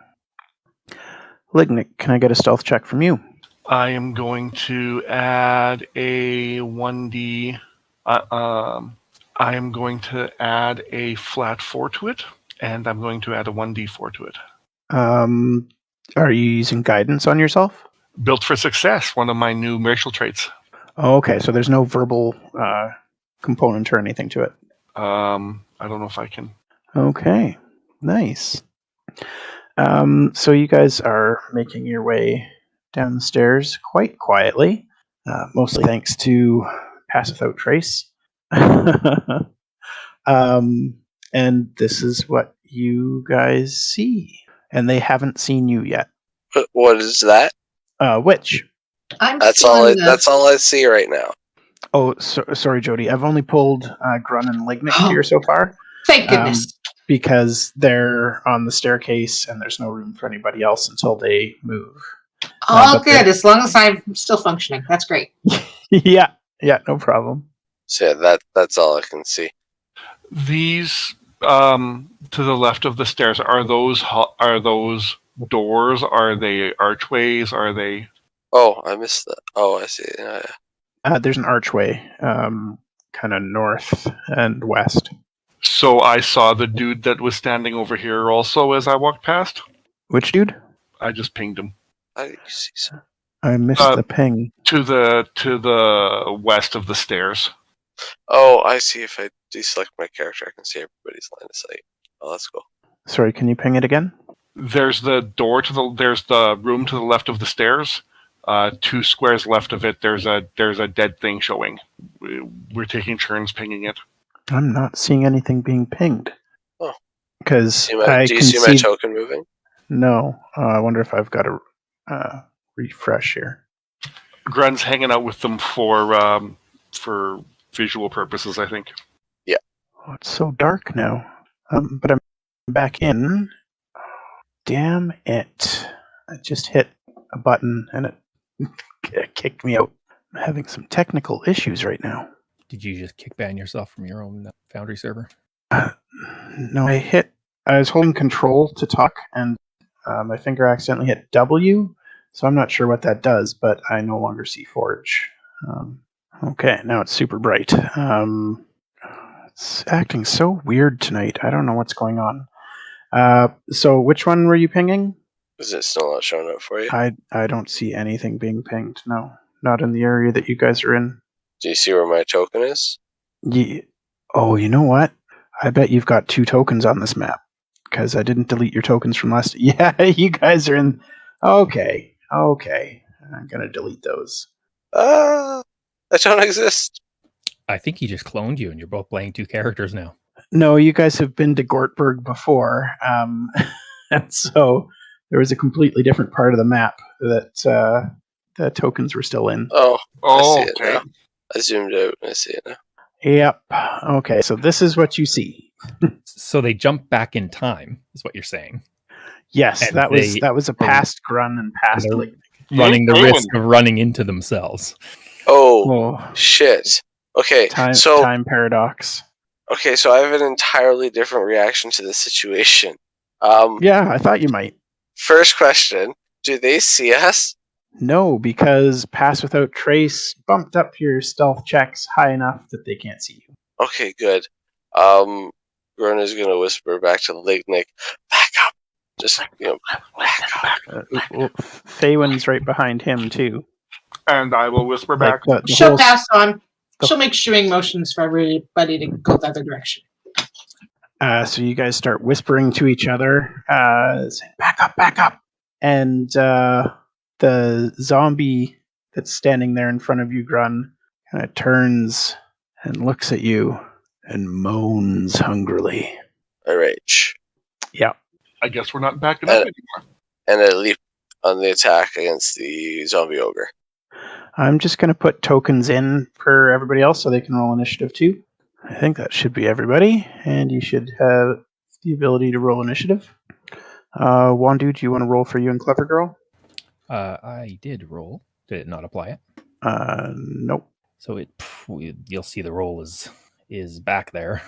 Lignyck, can I get a stealth check from you? I am going to add a 1d. I am going to add a flat 4 to it, and I'm going to add a 1d4 to it. Are you using guidance on yourself? Built for success, one of my new racial traits. Oh, okay, so there's no verbal component or anything to it. I don't know if I can. Okay, nice. So you guys are making your way down the stairs quite quietly, mostly thanks to Pass Without Trace. And this is what you guys see. And they haven't seen you yet. What is that? Which? I'm That's still all. in the- That's all I see right now. Oh, sorry, Jody. I've only pulled Grun and Lignyck here so far. Thank goodness. Because they're on the staircase and there's no room for anybody else until they move. All good, as long as I'm still functioning. That's great. Yeah, no problem. So yeah, that's all I can see. These to the left of the stairs, are those doors? Are they archways? Are they? Oh, I missed that. Oh, I see. There's an archway, kind of north and west. So I saw the dude that was standing over here also as I walked past. Which dude? I just pinged him. I see. So. I missed the ping. To the west of the stairs. Oh, I see. If I deselect my character, I can see everybody's line of sight. Oh, that's cool. Sorry, can you ping it again? There's the room to the left of the stairs. 2 squares left of it, there's a dead thing showing. We're taking turns pinging it. I'm not seeing anything being pinged. Oh, because do you see my token moving? No. I wonder if I've got to refresh here. Grun's hanging out with them for visual purposes, I think. Yeah. Oh, it's so dark now. But I'm back in. Damn it! I just hit a button and it kicked me out. I'm having some technical issues right now. Did you just kick ban yourself from your own Foundry server? No, I was holding control to talk, and my finger accidentally hit W, so I'm not sure what that does, but I no longer see Forge. Okay, now it's super bright. It's acting so weird tonight. I don't know what's going on. So which one were you pinging? Is it still not showing up for you? I don't see anything being pinged. No, not in the area that you guys are in. Do you see where my token is? Yeah. Oh, you know what? I bet you've got 2 tokens on this map because I didn't delete your tokens from last. Yeah, you guys are in. Okay. I'm gonna delete those. I don't exist. I think he just cloned you, and you're both playing 2 characters now. No, you guys have been to Gortberg before, and so there was a completely different part of the map that the tokens were still in. Oh, I see okay. it now. I zoomed out and I see it now. Yep. Okay, so this is what you see. So they jump back in time, is what you're saying. Yes, And that was a past Grun and past Lignyck. Running the risk of running into themselves. Oh, shit. Okay, time paradox. Okay, so I have an entirely different reaction to the situation. Yeah, I thought you might. First question, do they see us? No, because Pass Without Trace bumped up your stealth checks high enough that they can't see you. Okay, good. Grun is going to whisper back to Lignyck, back up. Just, back up. Faewyn's right behind him, too. And I will whisper back. She'll pass on. She'll make shooing motions for everybody to go the other direction. So you guys start whispering to each other, saying, back up. And the zombie that's standing there in front of you, Grun, kind of turns and looks at you and moans hungrily. I rage. Yeah. I guess we're not backing up anymore. And I leap on the attack against the zombie ogre. I'm just going to put tokens in for everybody else so they can roll initiative too. I think that should be everybody, and you should have the ability to roll initiative. Wandoo, do you want to roll for you and Clever Girl? I did roll. Did it not apply it? Nope. So you'll see the roll is back there.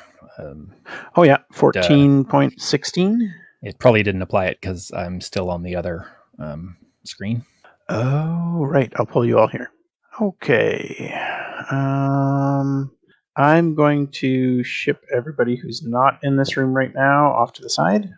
Oh yeah, 14.16. It probably didn't apply it because I'm still on the other screen. Oh, right. I'll pull you all here. Okay. I'm going to ship everybody who's not in this room right now off to the side.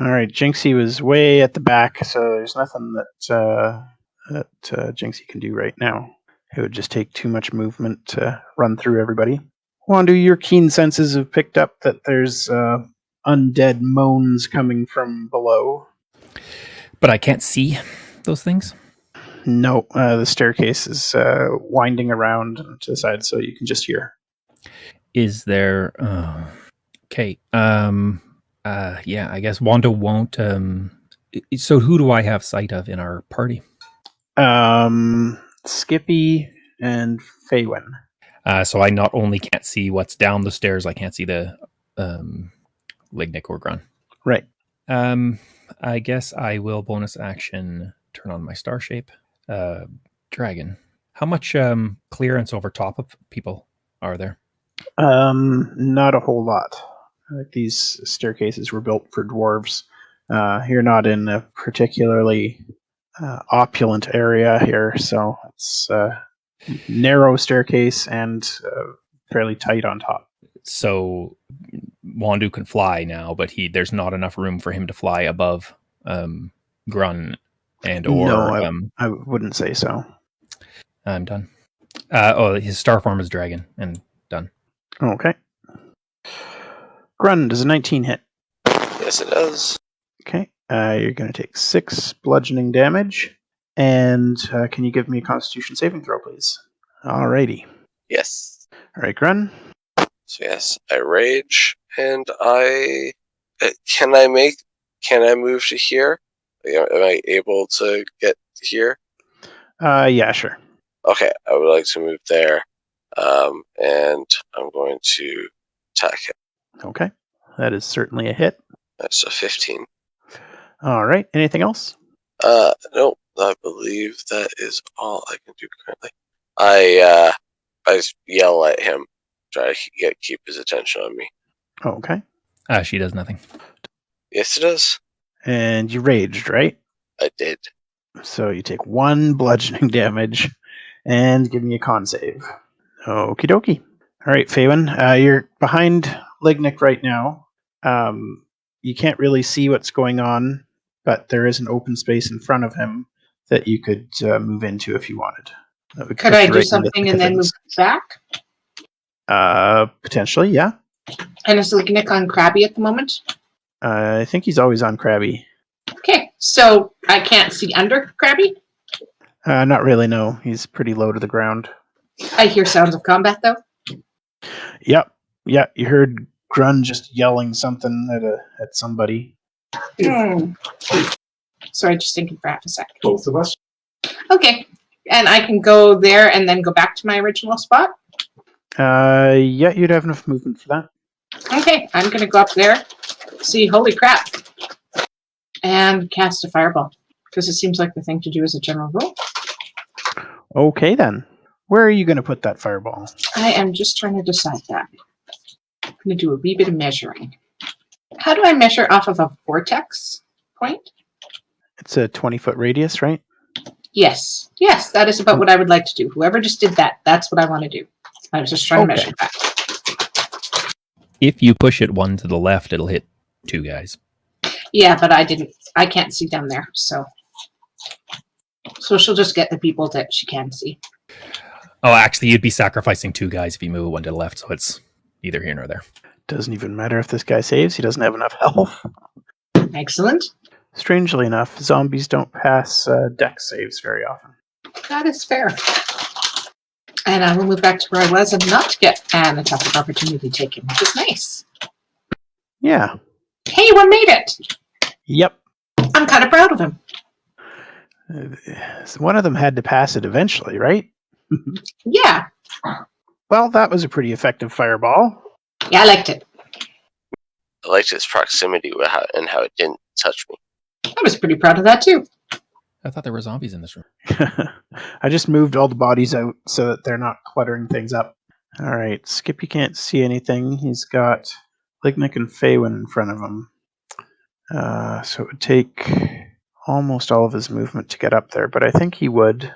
All right. Jinxie was way at the back, so there's nothing that Jinxie can do right now. It would just take too much movement to run through everybody. Wandoo, your keen senses have picked up that there's undead moans coming from below. But I can't see those things? No, the staircase is winding around to the side, so you can just hear. Is there... okay. Yeah, I guess Wanda won't... so who do I have sight of in our party? Skippy and Faewyn. So I not only can't see what's down the stairs, I can't see the Lignyck or Grun. Right. I guess I will bonus action turn on my star shape. Dragon. How much clearance over top of people are there? Not a whole lot. These staircases were built for dwarves. You're not in a particularly opulent area here, so it's a narrow staircase and fairly tight on top. So Wandoo can fly now, but there's not enough room for him to fly above Grun and or. No, I wouldn't say so. I'm done. His star form is dragon, and done. Okay. Grun, does a 19 hit? Yes, it does. Okay. You're going to take 6 bludgeoning damage. And can you give me a Constitution saving throw, please? Alrighty. Yes. All right, Grun. So yes, I rage, and I can I move to here? Am I able to get here? Yeah, sure. Okay, I would like to move there, and I'm going to attack him. Okay. That is certainly a hit. That's a 15. All right. Anything else? No, I believe that is all I can do currently. I yell at him, try to keep his attention on me. Okay. She does nothing. Yes, it does. And you raged, right? I did. So you take 1 bludgeoning damage and give me a con save. Okie dokie. All right, Faewyn, you're behind Lignyck right now. You can't really see what's going on, but there is an open space in front of him that you could move into if you wanted. Could I do something and then move back? Potentially, yeah. And is Lignyck on Krabby at the moment? I think he's always on Krabby. Okay, so I can't see under Krabby? Not really, no. He's pretty low to the ground. I hear sounds of combat, though. Yep. Yeah, you heard Grun just yelling something at somebody. Sorry, just thinking for half a sec. Both of us? Okay, and I can go there and then go back to my original spot? Yeah, you'd have enough movement for that. Okay, I'm going to go up there, see, holy crap, and cast a fireball, because it seems like the thing to do as a general rule. Okay, then. Where are you going to put that fireball? I am just trying to decide that. I'm going to do a wee bit of measuring. How do I measure off of a vortex point? It's a 20-foot radius, right? Yes. Yes, that is about what I would like to do. Whoever just did that, that's what I want to do. I was just trying to measure that. If you push it 1 to the left, it'll hit 2 guys. Yeah, but I can't see down there, so she'll just get the people that she can see. Oh, actually, you'd be sacrificing 2 guys if you move 1 to the left, so it's neither here nor there. Doesn't even matter if this guy saves. He doesn't have enough health. Excellent. Strangely enough, zombies don't pass dex saves very often. That is fair. And I will move back to where I was and not get an attack of opportunity taken, which is nice. Yeah. Hey, one made it! Yep. I'm kind of proud of him. One of them had to pass it eventually, right? Yeah. Well, that was a pretty effective fireball. Yeah, I liked it. I liked its proximity and how it didn't touch me. I was pretty proud of that, too. I thought there were zombies in this room. I just moved all the bodies out so that they're not cluttering things up. All right, Skippy can't see anything. He's got Lignyck and Faewyn in front of him. So it would take almost all of his movement to get up there, but I think he would,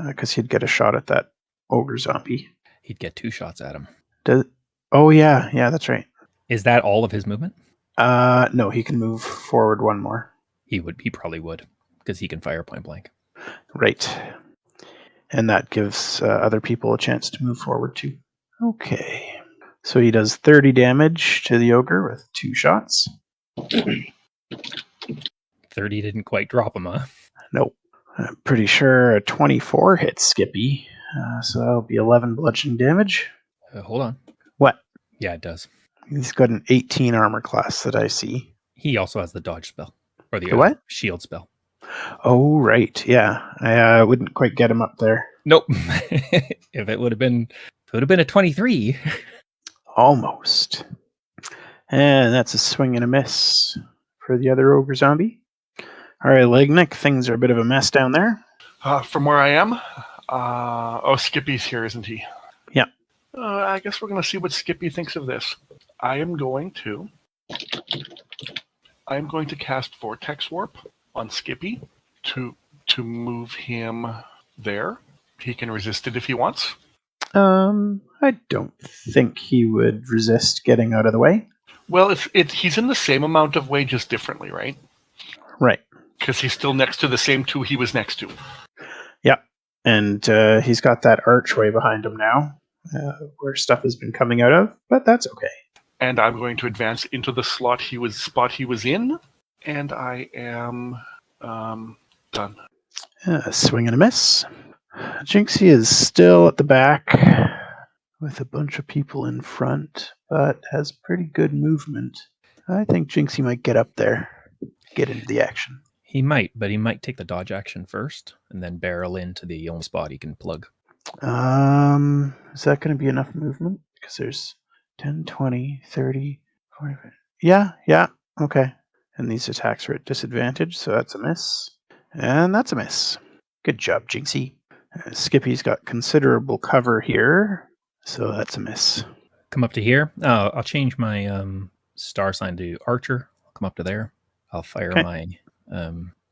because he'd get a shot at that ogre zombie. He'd get 2 shots at him. Oh, yeah, that's right. Is that all of his movement? No, he can move forward 1 more. He probably would, because he can fire point blank. Right. And that gives other people a chance to move forward too. Okay. So he does 30 damage to the ogre with 2 shots. 30 didn't quite drop him, huh? Nope. I'm pretty sure a 24 hits Skippy. So that'll be 11 bludgeoning damage. Hold on. What? Yeah, it does. He's got an 18 armor class that I see. He also has the dodge spell. Or the what? Shield spell. Oh, right. Yeah. I wouldn't quite get him up there. Nope. If it would have been would have been a 23. Almost. And that's a swing and a miss for the other ogre zombie. All right, Lignyck, things are a bit of a mess down there. From where I am, Skippy's here, isn't he? Yeah. I guess we're going to see what Skippy thinks of this. I am going to cast Vortex Warp on Skippy to move him there. He can resist it if he wants. I don't think he would resist getting out of the way. Well, he's in the same amount of way, just differently, right? Right. Because he's still next to the same two he was next to. Yeah. And he's got that archway behind him now, where stuff has been coming out of, but that's okay. And I'm going to advance into the spot he was in, and I am done. Swing and a miss. Jinxie is still at the back with a bunch of people in front, but has pretty good movement. I think Jinxie might get up there, get into the action. He might, but he might take the dodge action first and then barrel into the only spot he can plug. Is that going to be enough movement? Because there's 10, 20, 30, 40. Yeah, okay. And these attacks are at disadvantage, so that's a miss. And that's a miss. Good job, Jinxie. Skippy's got considerable cover here, so that's a miss. Come up to here. I'll change my star sign to archer. I'll come up to there. I'll fire my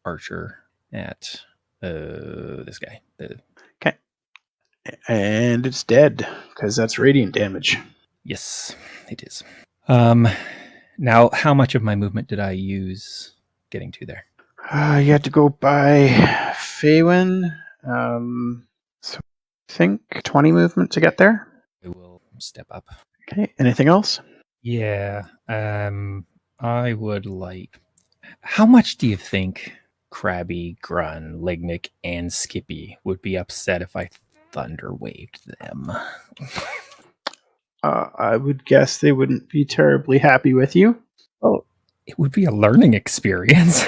archer at this guy. Okay. And it's dead, because that's radiant damage. Yes, it is. Now, how much of my movement did I use getting to there? You had to go by Faewyn. So I think 20 movement to get there. I will step up. Okay, anything else? Yeah, I would like... How much do you think Krabby, Grun, Lignyck, and Skippy would be upset if I thunder waved them? I would guess they wouldn't be terribly happy with you. Oh, it would be a learning experience.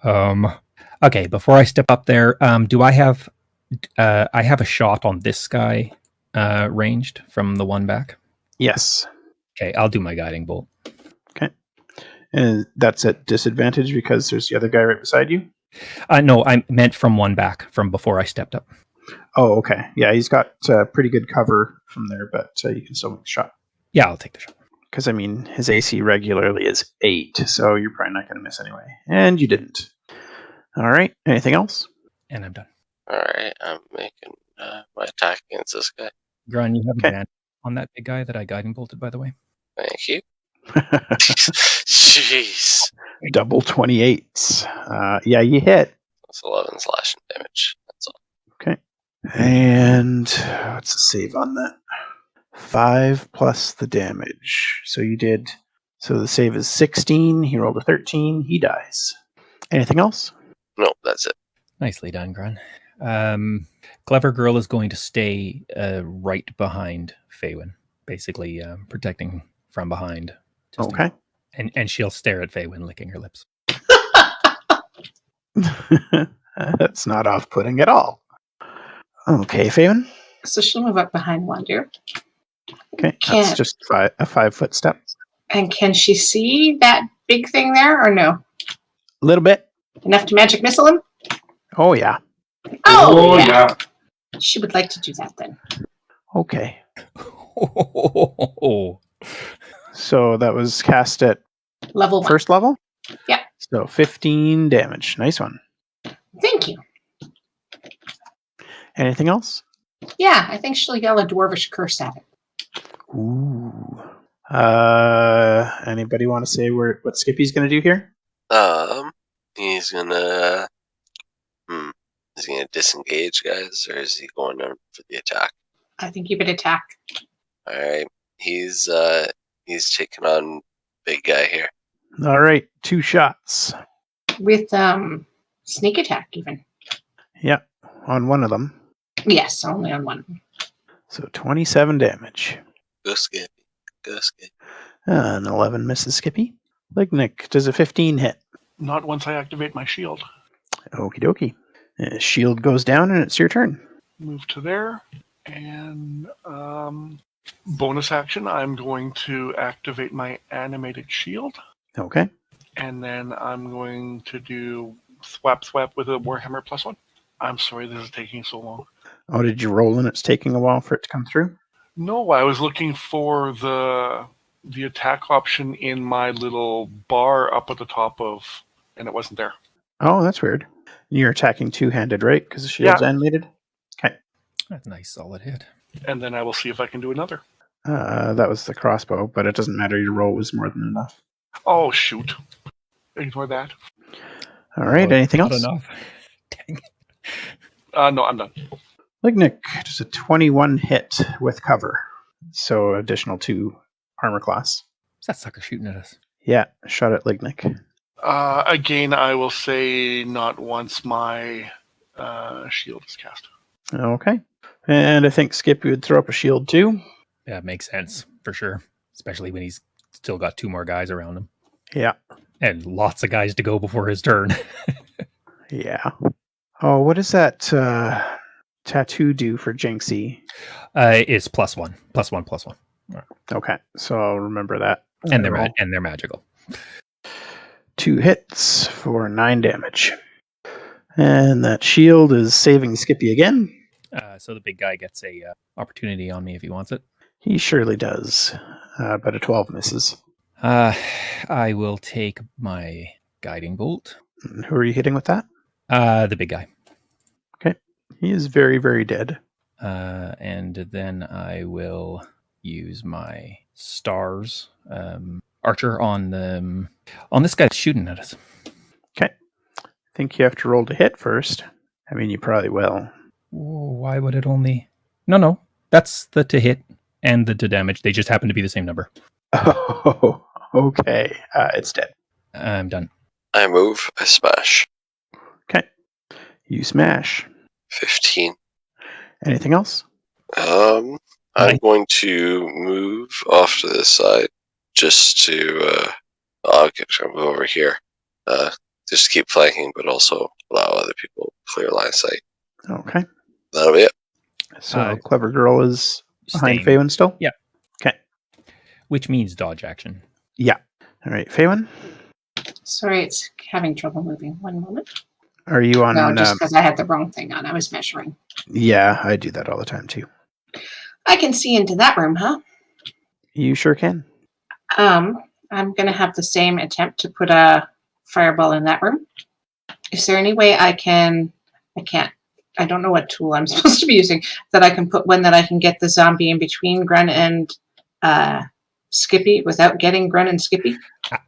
Okay, before I step up there, do I have... I have a shot on this guy ranged from the one back? Yes. Okay, I'll do my guiding bolt. Okay. And that's at disadvantage because there's the other guy right beside you? No, I meant from one back, from before I stepped up. Oh, okay. Yeah, he's got pretty good cover from there, but you can still make the shot. Yeah, I'll take the shot. Because, I mean, his AC regularly is 8, so you're probably not going to miss anyway. And you didn't. All right. Anything else? And I'm done. All right, I'm making my attack against this guy. Grun, you have advantage on that big guy that I guiding bolted, by the way. Thank you. Jeez. Double 28s. Yeah, you hit. That's 11 slashing damage. That's all. Okay. And what's the save on that? 5 plus the damage. So you did. So the save is 16. He rolled a 13. He dies. Anything else? No, that's it. Nicely done, Grun. Clever Girl is going to stay right behind Faewyn, basically protecting from behind. Okay. And she'll stare at Faewyn, licking her lips. That's not off-putting at all. Okay, Faewyn. So she'll move up behind Wandoo. Okay, that's just a 5-foot step. And can she see that big thing there, or no? A little bit. Enough to magic missile him? Oh, yeah. Oh, yeah. She would like to do that then. Okay. So that was cast at level 1. First level? Yeah. So 15 damage. Nice one. Thank you. Anything else? Yeah, I think she'll yell a dwarvish curse at it. Ooh. Anybody want to say what Skippy's going to do here? He's gonna is he gonna disengage, guys, or is he going in for the attack? I think you would attack. All right, he's taking on big guy here. All right, 2 shots with sneak attack even. Yeah, on one of them. Yes, only on one. So 27 damage. Go Skippy. Go Skippy. An 11 misses Skippy. Lignyck, does a 15 hit? Not once I activate my shield. Okie dokie. Shield goes down and it's your turn. Move to there. And bonus action, I'm going to activate my animated shield. Okay. And then I'm going to do swap with a Warhammer +1. I'm sorry this is taking so long. Oh, did you roll and it's taking a while for it to come through? No, I was looking for the attack option in my little bar up at the top and it wasn't there. Oh, that's weird. You're attacking two-handed, right? Because the shield's animated? Okay. That's a nice solid hit. And then I will see if I can do another. That was the crossbow, but it doesn't matter. Your roll was more than enough. Oh, shoot. Ignore that. All right, anything Not else? enough. Dang it. No, I'm done. Lignyck, just a 21 hit with cover. So additional 2 armor class. What's that sucker shooting at us? Yeah, shot at Lignyck. Again, I will say not once my shield is cast. Okay. And I think Skippy would throw up a shield too. Yeah, it makes sense for sure. Especially when he's still got 2 more guys around him. Yeah. And lots of guys to go before his turn. Yeah. Oh, what does that tattoo do for Jinxie? It's +1. +1. Okay, so I'll remember that. And they're magical. 2 hits for 9 damage. And that shield is saving Skippy again. So the big guy gets a opportunity on me if he wants it. He surely does, but a 12 misses. I will take my guiding bolt. And who are you hitting with that? The big guy. Okay, he is very, very dead. And then I will use my stars archer on this guy that's shooting at us. Okay, I think you have to roll to hit first. I mean, you probably will. Why would it only... No. That's the to hit and the to damage. They just happen to be the same number. Oh, okay. It's dead. I'm done. I move. I smash. Okay. You smash. 15. Anything else? I'm going to move off to this side just to I'll move over here. Just keep flanking, but also allow other people clear line of sight. Okay. That'll be it. So Clever Girl is behind Staying. Faewyn still? Yeah. Okay. Which means dodge action. Yeah. All right, Faewyn? Sorry, it's having trouble moving. One moment. Are you on... No, just because I had the wrong thing on. I was measuring. Yeah, I do that all the time too. I can see into that room, huh? You sure can. I'm going to have the same attempt to put a fireball in that room. Is there any way I can't. I don't know what tool I'm supposed to be using, that I can put one that I can get the zombie in between Grun and Skippy without getting Grun and Skippy?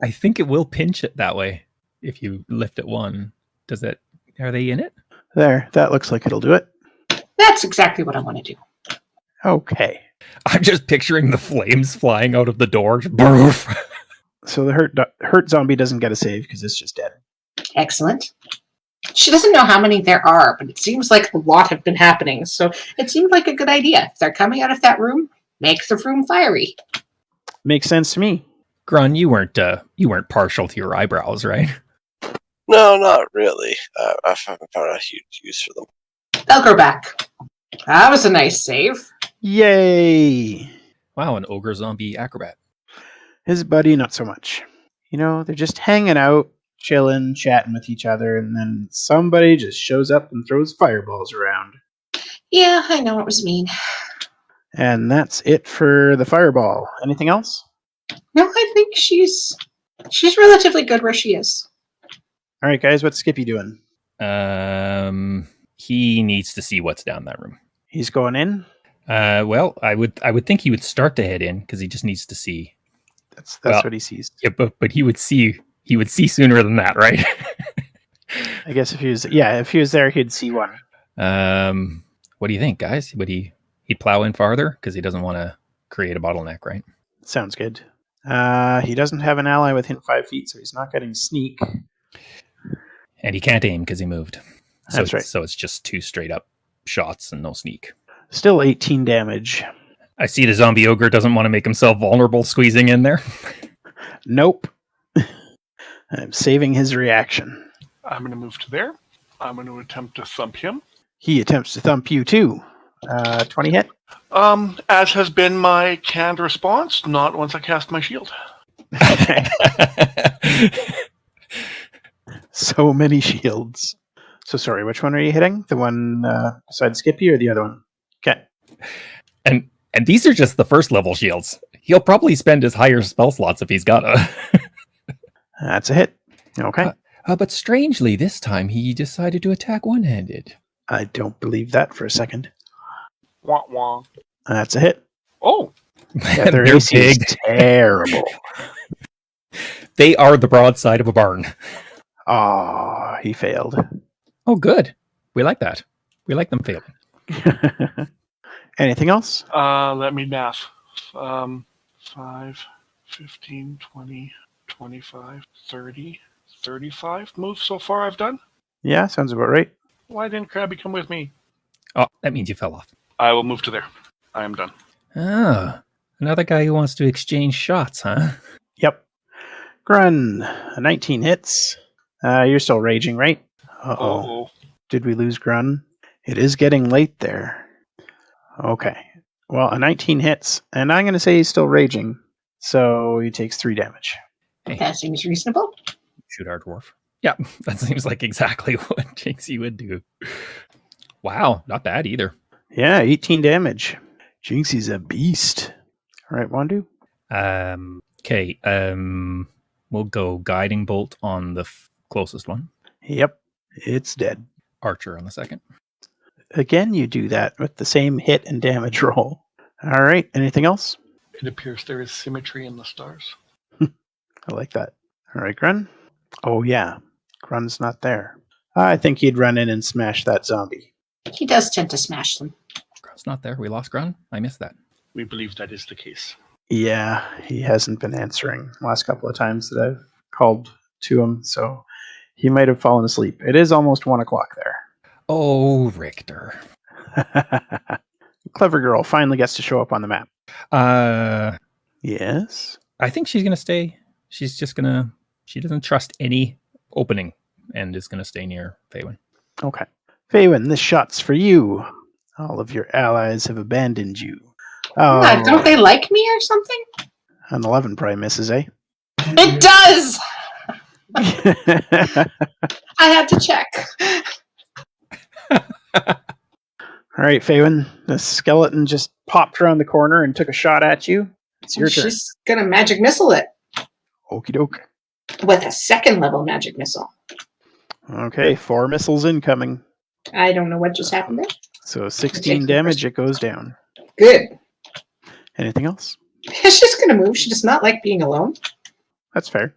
I think it will pinch it that way if you lift it one. Does it? Are they in it? There, that looks like it'll do it. That's exactly what I want to do. Okay. I'm just picturing the flames flying out of the door. Broof. So the hurt zombie doesn't get a save because it's just dead. Excellent. She doesn't know how many there are, but it seems like a lot have been happening. So it seemed like a good idea. If they're coming out of that room, make the room fiery. Makes sense to me. Grun, you weren't partial to your eyebrows, right? No, not really. I haven't found a huge use for them. They'll grow back. That was a nice save. Yay! Wow, an ogre zombie acrobat. His buddy, not so much. You know, they're just hanging out, chilling, chatting with each other, and then somebody just shows up and throws fireballs around. Yeah, I know it was mean. And that's it for the fireball. Anything else? No, I think she's relatively good where she is. All right, guys, what's Skippy doing? He needs to see what's down that room. He's going in? Well, I would think he would start to head in because he just needs to see. That's what he sees. Yeah, but he would see sooner than that, right? I guess if he was there, he'd see one. What do you think, guys? Would he'd plow in farther because he doesn't want to create a bottleneck, right? Sounds good. He doesn't have an ally within 5 feet, so he's not getting sneak. And he can't aim because he moved. That's right. So it's just 2 straight up shots and no sneak. Still 18 damage. I see the zombie ogre doesn't want to make himself vulnerable squeezing in there. Nope. I'm saving his reaction. I'm going to move to there. I'm going to attempt to thump him. He attempts to thump you too. 20 hit. As has been my canned response, not once I cast my shield. Okay. So many shields. So sorry, which one are you hitting? The one beside Skippy or the other one? Okay. And these are just the first level shields. He'll probably spend his higher spell slots if he's got a. That's a hit. Okay. But strangely, this time he decided to attack one-handed. I don't believe that for a second. Wah, wah. That's a hit. Oh, Yeah, their They're AC is big. terrible. They are the broadside of a barn. Oh, he failed. Oh, good. We like that. We like them failing. Anything else? let me math. 5, 15, 20, 25, 30, 35 moves so far I've done. Yeah, sounds about right. Why didn't Krabby come with me? Oh, that means you fell off. I will move to there. I am done. Ah, another guy who wants to exchange shots, huh? Yep. Grun, 19 hits. You're still raging, right? Uh-oh. Oh, Did we lose Grun? It is getting late there. Okay. Well, a 19 hits, and I'm going to say he's still raging. So he takes 3 damage. That seems reasonable. Shoot our dwarf. Yeah, that seems like exactly what Jinxie would do. Wow, not bad either. Yeah, 18 damage. Jinxie's a beast. All right, Wandoo? Okay, we'll go Guiding Bolt on the closest one. Yep, it's dead. Archer on the second. Again, you do that with the same hit and damage roll. All right, anything else? it appears there is symmetry in the stars. I like that. All right, Grun? Oh, yeah. Grun's not there. I think he'd run in and smash that zombie. He does tend to smash them. Grun's not there. We lost Grun. I missed that. We believe that is the case. Yeah, he hasn't been answering the last couple of times that I've called to him, so he might have fallen asleep. It is almost 1 o'clock there. Oh, Richter. Clever girl finally gets to show up on the map. Yes? I think she's going to stay. She's just going to... She doesn't trust any opening and is going to stay near Faewyn. Okay. Faewyn, this shot's for you. All of your allies have abandoned you. Oh, What, don't they like me or something? an 11 probably misses, eh? It does! I had to check. All right, Faewyn, the skeleton just popped around the corner and took a shot at you. It's your turn. She's gonna magic missile it Okie doke. with a 2nd level magic missile. Okay, 4 missiles incoming. I don't know what just happened there. So 16 damage, it goes down. Good. Anything else? She's gonna move. She does not like being alone. That's fair.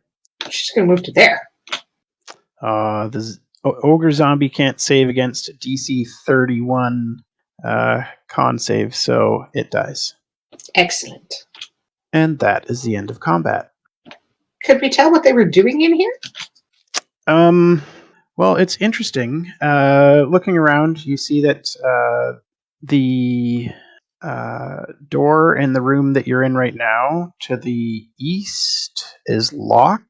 She's gonna move to there. The ogre zombie can't save against DC 31 con save, so it dies. Excellent. And that is the end of combat. Could we tell what they were doing in here? Well, it's interesting. Looking around, you see that the door in the room that you're in right now to the east is locked,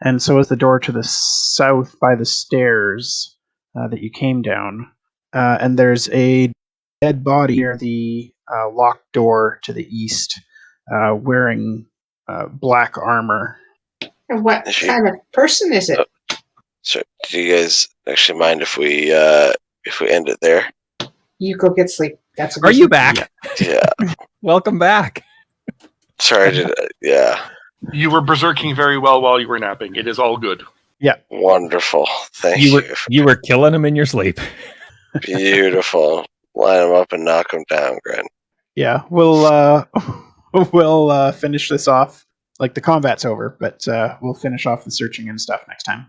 and so is the door to the south by the stairs that you came down. And there's a dead body near the locked door to the east, wearing black armor. And what kind of person is it? So, do you guys actually mind if we end it there? You go get sleep. That's a Are you back? Yeah. Welcome back. Sorry. Yeah. You were berserking very well while you were napping. It is all good. Wonderful. Thank you. You were killing him in your sleep. Beautiful. Line them up and knock them down, Grun. Yeah, we'll we'll finish this off. Like, the combat's over, but we'll finish off the searching and stuff next time.